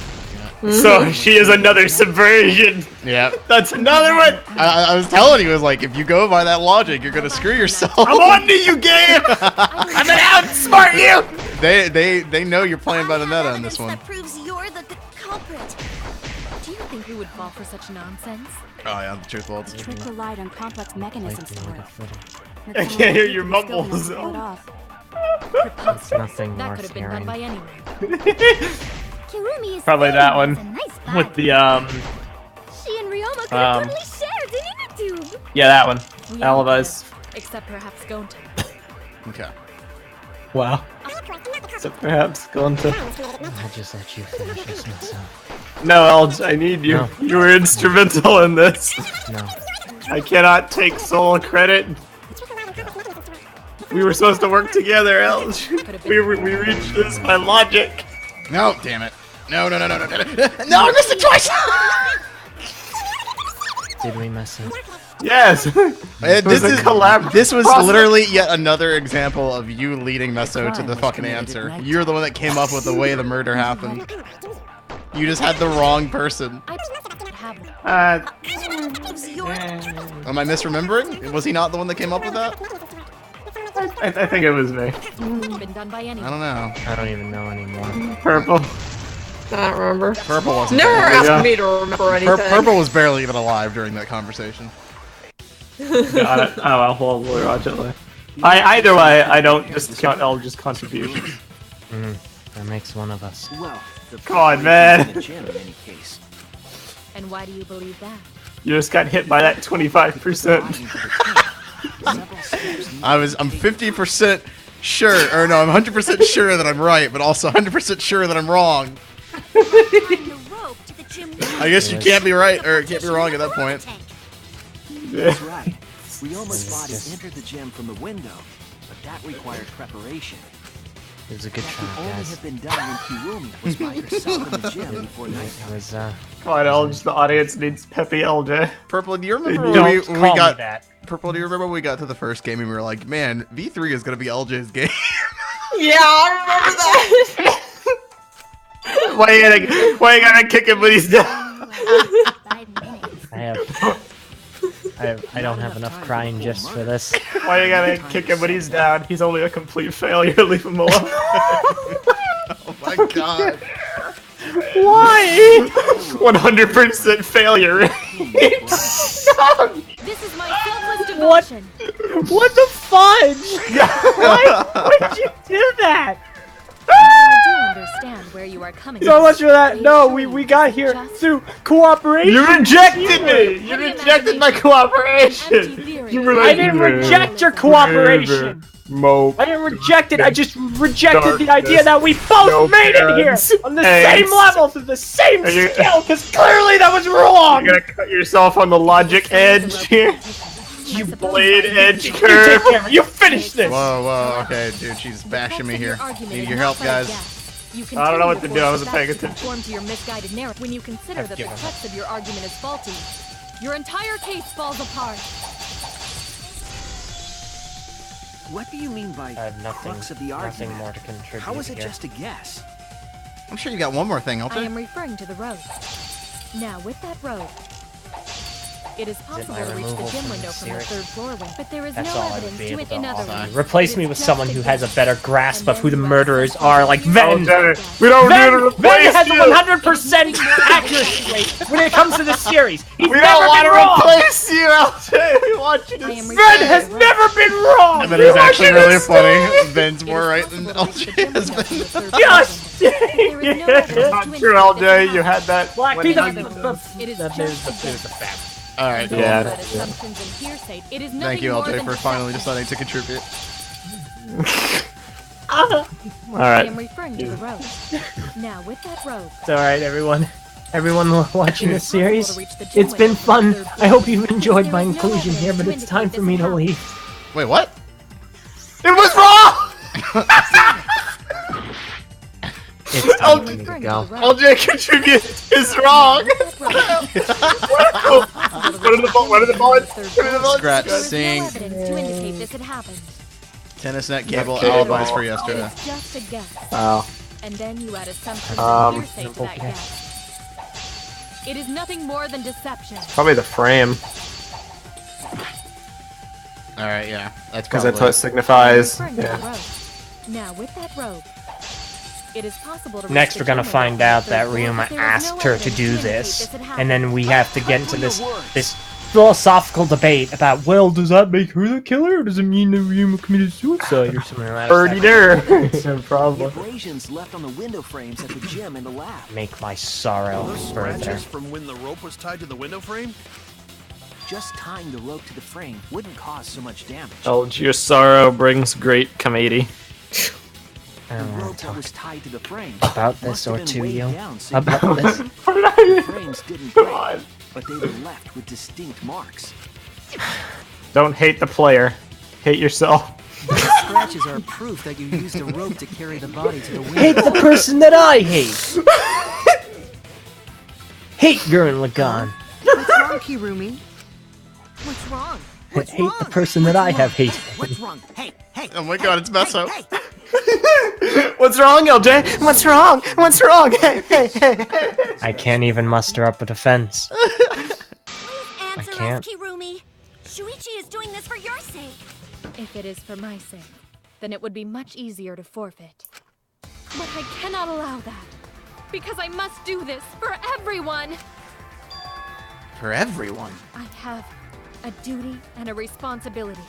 So she is another subversion. Yeah. That's another one. I was telling you, it was like, if you go by that logic, you're gonna screw yourself. I'm on to you, game. I'm gonna outsmart you. They know you're playing by the meta on this one. That proves you're the culprit. Do you think we would fall for such nonsense? Oh yeah, the truth holds. The trick relied on complex mechanisms to work. I can't hear your mumbles. That's nothing That worth could have been done hearing. by anyone. Kirumi is Probably that famous one as a nice guy. with the She and Ryoma could have totally shared an inner tube. yeah, that one. We all Alibis. could, except perhaps Gonta. Okay. Wow. So perhaps going to. I'll just let you finish this myself. No, Elge, I need you. No. You were instrumental in this. No. I cannot take sole credit. We were supposed to work together, Elge. We reached this by logic. No, damn it. No, no, no, no, no, no. No, I missed the choice! Did we mess up? Yes. This was process. literally yet another example of you leading Meso to the fucking answer. You're the one that came up with the way the murder happened. You just had the wrong person. Am I misremembering? Was he not the one that came up with that? I think it was me. Been done by I anyone. don't know. I don't even know anymore. Purple. I don't remember. Purple wasn't Never there. asked me to remember anything. Purple was barely even alive during that conversation. Got it. Oh well, we'll watch it later. Either way, I don't discount Elge's contributions. That makes one of us. Well, Come on, man. the gym in any case. And why do you believe that? You just got hit by that 25%. I'm 50% sure, or no, I'm 100% sure that I'm right, but also 100% sure that I'm wrong. I guess you can't be right, or can't be wrong at that point. That's right. Ryoma's body entered the gym from the window, but that required preparation. It was a good That try, could only guys. have been done when Kirumi was by herself in the gym before It nighttime. was, Come on, Elge. The audience needs peppy LJ. Purple, do you remember Don't when we call me got that. Purple? Do you remember when we got to the first game and we were like, "Man, V3 is gonna be LJ's game." Yeah, I remember that. Why you gotta kick him when he's down? I don't have enough crying gifs for this. Why you gotta kick him when he's down? He's only a complete failure. Leave him alone. Oh my god. Why? 100% failure. This is my selfless devotion. What the fudge? Why would you do that? I do understand where you are coming So much for that. No, we got here through cooperation. You rejected me. You rejected my cooperation. I didn't reject your cooperation. Mo. I didn't reject it. I just rejected the idea that we both No made it here parents. on the Thanks. same level, to the same Are you- scale, because clearly that was wrong. You're gonna cut yourself on the logic edge here. You blade edge You curve. take care. You finish this. Whoa, okay, dude, she's bashing me here. Need your help, guys. I don't know what to do. I wasn't paying attention. Conform to your misguided narrative. When you consider that the given up. text of your argument is faulty, your entire case falls apart. What do you mean by I have nothing, crux of the nothing argument? more to contribute How is it here. just a guess? I'm sure you got one more thing, I LJ. am referring to the rope. Now, with that rope, it is possible my to reach the removal gym from window the from our series? third floor window, but there is That's no all I would evidence be to able it to in other offer. words. Replace me with someone who has a better grasp of who the murderers are, like Oh, Ven. damn it. We don't need to Ven replace has a you. 100% accuracy rate when it comes to the series. He's We never don't want been to wrong. replace you, LJ. We want you to Ven has never been wrong. That is actually really funny. Ben's more right than LJ has been. Yes. Not true, LJ. You had that. Black when Pete, you- It is that is the fact. Alright, cool. Yeah. But assumptions and hearsay. It is Thank nothing you, more LJ, than for finally deception. deciding to contribute. I Alright. am referring to the rope. Now, with that rope, It's alright, everyone. Everyone watching the series, to reach the gym it's been window from the fun. third I hope you've floor. enjoyed There my is no inclusion here, but evidence it's to time indicate for me this to happened. leave. Wait, what? It was wrong. It's time for me to go. LJ contribute is wrong. What are the bullets? What are the bullets? Scratch, There is no sing. evidence to indicate this had happened. Tennis net cable Okay. alibis for It yesterday. is just a guess. Wow. And then you add assumptions Um, and hearsay to that guess. It is nothing more than deception. Probably the frame, Alright, yeah. That's because probably that's what it signifies. Referring to the Yeah. rope. Now, with that rope, it is possible to reach Next, the we're gonna gym find window out from the that third floor, Ryuma but there is asked no her to evidence do indicate this, had and then we have to get into Cut for your this philosophical debate about, well, does that make her the killer, or does it mean that Ryuma committed suicide or something like that? Birdie there. It's no The problem. abrasions left on the window frames at the gym and the lab. Make my sorrow Those further. scratches from when the rope was tied to the window frame? Just tying the rope to the frame wouldn't cause so much damage. LJ, your sorrow brings great comedy. I The don't want rope to that talk was tied to the frame about this must have or been to weighed you. down, so About this. the frames didn't break, but they were left with distinct marks. Don't hate the player. Hate yourself. The scratches are proof that you used a rope to carry the body to the window. Hate the person that I hate. Hate Gurren Lagann. What's wrong, Kirumi? What's wrong? Hate the person that I have hated. What's wrong? Hey, hey. Oh my god, it's Meso. What's wrong, LJ? What's wrong? What's wrong? Hey, hey, hey. I can't even muster up a defense. Answer can't. us, Kirumi. Shuichi is doing this for your sake. If it is for my sake, then it would be much easier to forfeit. But I cannot allow that, because I must do this for everyone. For everyone? I have a duty and a responsibility.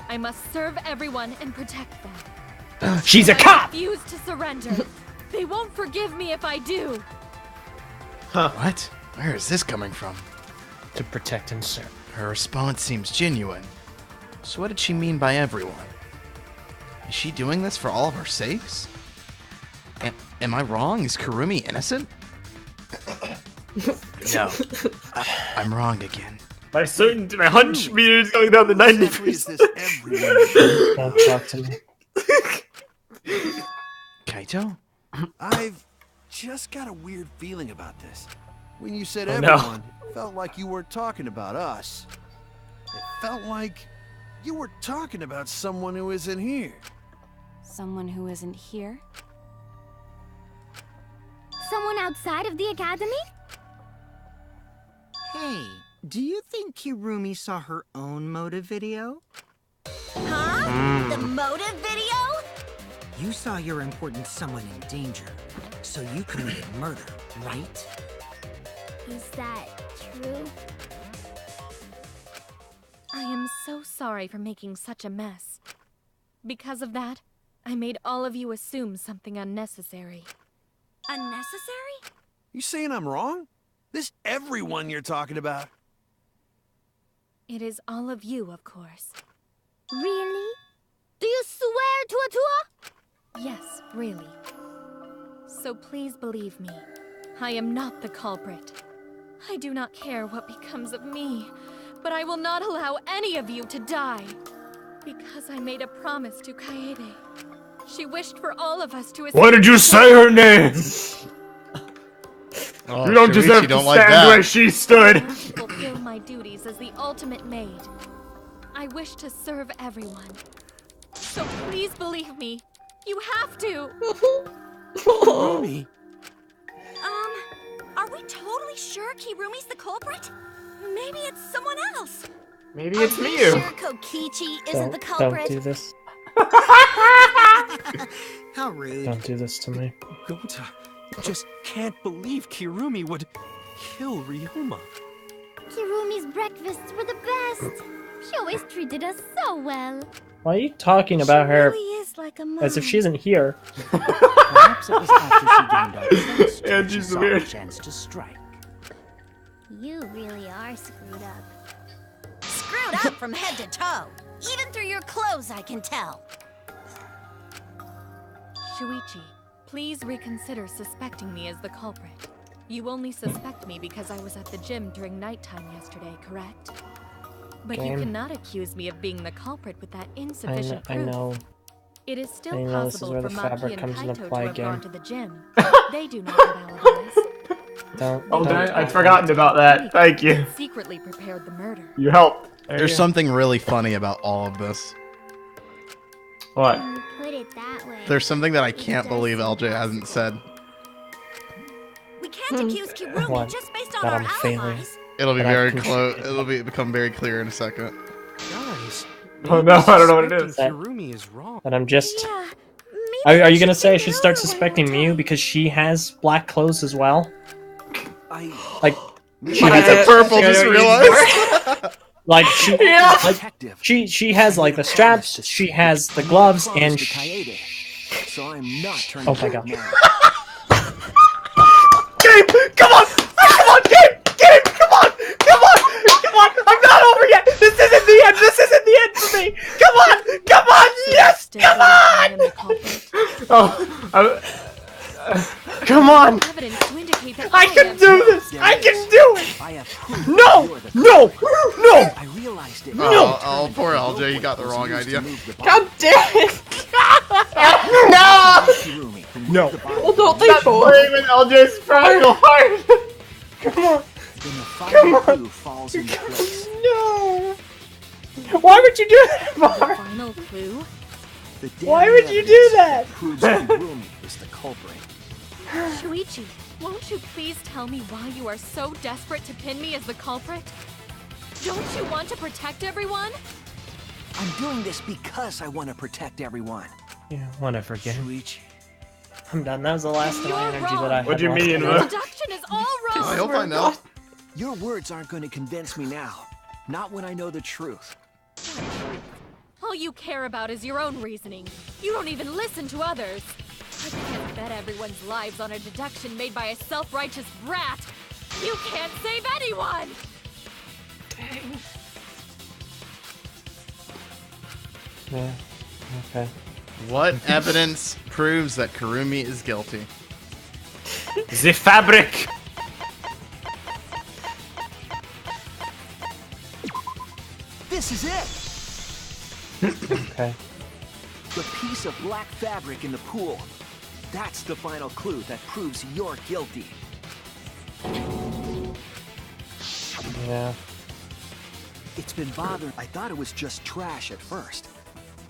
I must serve everyone and protect them. She's a I cop! refuse to surrender. They won't forgive me if I do. Huh. What? Where is this coming from? To protect and serve. Her response seems genuine. So what did she mean by everyone? Is she doing this for all of our sakes? Am I wrong? Is Kirumi innocent? No. I'm wrong again. My certainty, my hunch meter is going down to 90%. Don't talk to me. Kaito? I've just got a weird feeling about this. When you said Oh, no. everyone, it felt like you weren't talking about us. It felt like you were talking about someone who isn't here. Someone who isn't here? Someone outside of the academy? Hey, do you think Kirumi saw her own motive video? Huh? The motive video? You saw your important someone in danger, so you committed murder, right? Is that true? I am so sorry for making such a mess. Because of that, I made all of you assume something unnecessary. Unnecessary? You saying I'm wrong? This everyone you're talking about? It is all of you, of course. Really? Do you swear to Atua? Yes, really. So please believe me. I am not the culprit. I do not care what becomes of me, but I will not allow any of you to die. Because I made a promise to Kaede. She wished for all of us to escape. Why did you say her name? Oh, You don't Shuichi deserve to don't stand like that. where she stood. I must fulfill my duties as the ultimate maid. I wish to serve everyone. So please believe me. You have to. Kirumi? Are we totally sure Kirumi's the culprit? Maybe it's someone else. Maybe it's Are we Miyu. sure Kokichi isn't the Don't culprit? do this. How rude. Don't do this to me. Gonta just can't believe Kirumi would kill Ryoma. Kirumi's breakfasts were the best. She always treated us so well. Why are you talking about her Really is like a as if mom. she isn't here? Perhaps it was after she gained our trust Yeah, that she she's saw weird. a chance to strike. You really are screwed up. Screwed up from head to toe. Even through your clothes, I can tell. Shuichi, please reconsider suspecting me as the culprit. You only suspect me because I was at the gym during nighttime yesterday, correct? But you Game. cannot accuse me of being the culprit with that insufficient I proof. know. It is still I know, this is possible where for the Maki fabric and comes into Kaito play, to have game. gone to the gym. They do not have alibis. Don't. Oh, don't I'd forgotten about that. Thank you. Secretly prepared the murder. You helped. There's something really funny about all of this. What? When you put it that way. There's something that I can't believe LJ hasn't said. We can't accuse Kirumi What? just based on That our I'm failing. alibis. It'll be But I very can- close. Become very clear in a second. Guys, Oh no, I don't know what it is. Kirumi is wrong. But I'm just. Are you gonna say I should start suspecting Miyu because she has black clothes as well? Like she has a purple. Just realized. like she Yeah. like she has like the straps, she has the gloves, and So I'm not turning oh my back god. now. Game! Come on! Come on, Game! Game! Come on! Come on! Come on! I'm not over yet! This isn't the end! This isn't the end for me! Come on! Come on! Yes! Come on! Oh, come on! Evidence to indicate that I can do this! I can do it! No! No! No! I realized it. Oh, poor LJ. He got the wrong idea. God damn it! No! Well, don't they Stop both? playing with LJ's fragile heart! Come on! then the final clue falls into place. No! Why would you do that, Bar? Final clue? Why would you do that? Proves Kirumi is the culprit. Shuichi, won't you please tell me why you are so desperate to pin me as the culprit? Don't you want to protect everyone? I'm doing this because I want to protect everyone. Yeah, whatever, forget it. Shuichi. I'm done. That was the last of my energy wrong. that I had. What do you mean, Your deduction is all wrong. I hope I know. Your words aren't going to convince me now. Not when I know the truth. All you care about is your own reasoning. You don't even listen to others. I can't bet everyone's lives on a deduction made by a self-righteous brat. You can't save anyone! Dang. Yeah, okay. What evidence proves that Kirumi is guilty? The fabric! This is it! Okay. The piece of black fabric in the pool. That's the final clue that proves you're guilty. Yeah. It's been bothering. I thought it was just trash at first,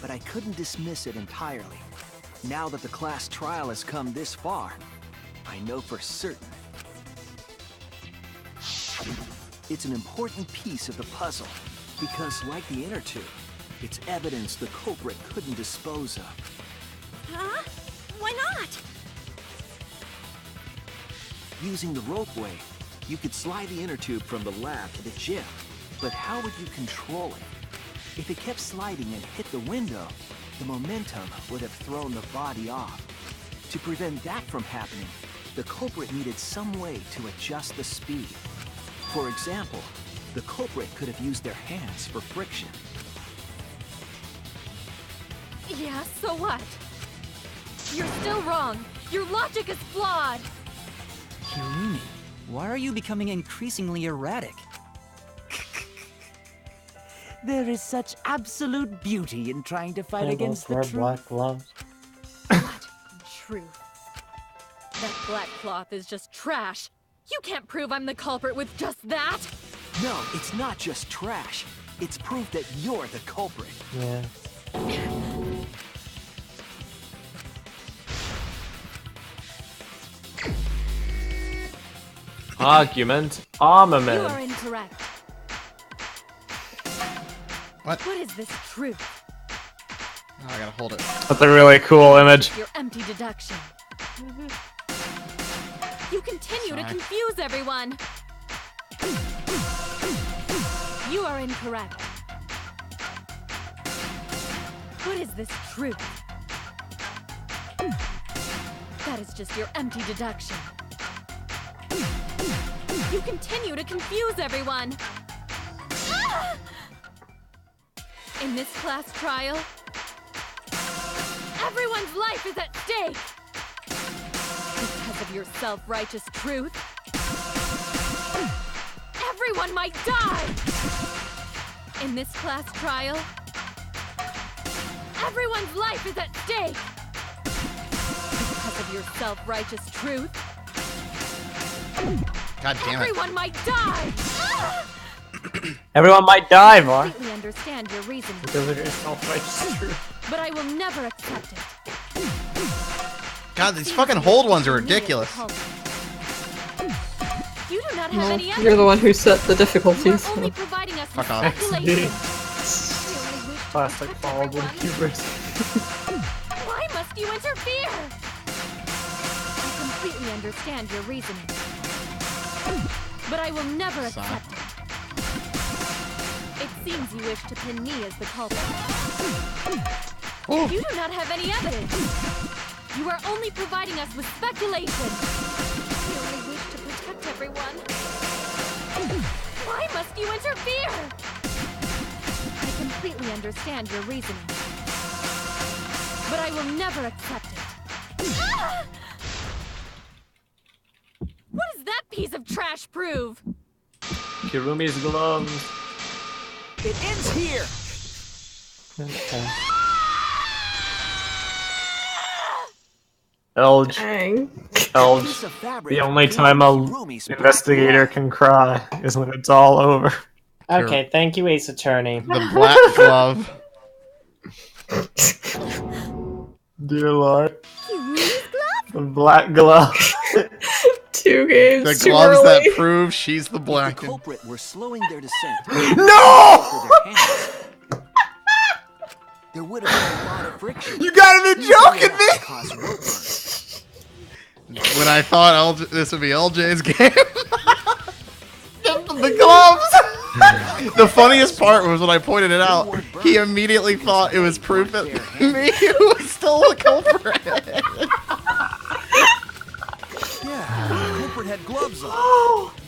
but I couldn't dismiss it entirely. Now that the class trial has come this far, I know for certain. It's an important piece of the puzzle, because like the inner tube, it's evidence the culprit couldn't dispose of. Huh? Why not? Using the ropeway, you could slide the inner tube from the lab to the gym, but how would you control it? If it kept sliding and hit the window, the momentum would have thrown the body off. To prevent that from happening, the culprit needed some way to adjust the speed. For example, the culprit could have used their hands for friction. Yeah, so what? You're still wrong. Your logic is flawed. Kirumi, why are you becoming increasingly erratic? There is such absolute beauty in trying to fight I against the wear truth. black gloves. Truth. That black cloth is just trash. You can't prove I'm the culprit with just that. No, it's not just trash. It's proof that you're the culprit. Yeah. Argument. You Armament. are incorrect. What? What is this truth? Oh, I gotta hold it. That's a really cool image. Your empty deduction. You continue to confuse everyone. You are incorrect. What is this truth? That is just your empty deduction. You continue to confuse everyone. In this class trial, everyone's life is at stake. Because of your self-righteous truth, everyone might die. In this class trial, everyone's life is at stake. Because of your self-righteous truth, God damn it. everyone might die. Everyone might die, I Var. completely understand your reasoning, Because of your self-righteous truth. but I will never accept it. God, these fucking hold ones are ridiculous. You do not have Well, any evidence. you're the one who set the difficulties. You are only providing us with Fuck off. speculation. Plastic followed with hubris. Why must you interfere? I completely understand your reasoning, but I will never accept it. It seems you wish to pin me as the culprit. You do not have any evidence. You are only providing us with speculation. You only wish to protect everyone. Why must you interfere? I completely understand your reasoning, but I will never accept it. What does that piece of trash prove? Kirumi's gloves. It ends here. Okay. Elge. Dang. Elge, the only time a investigator can cry is when it's all over. Okay, thank you, Ace Attorney. The black glove. Dear Lord. The black glove. 2 games. The too gloves that early. prove she's the If the black. culprit were slowing their descent, No! there would have been a lot of friction. You gotta be joking me! Cause rope burn. When I thought this would be LJ's game. The gloves! The funniest part was when I pointed it out, he immediately thought it was proof that me was still the culprit. Yeah, the culprit had gloves on.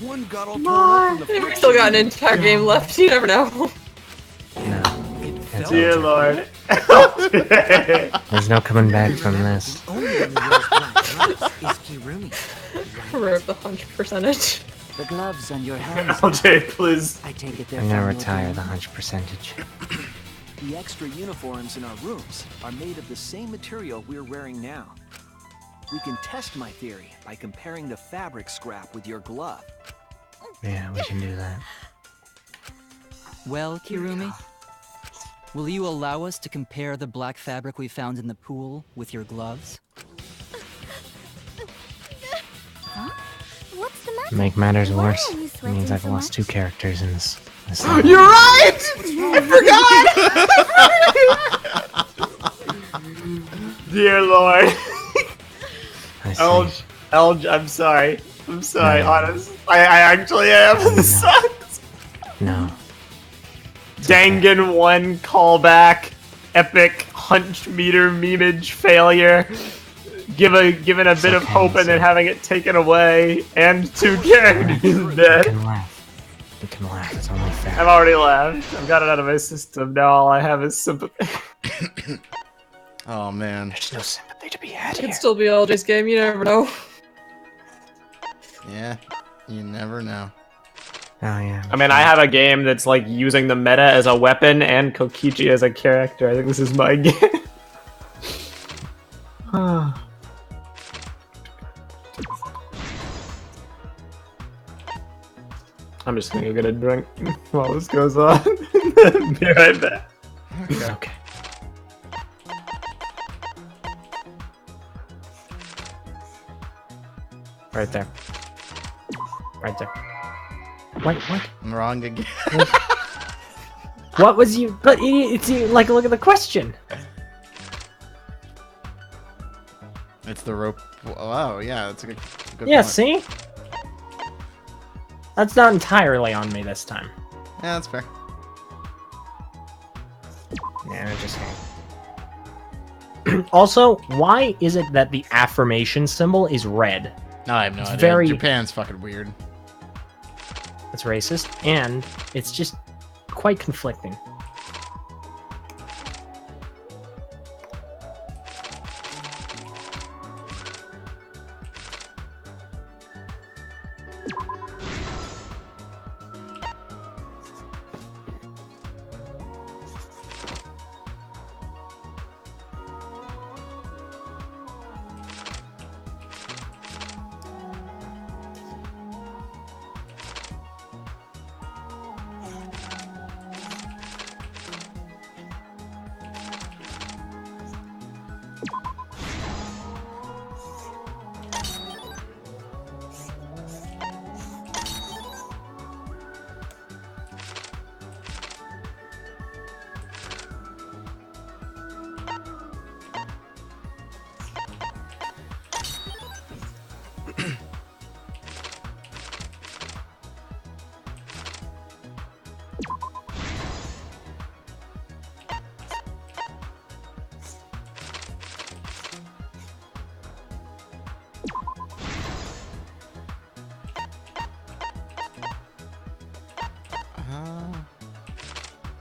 One got all torn up from the We've friction. still got an entire game left. You never know. Dear Lord. There's no coming back from this. Rip the hunch percentage. The gloves on your hands. LJ, please. I take it they're I'm gonna from your retire game. the hunch percentage. The extra uniforms in our rooms are made of the same material we're wearing now. We can test my theory by comparing the fabric scrap with your glove. Yeah, we can do that. Well, Kirumi, will you allow us to compare the black fabric we found in the pool with your gloves? What's the matter? To make matters Why worse, are you it sweating means I've so lost much? 2 characters in this. You're right! I forgot! Dear Lord. I see. Elge, I'm sorry. I'm sorry, No. honest. I actually am. This sucks. No. Dangan 1 callback. Epic hunch meter memeage failure. Given a bit of hope and then having it taken away. And 2 characters We dead. can laugh. We can laugh. It's only fair. I've already laughed. I've got it out of my system. Now all I have is sympathy. Oh man. There's no sympathy to be had It here. could still be LJ's game. You never know. Yeah, you never know. Oh yeah. I mean, I have a game that's like using the meta as a weapon and Kokichi as a character. I think this is my game. I'm just gonna go get a drink while this goes on. Be right back. Okay. Right there. Right there. What? I'm wrong again. What was you? But it's like, look at the question. It's the rope. Wow, yeah, that's a good Yeah, point. see? That's not entirely on me this time. Yeah, that's fair. Yeah, I just Also, why is it that the affirmation symbol is red? No, I have no It's idea. very- Japan's fucking weird. It's racist, and it's just quite conflicting.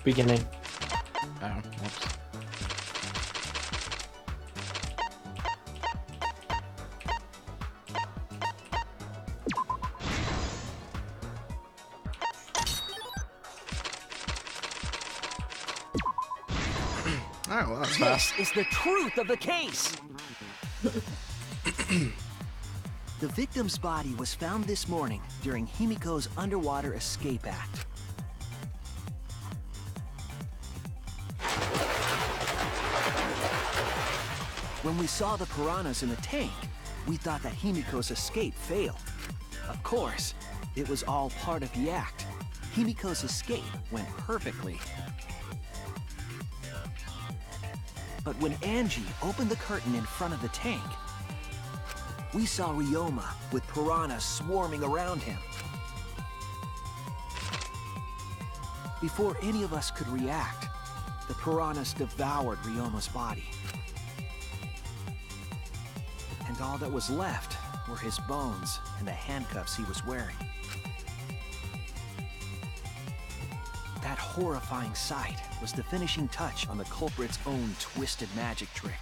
Beginning. Oh, whoops. Alright, well, that's This fast. is the truth of the case. The victim's body was found this morning during Himiko's underwater escape act. When we saw the piranhas in the tank, we thought that Himiko's escape failed. Of course, it was all part of the act. Himiko's escape went perfectly. But when Angie opened the curtain in front of the tank, we saw Ryoma with piranhas swarming around him. Before any of us could react, the piranhas devoured Ryoma's body. And all that was left were his bones and the handcuffs he was wearing. That horrifying sight was the finishing touch on the culprit's own twisted magic trick.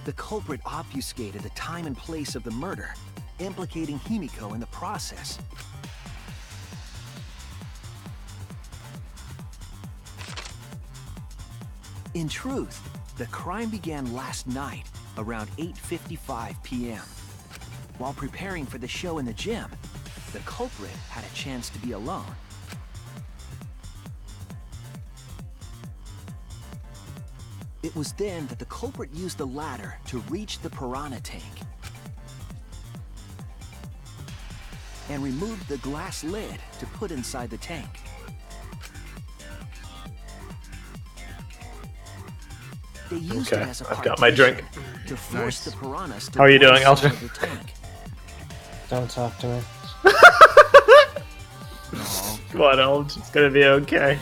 The culprit obfuscated the time and place of the murder, implicating Himiko in the process. In truth, the crime began last night around 8:55 p.m. While preparing for the show in the gym, the culprit had a chance to be alone. It was then that the culprit used the ladder to reach the piranha tank and removed the glass lid to put inside the tank. They used it as a I've got my drink. to force the piranhas to How are you doing, inside Elton? the tank. Don't talk to me. Come on, Elton. It's gonna be okay.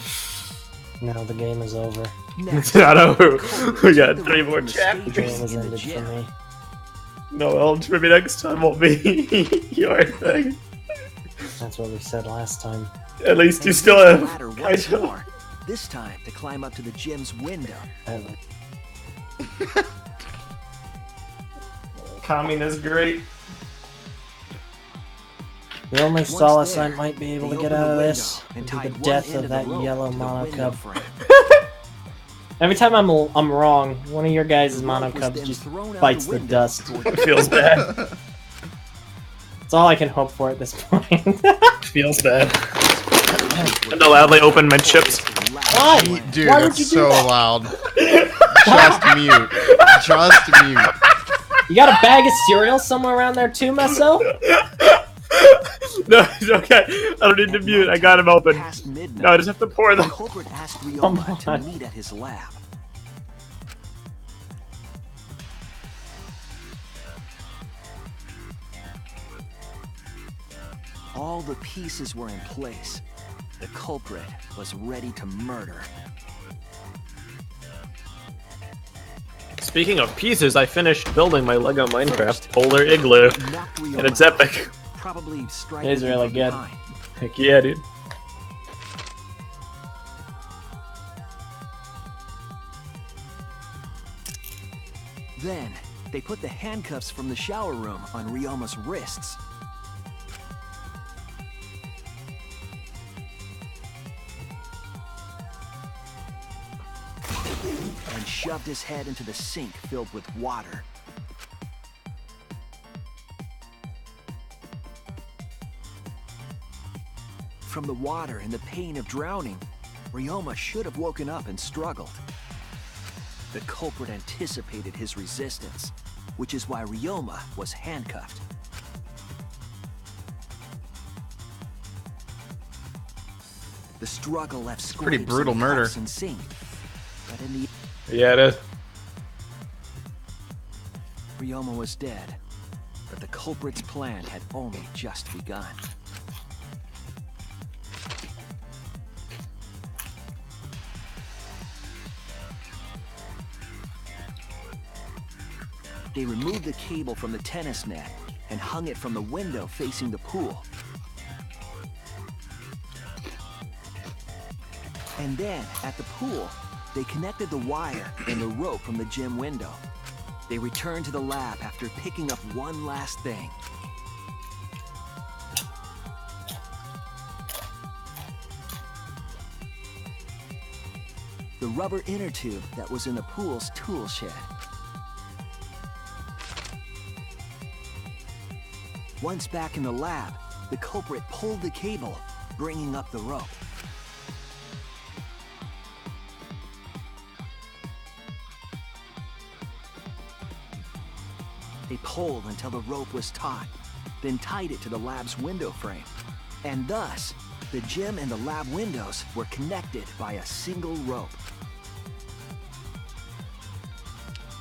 No, the game is over. It's not over. We got 3 more The chapters. game has ended for me. No, Elton, maybe next time won't be your thing. That's what we said last time. At least you still have. Ladder once more, this time to climb up to the gym's window. Calming is great. The only Once solace there, I might be able they to get opened out of the this window and would be tied the one death end of of that the rope yellow to the window monocub. frame. Every time I'm wrong, one of your guys' The rope was monocubs then just thrown out bites the the window dust. toward It feels bad. That's all I can hope for at this point. Feels bad. And to loudly open my chips. Why? Dude, Why would that's you do so that? loud. Just mute. Just mute. You got a bag of cereal somewhere around there too, Meso? No, it's okay. I don't need to mute. I got him open. No, I just have to pour The them. culprit asked Come Ryoma to on. meet at his lab. All the pieces were in place. The culprit was ready to murder. Speaking of pieces, I finished building my Lego Minecraft Polar Igloo. And it's epic. Probably It is really good. Heck yeah, dude. Then, they put the handcuffs from the shower room on Ryoma's wrists. And shoved his head into the sink filled with water. From the water and the pain of drowning, Ryoma should have woken up and struggled. The culprit anticipated his resistance, which is why Ryoma was handcuffed. The struggle left Pretty scrapes brutal on murder. cups and sink, but in the Yeah, it is. Ryoma was dead, but the culprit's plan had only just begun. They removed the cable from the tennis net and hung it from the window facing the pool. And then, at the pool, they connected the wire and the rope from the gym window. They returned to the lab after picking up one last thing. the rubber inner tube that was in the pool's tool shed. Once back in the lab, the culprit pulled the cable, bringing up the rope. They pulled until the rope was taut, then tied it to the lab's window frame. And thus, the gym and the lab windows were connected by a single rope.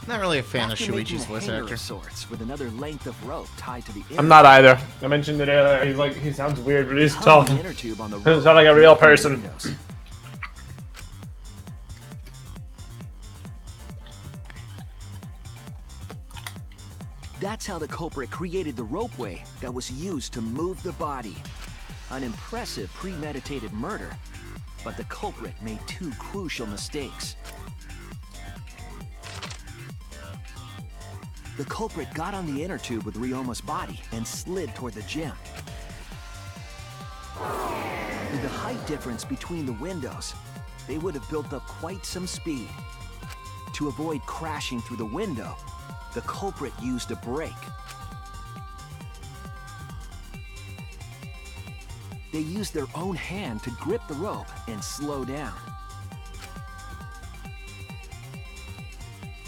Not really a fan of After making Shuichi's a voice hanger actor. of sorts with another length of rope tied to the I'm not either. I mentioned it earlier. He's like, he sounds weird, but he's talking. He doesn't sound like a real person. That's how the culprit created the ropeway that was used to move the body. An impressive premeditated murder, but the culprit made two crucial mistakes. The culprit got on the inner tube with Ryoma's body and slid toward the gym. With the height difference between the windows, they would have built up quite some speed. To avoid crashing through the window, the culprit used a brake. They used their own hand to grip the rope and slow down.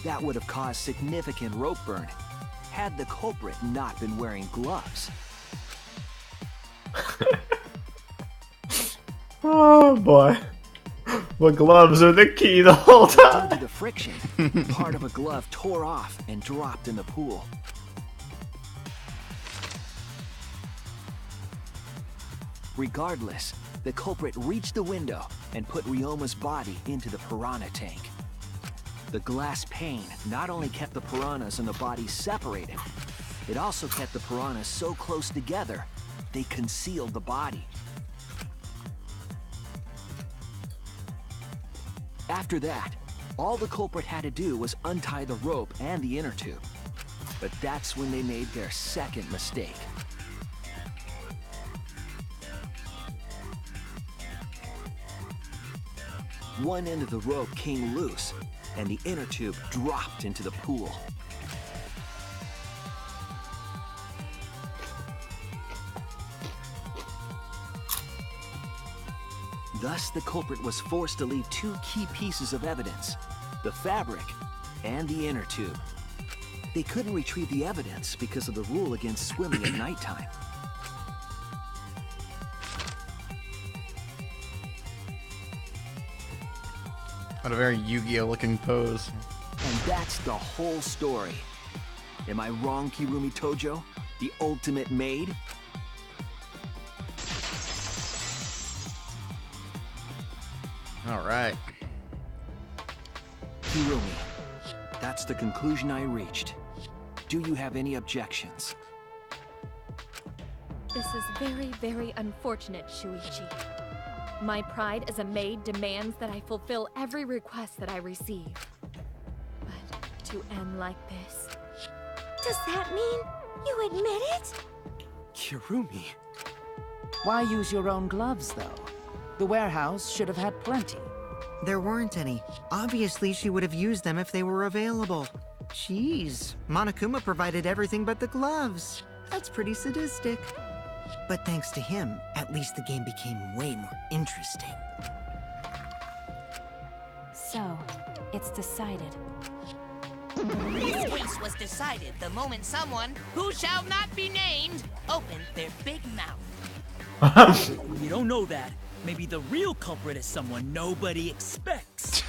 That would have caused significant rope burn had the culprit not been wearing gloves. Oh boy. The gloves are the key the whole time. Due to the friction, part of a glove tore off and dropped in the pool. Regardless, the culprit reached the window and put Ryoma's body into the piranha tank. The glass pane not only kept the piranhas and the body separated, it also kept the piranhas so close together, they concealed the body. After that, all the culprit had to do was untie the rope and the inner tube. But that's when they made their second mistake. One end of the rope came loose, and the inner tube dropped into the pool. Thus, the culprit was forced to leave two key pieces of evidence, the fabric and the inner tube. They couldn't retrieve the evidence because of the rule against swimming at nighttime. What a very Yu-Gi-Oh looking pose. And that's the whole story. Am I wrong, Kirumi Tojo? The ultimate maid? Alright. Kirumi, that's the conclusion I reached. Do you have any objections? This is very, very unfortunate, Shuichi. My pride as a maid demands that I fulfill every request that I receive. But to end like this... Does that mean you admit it? Kirumi. Why use your own gloves, though? The warehouse should have had plenty. There weren't any. Obviously, she would have used them if they were available. Jeez, Monokuma provided everything but the gloves. That's pretty sadistic. But thanks to him, at least the game became way more interesting. So, it's decided. This case was decided the moment someone, who shall not be named, opened their big mouth. You don't know that. Maybe the real culprit is someone nobody expects.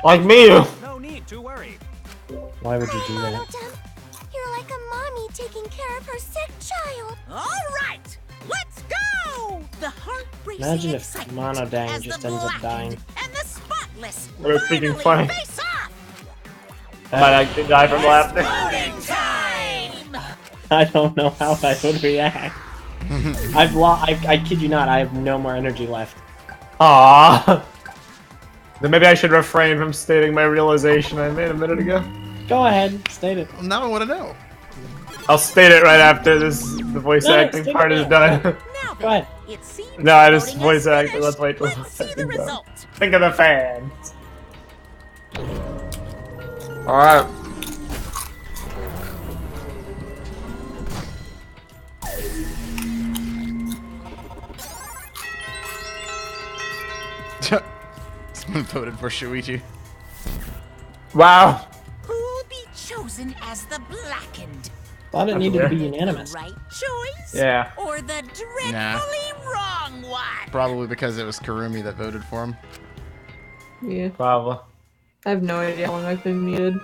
Like me. No need to worry. Why would you do that? Monodam, you're like a mommy taking care of her sick child. All right, let's go! The heart-racing Imagine if excitement Monodam as just the ends up blackened dying. and the spotless We're freaking finally funny. face off. I might actually die from laughter. Voting time! I don't know how I would react. I kid you not, I have no more energy left. Aww. Then maybe I should refrain from stating my realization I made a minute ago. Go ahead, state it. Now I want to know. I'll state it right after the voice No, acting state part it is done. Now Now Go ahead. it seems No, I the just voting voice is act. finished. Let's wait till Let's see the result. Think of the fans. Alright. Someone voted for Shuichi. Wow. Who will be chosen as the blackened? Thought it needed to be unanimous. The right choice? Yeah. Or the dreadfully Nah. wrong one? Probably because it was Kurumi that voted for him. Yeah. Probably. I have no idea how long I've been muted.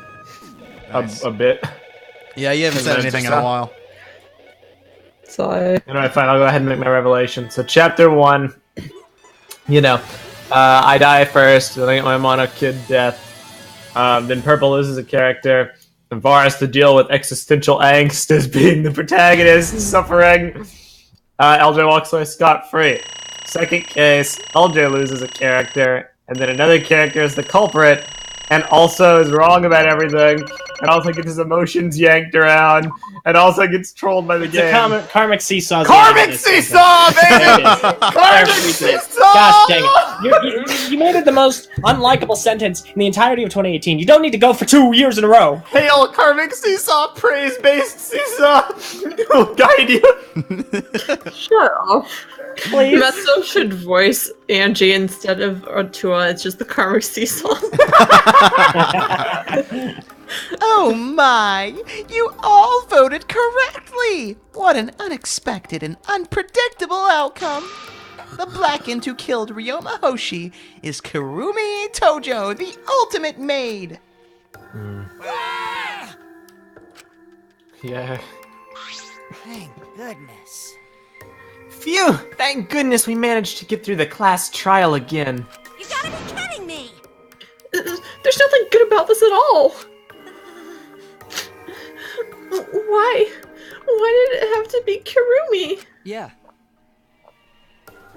Nice. A bit. Yeah, you haven't said anything in a while. So Alright, fine, I'll go ahead and make my revelation. So, chapter 1, I die first, then I get my Mono Kid death. Then Purple loses a character, and Var has to deal with existential angst as being the protagonist, suffering. LJ walks away scot-free. Second case, LJ loses a character, and then another character is the culprit, and also is wrong about everything, and also gets his emotions yanked around, and also gets trolled by the It's game. a karmic seesaw. Karmic seesaw, baby! Karmic seesaw! Gosh dang it. You made it the most unlikable sentence in the entirety of 2018. You don't need to go for 2 years in a row. Hail, karmic seesaw, praise-based seesaw! Will guide you. Shut up. Please. Meso should voice Angie instead of Otua. It's just the karmic seesaw. Oh my! You all voted correctly! What an unexpected and unpredictable outcome! The blackened who killed Ryoma Hoshi is Kurumi Tojo, the ultimate maid! Yeah. Thank goodness. Phew! Thank goodness we managed to get through the class trial again. You gotta be kidding me! There's nothing good about this at all. Why? Why did it have to be Kurumi? Yeah.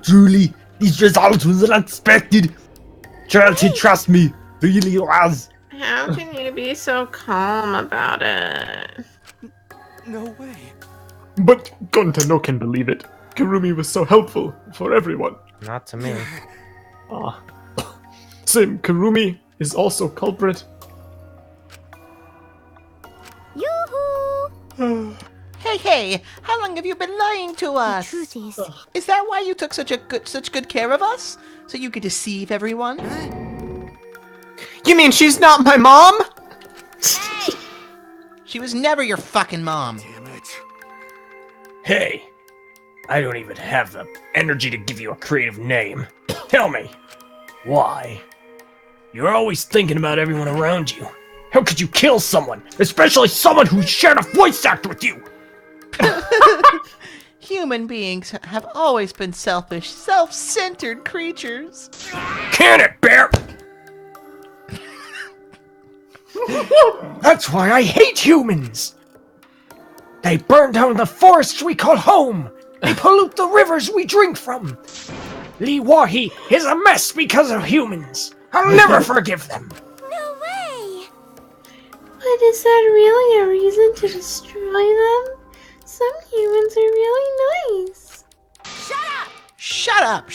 Truly, these results was unexpected. Charity, trust me, really was. How can you be so calm about it? No way. But Gonta no can believe it. Kurumi was so helpful for everyone. Not to me. Sim, Kurumi is also culprit. Yoo-hoo! Hey, how long have you been lying to us? The truth Is that why you took such good care of us? So you could deceive everyone? You mean she's not my mom? She was never your fucking mom. Damn it. Hey, I don't even have the energy to give you a creative name. Tell me, why? You're always thinking about everyone around you. How could you kill someone, especially someone who shared a voice actor with you? Human beings have always been selfish, self-centered creatures. Can it, Bear? That's why I hate humans! They burn down the forests we call home! They pollute the rivers we drink from! Lee Wahi is a mess because of humans! I'll never forgive them! No way! But is that really a reason to destroy them? Some humans are really nice. Shut up!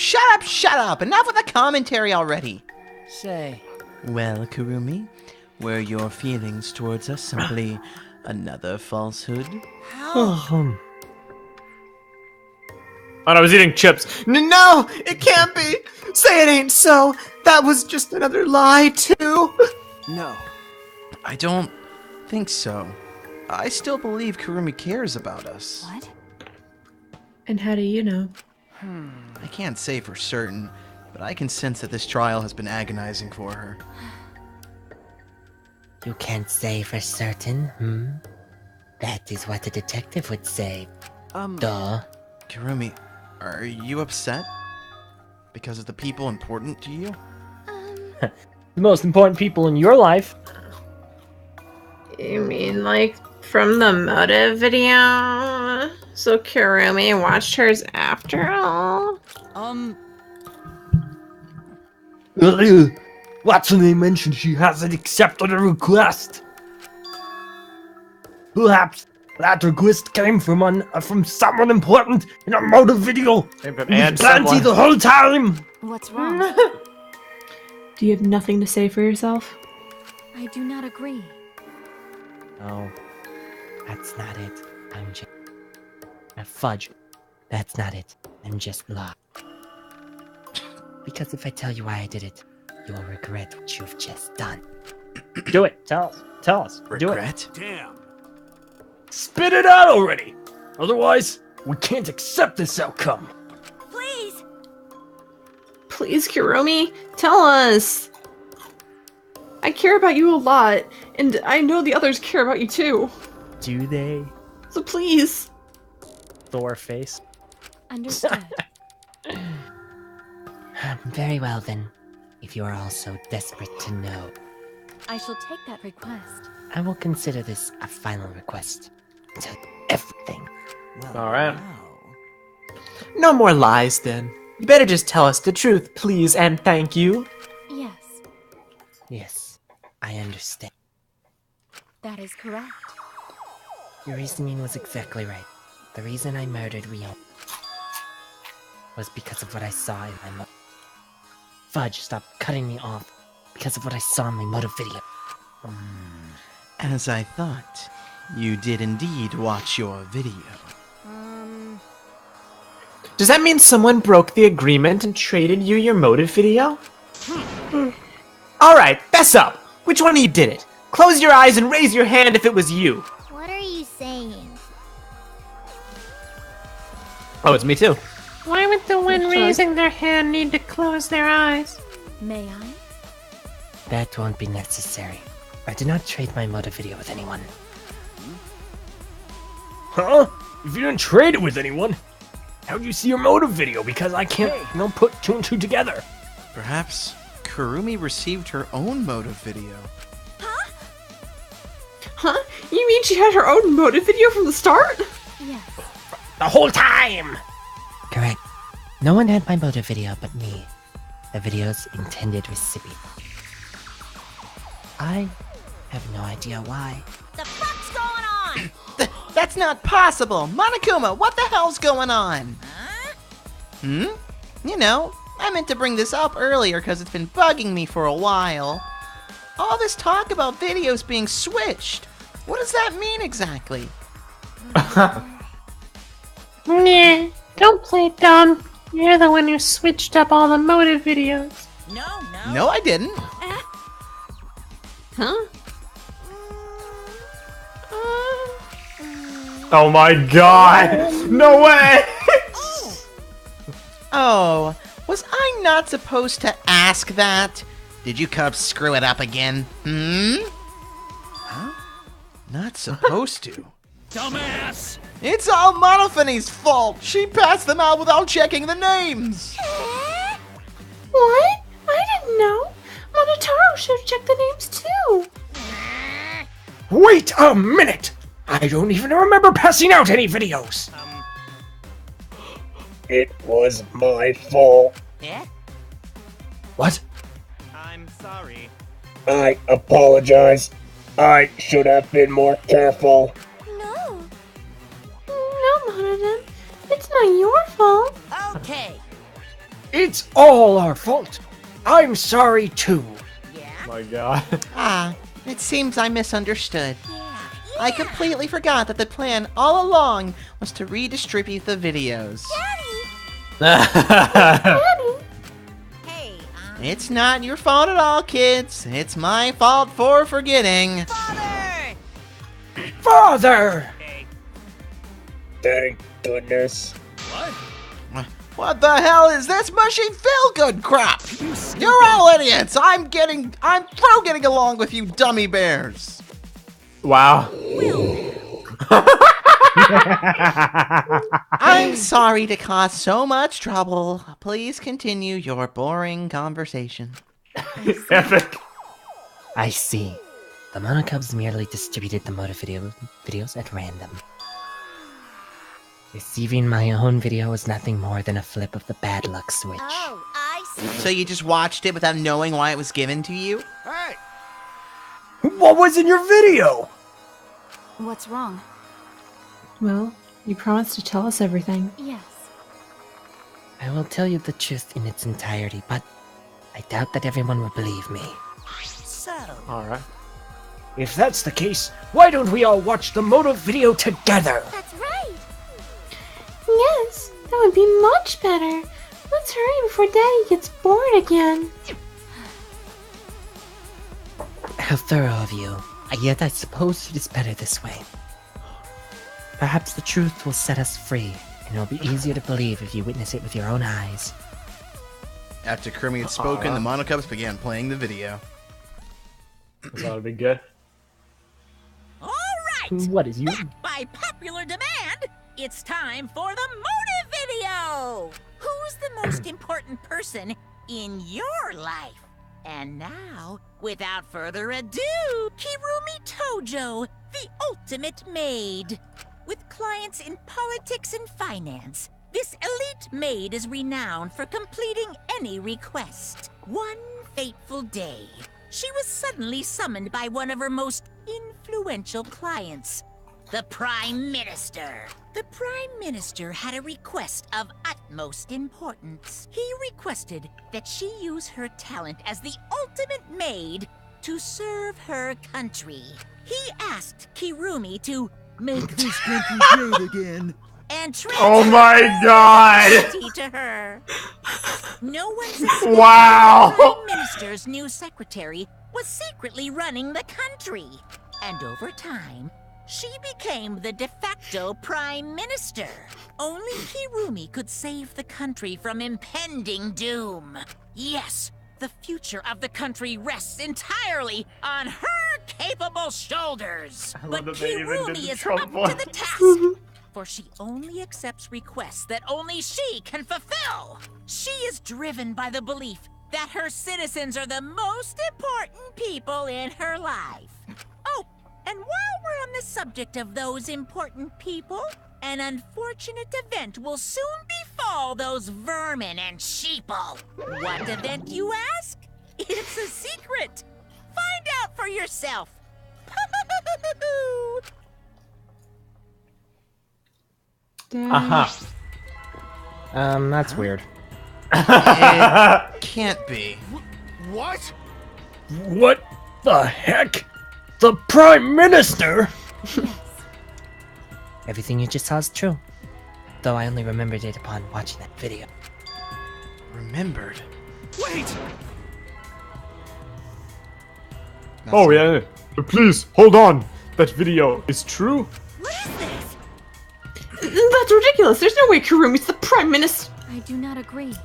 Enough with the commentary already! Say. Well, Kurumi, were your feelings towards us simply another falsehood? Oh, I was eating chips. No, it can't be. Say it ain't so. That was just another lie, too. No. I don't think so. I still believe Kurumi cares about us. What? And how do you know? I can't say for certain, but I can sense that this trial has been agonizing for her. You can't say for certain, That is what a detective would say. Duh. Kurumi, are you upset? Because of the people important to you? The most important people in your life. You mean like from the motive video? So Kurumi watched hers after all? What's her name mentioned she hasn't accepted a request? Perhaps That request came from someone important in a motive video. Came from It was plenty the whole time. What's wrong? Do you have nothing to say for yourself? I do not agree. No, that's not it. I'm just... Fudge. That's not it. I'm just lost. Because if I tell you why I did it, you will regret what you've just done. Do it. Tell us. Regret? Do it. Damn. Spit it out already. Otherwise, we can't accept this outcome. Please! Please, Kuromi, tell us! I care about you a lot, and I know the others care about you too. Do they? So please! Thor face. Understood. Very well then. If you are all so desperate to know, I shall take that request. I will consider this a final request. Tell you everything. Alright. No more lies then. You better just tell us the truth, please and thank you. Yes, Yes, I understand. that is correct. Your reasoning was exactly right. The reason I murdered Rio was because of what I saw in my Fudge, stop cutting me off. Because of what I saw in my motive video. As I thought, you did indeed watch your video. Does that mean someone broke the agreement and traded you your motive video? Alright, fess up! Which one of you did it? Close your eyes and raise your hand if it was you. What are you saying? Oh, it's me too. Why would the one raising their hand need to close their eyes? May I? That won't be necessary. I did not trade my motive video with anyone. Huh? If you didn't trade it with anyone, how'd you see your motive video? Because I can't, put two and two together. Perhaps Kurumi received her own motive video. Huh? You mean she had her own motive video from the start? Yes. The whole time! Correct. No one had my motive video but me, the video's intended recipient. I have no idea why. The fuck's going on? That's not possible! Monokuma, what the hell's going on? You know, I meant to bring this up earlier because it's been bugging me for a while. All this talk about videos being switched. What does that mean exactly? Nah, don't play dumb. You're the one who switched up all the motive videos. No, I didn't. Huh? Oh my god! No way! Oh, was I not supposed to ask that? Did you cubs screw it up again? Huh? Not supposed to. Dumbass! It's all Monophanie's fault! She passed them out without checking the names! What? I didn't know. Monotaro should have checked the names too. Wait a minute! I don't even remember passing out any videos! It was my fault. Yeah? What? I'm sorry. I apologize. I should have been more careful. No. No, Monodon. It's not your fault. Okay. It's all our fault. I'm sorry too. My god. Ah, it seems I misunderstood. I completely forgot that the plan all along was to redistribute the videos. It's not your fault at all, kids. It's my fault for forgetting. Father! Thank goodness. What the hell is this mushy feel-good crap? You're all idiots. I'm through getting along with you dummy bears. Wow. I'm sorry to cause so much trouble. Please continue your boring conversation. Epic. I see. The Monocubs merely distributed the motive videos at random. Receiving my own video was nothing more than a flip of the bad luck switch. Oh, I see. So you just watched it without knowing why it was given to you? Hey! What was in your video? What's wrong? Well, you promised to tell us everything. Yes. I will tell you the truth in its entirety, but I doubt that everyone will believe me. So, Alright. If that's the case, why don't we all watch the motive video together? That's right. Yes, that would be much better. Let's hurry before Daddy gets bored again. How thorough of you. Yet I suppose it is better this way. Perhaps the truth will set us free, and it will be easier to believe if you witness it with your own eyes. After Kirumi had spoken, the Monocups began playing the video. That would be good. all right. What is you? By popular demand, it's time for the motive video. Who's the most important person in your life? And now, without further ado, Kirumi Tojo, the ultimate maid. With clients in politics and finance, this elite maid is renowned for completing any request. One fateful day, she was suddenly summoned by one of her most influential clients, the Prime Minister. The Prime Minister had a request of utmost importance. He requested that she use her talent as the ultimate maid to serve her country. He asked Kirumi to make this country great again and transfer Oh my God! authority to her. No one suspected Wow! the Prime Minister's new secretary was secretly running the country. And over time, she became the de facto Prime Minister. Only Kirumi could save the country from impending doom. Yes, the future of the country rests entirely on her capable shoulders. But that they even did Kirumi the is Trump up one. to the task. For she only accepts requests that only she can fulfill. She is driven by the belief that her citizens are the most important people in her life. Oh, and while we're on the subject of those important people, an unfortunate event will soon befall those vermin and sheeple. What event, you ask? It's a secret. Find out for yourself. Aha. That's weird. It can't be. What? What the heck? The Prime Minister? Everything you just saw is true, though I only remembered it upon watching that video. Remembered? Wait! Oh yeah, please, hold on. That video is true? That's ridiculous. There's no way Kirumi's the Prime Minister. I do not agree.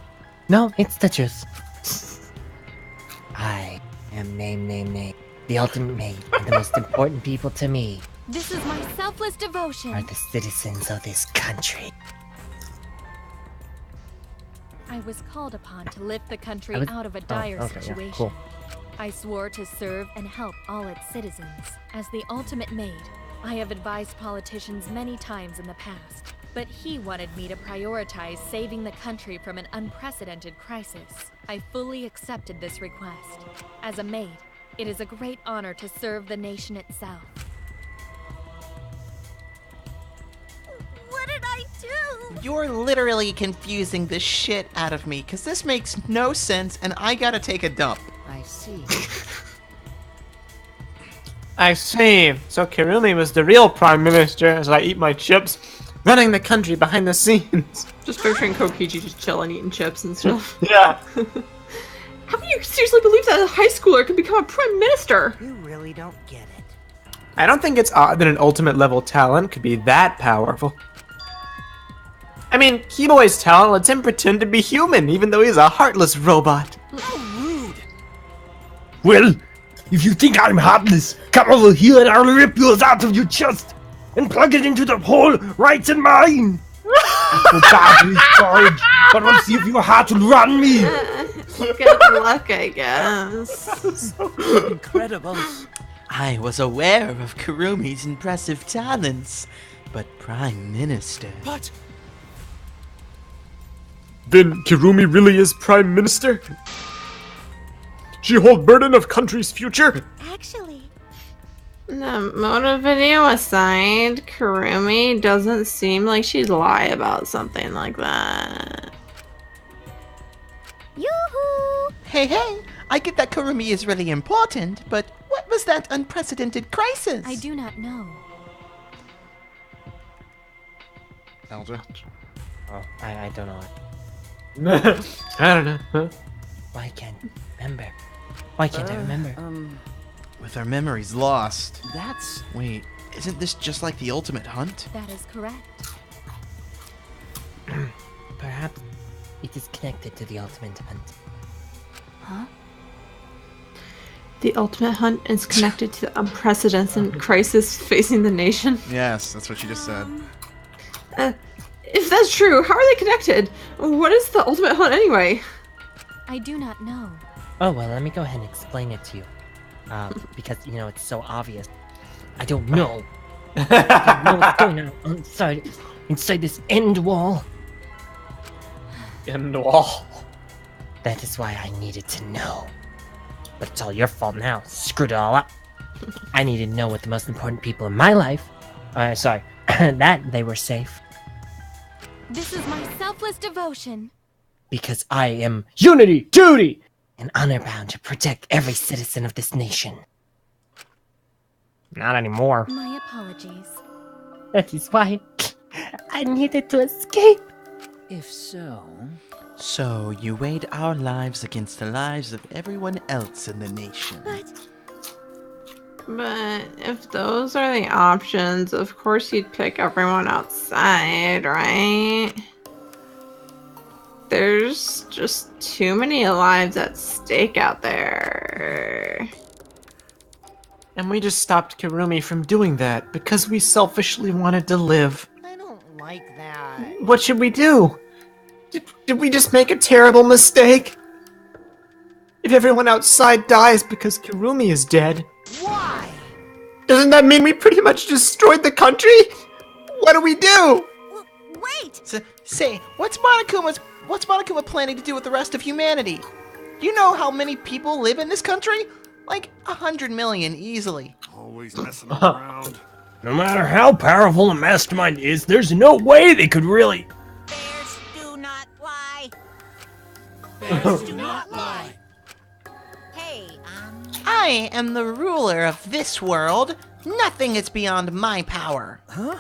No, it's the truth. I am name, the ultimate maid, and the most important people to me This is my selfless devotion. are the citizens of this country. I was called upon to lift the country I was- out of a oh, dire okay, yeah, situation. cool. I swore to serve and help all its citizens. As the ultimate maid, I have advised politicians many times in the past, but he wanted me to prioritize saving the country from an unprecedented crisis. I fully accepted this request. As a maid, it is a great honor to serve the nation itself. What did I do? You're literally confusing the shit out of me, because this makes no sense and I gotta take a dump. I see. I see. So Kirumi was the real Prime Minister as I eat my chips, running the country behind the scenes. Just picturing Kokiji just chilling, eating chips and stuff. Yeah. How can you seriously believe that a high schooler could become a Prime Minister? You really don't get it. I don't think it's odd that an ultimate level talent could be that powerful. I mean, Keyboy's talent lets him pretend to be human, even though he's a heartless robot. Well, if you think I'm heartless, come over here and I'll rip yours out of your chest and plug it into the hole right in mine. So badly storage, but we'll see if your heart will run me. Good luck, I guess. Incredible. I was aware of Kurumi's impressive talents, but Prime Minister... But... Then Kirumi really is Prime Minister? She hold burden of country's future? Actually, The motive video aside, Kurumi doesn't seem like she'd lie about something like that. Yoo-hoo! Hey, I get that Kurumi is really important, but what was that unprecedented crisis? I do not know. Elder? Oh, I don't know. I don't know. Why can't I remember? Why can't I remember? With our memories lost. That's... Wait, isn't this just like the ultimate hunt? That is correct. Perhaps it is connected to the ultimate hunt. Huh? The ultimate hunt is connected to the unprecedented crisis facing the nation. Yes, that's what you just said. If that's true, how are they connected? What is the ultimate hunt anyway? I do not know. Oh, well, let me go ahead and explain it to you. Because, you know, it's so obvious. I don't know. I don't know what's going on inside this end wall. End wall. That is why I needed to know. But it's all your fault now. Screwed it all up. I needed to know what the most important people in my life... that they were safe. This is my selfless devotion. Because I am unity, duty, and honor-bound to protect every citizen of this nation. Not anymore. My apologies. That is why I needed to escape. If so... So, you weighed our lives against the lives of everyone else in the nation. But if those are the options, of course you'd pick everyone outside, right? There's just too many lives at stake out there. And we just stopped Kurumi from doing that because we selfishly wanted to live. I don't like that. What should we do? Did we just make a terrible mistake? If everyone outside dies because Kurumi is dead... Why? Doesn't that mean we pretty much destroyed the country? What do we do? Wait! Say, what's Monokuma planning to do with the rest of humanity? Do you know how many people live in this country? Like 100 million easily. Always messing around. No matter how powerful a mastermind is, there's no way they could really... Bears do not lie. Bears do not lie. Hey, I am the ruler of this world. Nothing is beyond my power. Huh?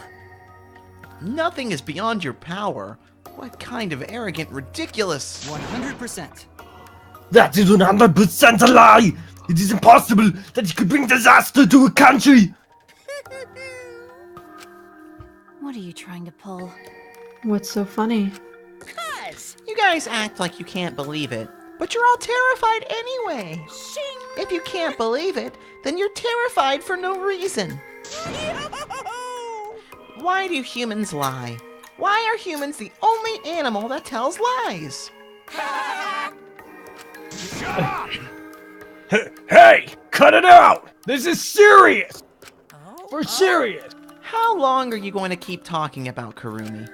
Nothing is beyond your power? What kind of arrogant, ridiculous... 100%. That is 100% a lie! It is impossible that you could bring disaster to a country! What are you trying to pull? What's so funny? You guys act like you can't believe it, but you're all terrified anyway. If you can't believe it, then you're terrified for no reason. Why do humans lie? Why are humans the only animal that tells lies? Hey! Cut it out! This is serious! We're serious! How long are you going to keep talking about Kurumi?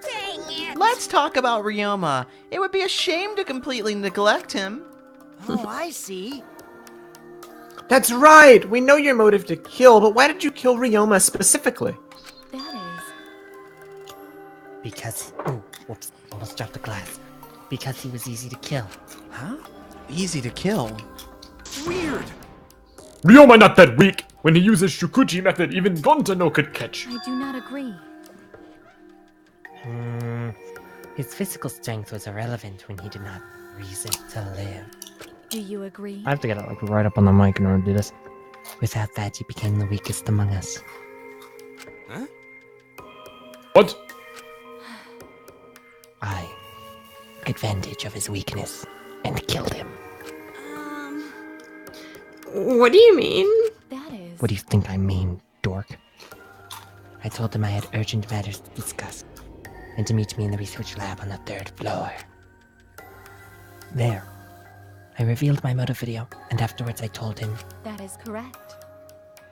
Let's talk about Ryoma. It would be a shame to completely neglect him. Oh, I see. That's right! We know your motive to kill, but why did you kill Ryoma specifically? That is... Because... Oh, whoops. Almost dropped the glass. Because he was easy to kill. Huh? Easy to kill? Weird! Ryoma not that weak! When he uses Shukuchi method, even Gonta no could catch. I do not agree. His physical strength was irrelevant when he did not reason to live. Do you agree? I have to get it like right up on the mic in order to do this. Without that, he became the weakest among us. Huh? What? I took advantage of his weakness and killed him. What do you mean? That is... What do you think I mean, dork? I told him I had urgent matters to discuss, and to meet me in the research lab on the 3rd floor. There, I revealed my motive video, and afterwards I told him, That is correct.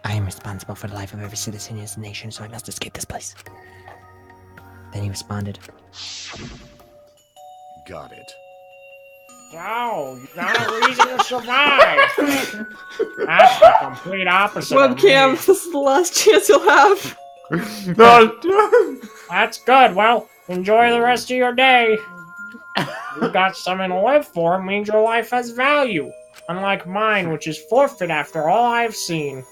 I am responsible for the life of every citizen in this nation, so I must escape this place. Then he responded, Got it. So, you got a reason to survive. That's the complete opposite of Webcam, me. this is the last chance you'll have. That's good. Well, enjoy the rest of your day. You got something to live for means your life has value. Unlike mine, which is forfeit after all I've seen.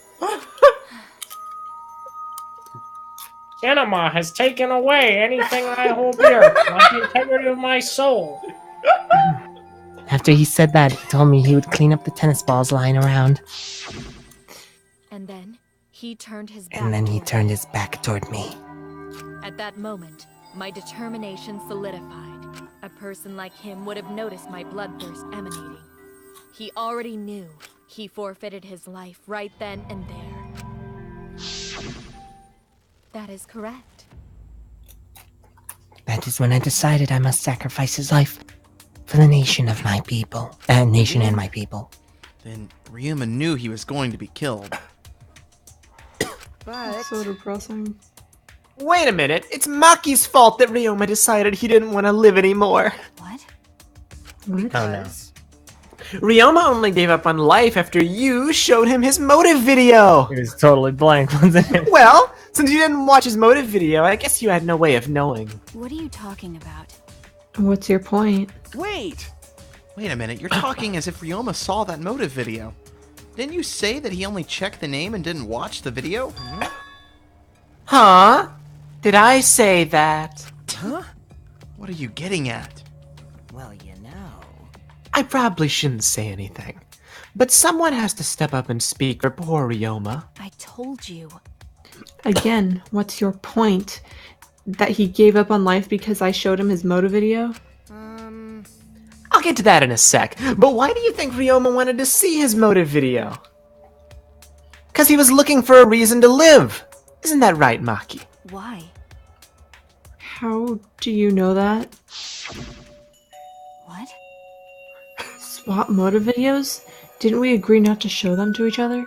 Cinema has taken away anything I hold dear, like the integrity of my soul. After he said that, he told me he would clean up the tennis balls lying around. And then he turned his back. And then he turned his back toward me. At that moment, my determination solidified. A person like him would have noticed my bloodthirst emanating. He already knew he forfeited his life right then and there. That is correct. That is when I decided I must sacrifice his life for the nation of my people. Nation and my people. Then Ryuma knew he was going to be killed. That's so depressing. Wait a minute, it's Maki's fault that Ryoma decided he didn't want to live anymore. What? Oh no. Ryoma only gave up on life after you showed him his motive video. It was totally blank, wasn't it? Well, since you didn't watch his motive video, I guess you had no way of knowing. What are you talking about? What's your point? Wait a minute, you're talking as if Ryoma saw that motive video. Didn't you say that he only checked the name and didn't watch the video? Huh? Did I say that? Huh? What are you getting at? Well, you know. I probably shouldn't say anything, but someone has to step up and speak for poor Ryoma. I told you. Again, what's your point? That he gave up on life because I showed him his motive video? I'll get to that in a sec, but why do you think Ryoma wanted to see his motive video? Because he was looking for a reason to live. Isn't that right, Maki? Why? How do you know that? What? Swap motive videos? Didn't we agree not to show them to each other?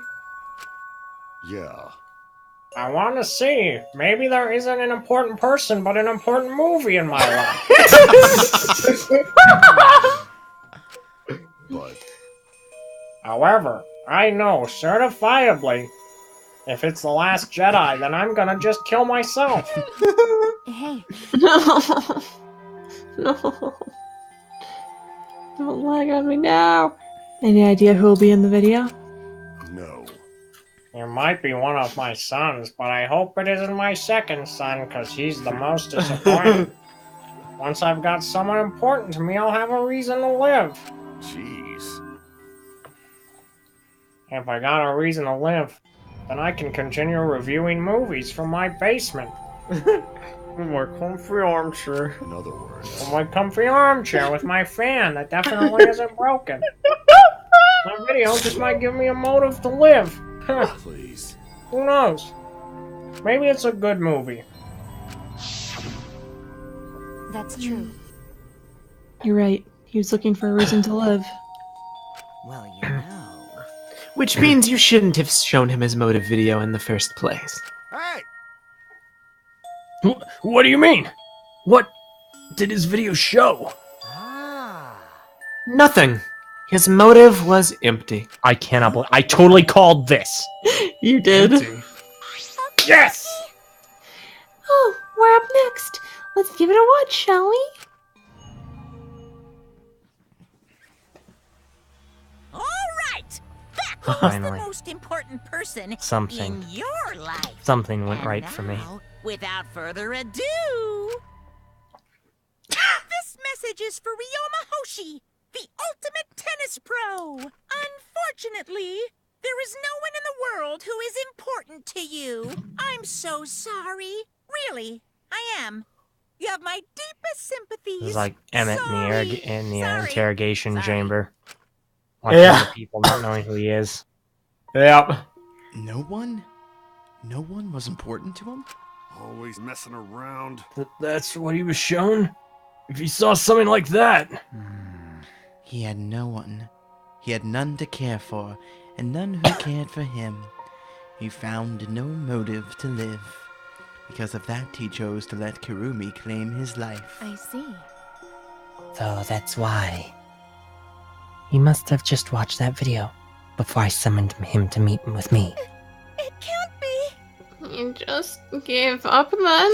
Yeah. I want to see. Maybe there isn't an important person, but an important movie in my life. But However, I know certifiably, if it's The Last Jedi, then I'm gonna just kill myself. Hey. No. No. Don't lag on me now. Any idea who'll be in the video? no. It might be one of my sons, but I hope it isn't my second son, because he's the most disappointing. Once I've got someone important to me, I'll have a reason to live. Jeez. If I got a reason to live, then I can continue reviewing movies from my basement. In my comfy armchair. In other words. In my comfy armchair with my fan that definitely isn't broken. My video just might give me a motive to live. Please. Who knows? Maybe it's a good movie. That's true. You're right. He was looking for a reason to live. Well, you know. Which means you shouldn't have shown him his motive video in the first place. Hey! What do you mean? What did his video show? Nothing. His motive was empty. I cannot believe I totally called this. You did. Yes! Oh, we're up next. Let's give it a watch, shall we? All right. Who's Finally. the most important person Something. in your life? Something went And right for me. now, without further ado, this message is for Ryoma Hoshi, the ultimate tennis pro. Unfortunately, there is no one in the world who is important to you. I'm so sorry. Really, I am. You have my deepest sympathies. This is like Emmett in the interrogation chamber. Yeah. Watching the people not knowing who he is. Yep. No one? No one was important to him? Always messing around. That's what he was shown? If he saw something like that. He had no one. He had none to care for, and none who cared for him. He found no motive to live. Because of that, he chose to let Kirumi claim his life. I see. So that's why He must have just watched that video before I summoned him to meet with me. It can't be. You just gave up then?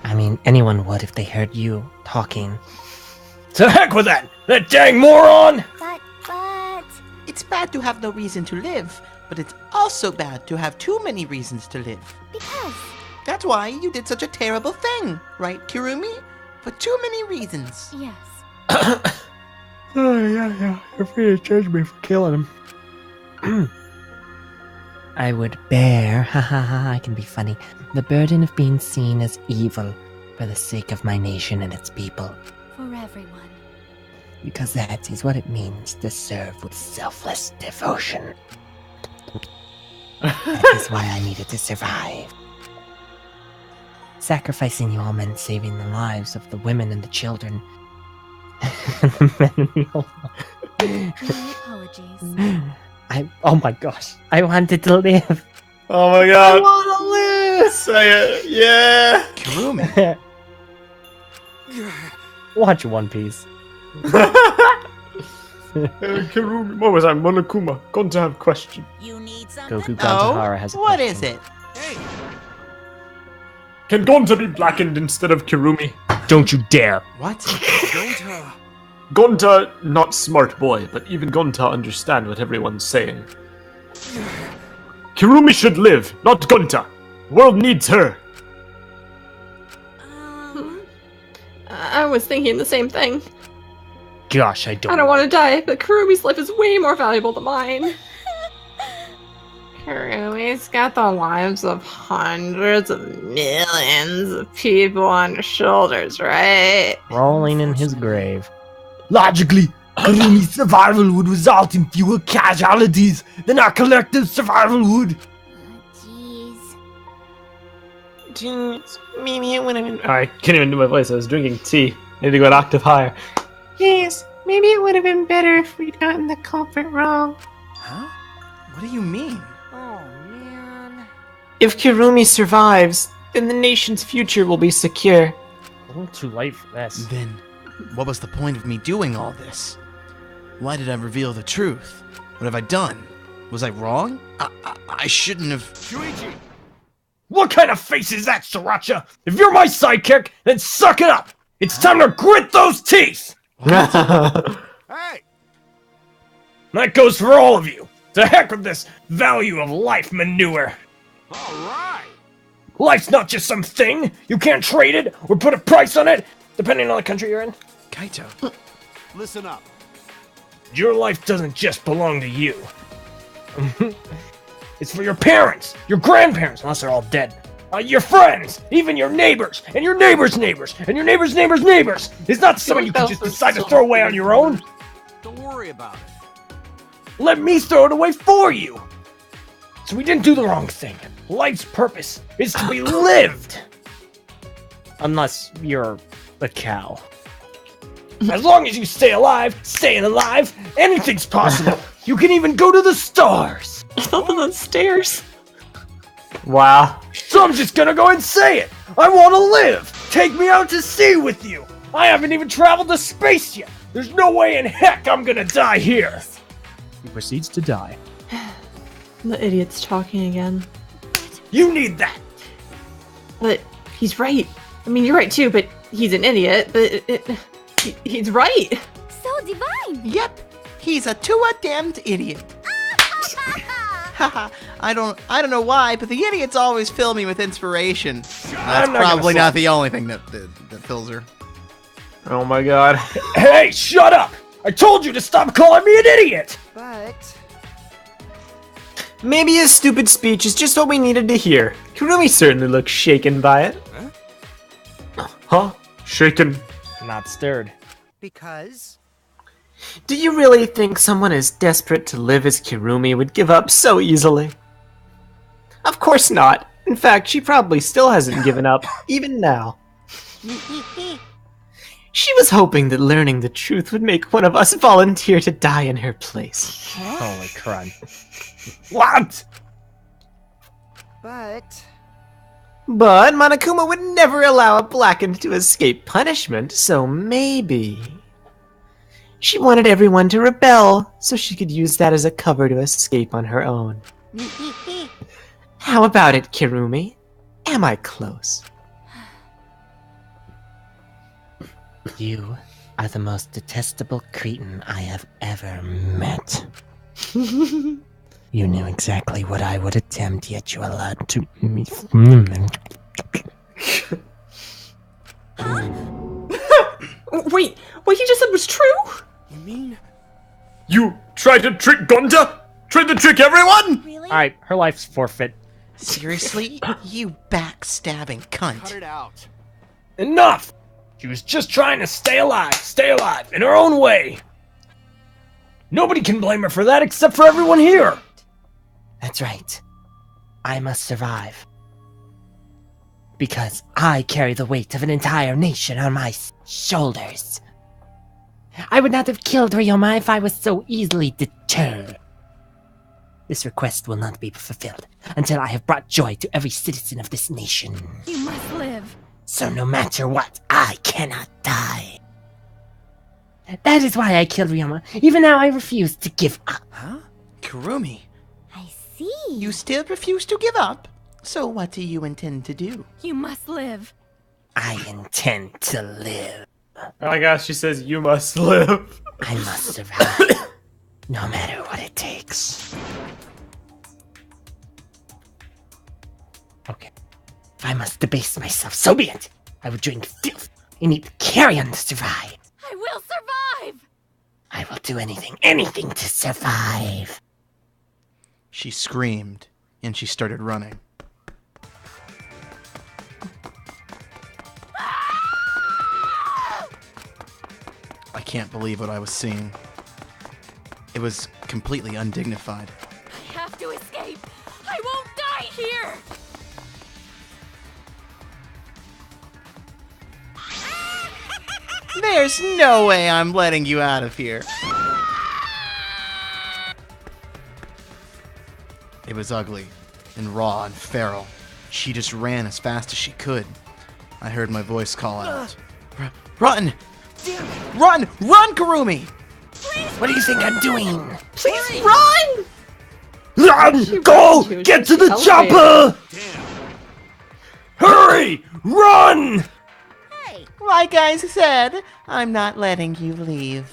I mean, anyone would if they heard you talking. To heck with that! That dang moron! But... It's bad to have no reason to live, but it's also bad to have too many reasons to live. Because... That's why you did such a terrible thing, right, Kirumi? For too many reasons. Yes. Oh, yeah. You're free to judge me for killing him. I would bear, I can be funny, the burden of being seen as evil for the sake of my nation and its people. For everyone. Because that is what it means to serve with selfless devotion. That is why I needed to survive. Sacrificing you all meant saving the lives of the women and the children. The men and the old. My apologies. Oh my gosh, I wanted to live. Oh my god. I wanna live! Say it, yeah! Kirumi. Watch One Piece. Kirumi, what was I? Monokuma. Going to have question. You need something? Goku Gantahara has a What question. is it? Can Gonta be blackened instead of Kirumi? Don't you dare! What? Gonta, not smart boy, but even Gonta understand what everyone's saying. Kirumi should live, not Gonta. World needs her. I was thinking the same thing. Gosh, I I don't want to die, but Kurumi's life is way more valuable than mine. Kurumi's got the lives of hundreds of millions of people on his shoulders, right? Rolling in his grave. Logically, Kurumi's survival would result in fewer casualties than our collective survival would. Jeez. Maybe it would have been... I can't even do my voice, I was drinking tea. I need to go an octave higher. Yes, maybe it would have been better if we'd gotten the culprit wrong. Huh? What do you mean? Oh, man. If Kirumi survives, then the nation's future will be secure. A little too late for this. Then, what was the point of me doing all this? Why did I reveal the truth? What have I done? Was I wrong? I shouldn't have... Shuichi! What kind of face is that, Sriracha? If you're my sidekick, then suck it up! It's time to grit those teeth! Hey! That goes for all of you! To heck with this value of life manure! Alright! Life's not just some thing! You can't trade it or put a price on it, depending on the country you're in. Kaito. Listen up. Your life doesn't just belong to you. It's for your parents, your grandparents, unless they're all dead. Your friends, even your neighbors, and your neighbors' neighbors, and your neighbors' neighbors' neighbors. It's not someone you can just decide to throw away on your own. Don't worry about it. Let me throw it away for you. So we didn't do the wrong thing. Life's purpose is to be lived. Unless you're a cow. As long as you stay alive, staying alive, anything's possible. You can even go to the stars. Up on the stairs. Wow. So I'm just gonna go and say it. I want to live. Take me out to sea with you. I haven't even traveled to space yet. There's no way in heck I'm gonna die here. He proceeds to die. The idiot's talking again. You need that. But he's right. I mean, you're right too, but he's an idiot. But he's right. So divine. Yep. He's a damned idiot. Haha, I don't know why, but the idiots always fill me with inspiration. That's probably not the only thing that fills her. Oh my god. Hey, shut up! I told you to stop calling me an idiot! But... Maybe his stupid speech is just what we needed to hear. Kirumi certainly looks shaken by it. Huh? Shaken? Not stirred. Because... Do you really think someone as desperate to live as Kirumi would give up so easily? Of course not. In fact, she probably still hasn't given up, even now. She was hoping that learning the truth would make one of us volunteer to die in her place. Holy crud. What? But Monokuma would never allow a blackened to escape punishment, so maybe... She wanted everyone to rebel, so she could use that as a cover to escape on her own. How about it, Kirumi? Am I close? You are the most detestable cretin I have ever met. You knew exactly what I would attempt, yet you allowed to me. Wait, what he just said was true? You mean? You tried to trick Gonta? Tried to trick everyone? Alright, her life's forfeit. Seriously? You backstabbing cunt. Cut it out. Enough! She was just trying to stay alive, in her own way. Nobody can blame her for that except for everyone here. That's right. I must survive. Because I carry the weight of an entire nation on my shoulders. I would not have killed Ryoma if I was so easily deterred. This request will not be fulfilled until I have brought joy to every citizen of this nation. You must live. So no matter what, I cannot die. That is why I killed Ryoma. Even now I refuse to give up. Huh? Kirumi, I see. you still refuse to give up? So what do you intend to do? You must live. I intend to live. Oh my gosh, she says you must live. I must survive. No matter what it takes. Okay. If I must debase myself, so be it. I will drink filth and eat carrion to survive. I will survive! I will do anything to survive. She screamed, and she started running. I can't believe what I was seeing. It was completely undignified. I have to escape. I won't die here! There's no way I'm letting you out of here. It was ugly, and raw, and feral. She just ran as fast as she could. I heard my voice call out. Run! Run! Run, Kirumi! What do you think I'm doing? Please run! Go! Get to the chopper! Hurry! Run! Like I said, I'm not letting you leave.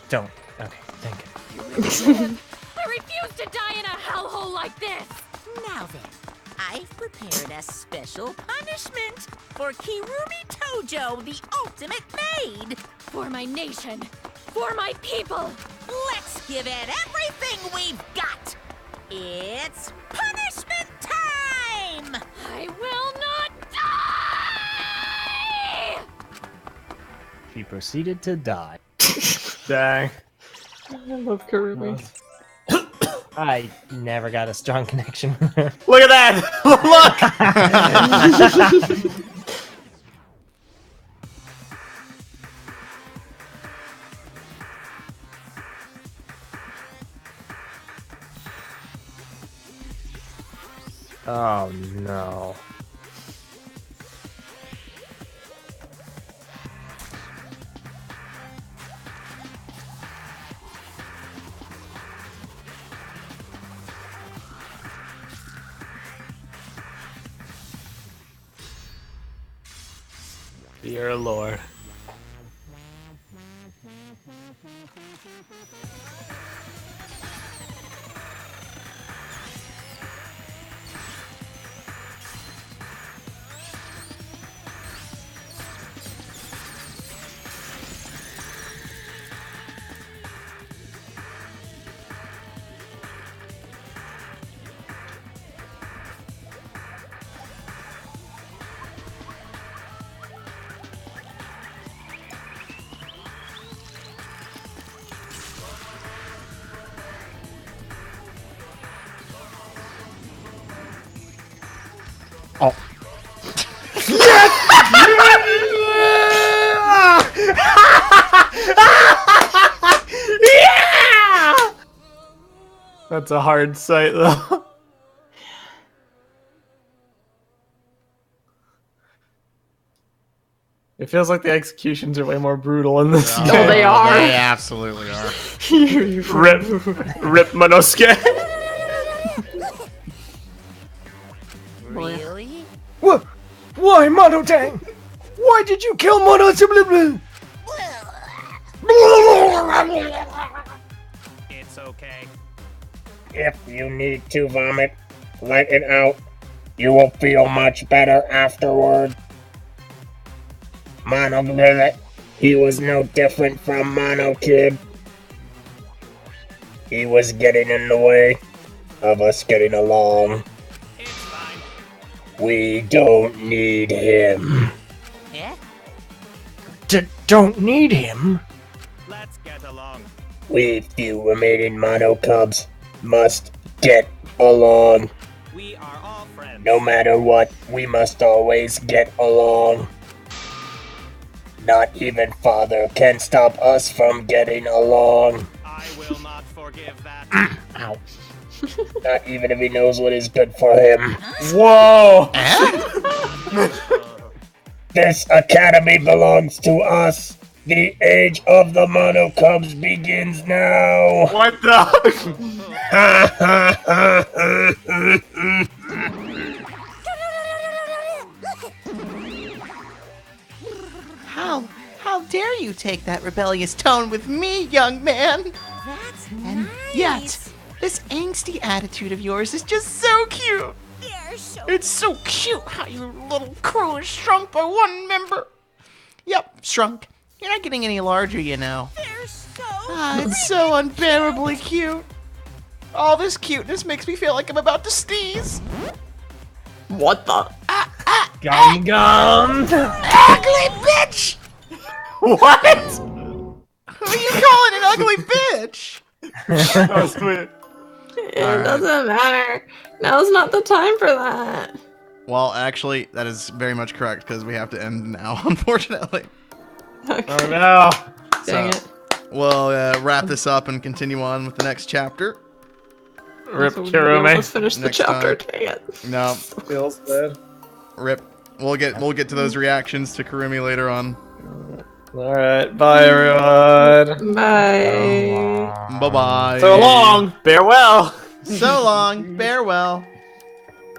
Don't. Okay, thank you. I refuse to die in a hellhole like this! Now then, I've prepared a special punishment for Kirumi Tojo, the ultimate maid. For my nation. For my people. Let's give it everything we've got. It's punishment time! I will not die! She proceeded to die. Dang. I love Kirumi. I never got a strong connection with her. Look at that! Look! Oh no. Dear Lord. Oh. Yeah! That's a hard sight, though. It feels like the executions are way more brutal in this game. No, they are. They absolutely are. Rip Monosuke. Really? What? Why, Monotang? Why did you kill Monosuke? It's okay. If you need to vomit, let it out. You will feel much better afterward. Mono, he was no different from Mono Kid. He was getting in the way of us getting along. We don't need him. Yeah? Don't need him? Let's get along. We few remaining Mono Cubs must get along. We are all friends. No matter what, we must always get along. Not even Father can stop us from getting along. I will not forgive that. Ow. Not even if he knows what is good for him. Whoa! This academy belongs to us. The age of the Mono Cubs begins now. What the? How dare you take that rebellious tone with me, young man? That's And nice. yet, this angsty attitude of yours is just so cute. They're so It's so cute how your little crew is shrunk by one member. Yep, shrunk. You're not getting any larger, you know. They're so It's so unbearably cute. All this cuteness makes me feel like I'm about to sneeze. What the? Gum. Ugly bitch! What? Who are you calling an ugly bitch? That was sweet. It doesn't matter. Now's not the time for that. Well, actually, that is very much correct because we have to end now, unfortunately. Oh no. Dang So, we'll wrap this up and continue on with the next chapter. Rip So we Kirome. almost finished the Next chapter. time. Dang it. No, Feels bad. rip. We'll get to those reactions to Kurumi later on. Alright, bye everyone. Bye. Bye bye. So long. Farewell. So long. Farewell.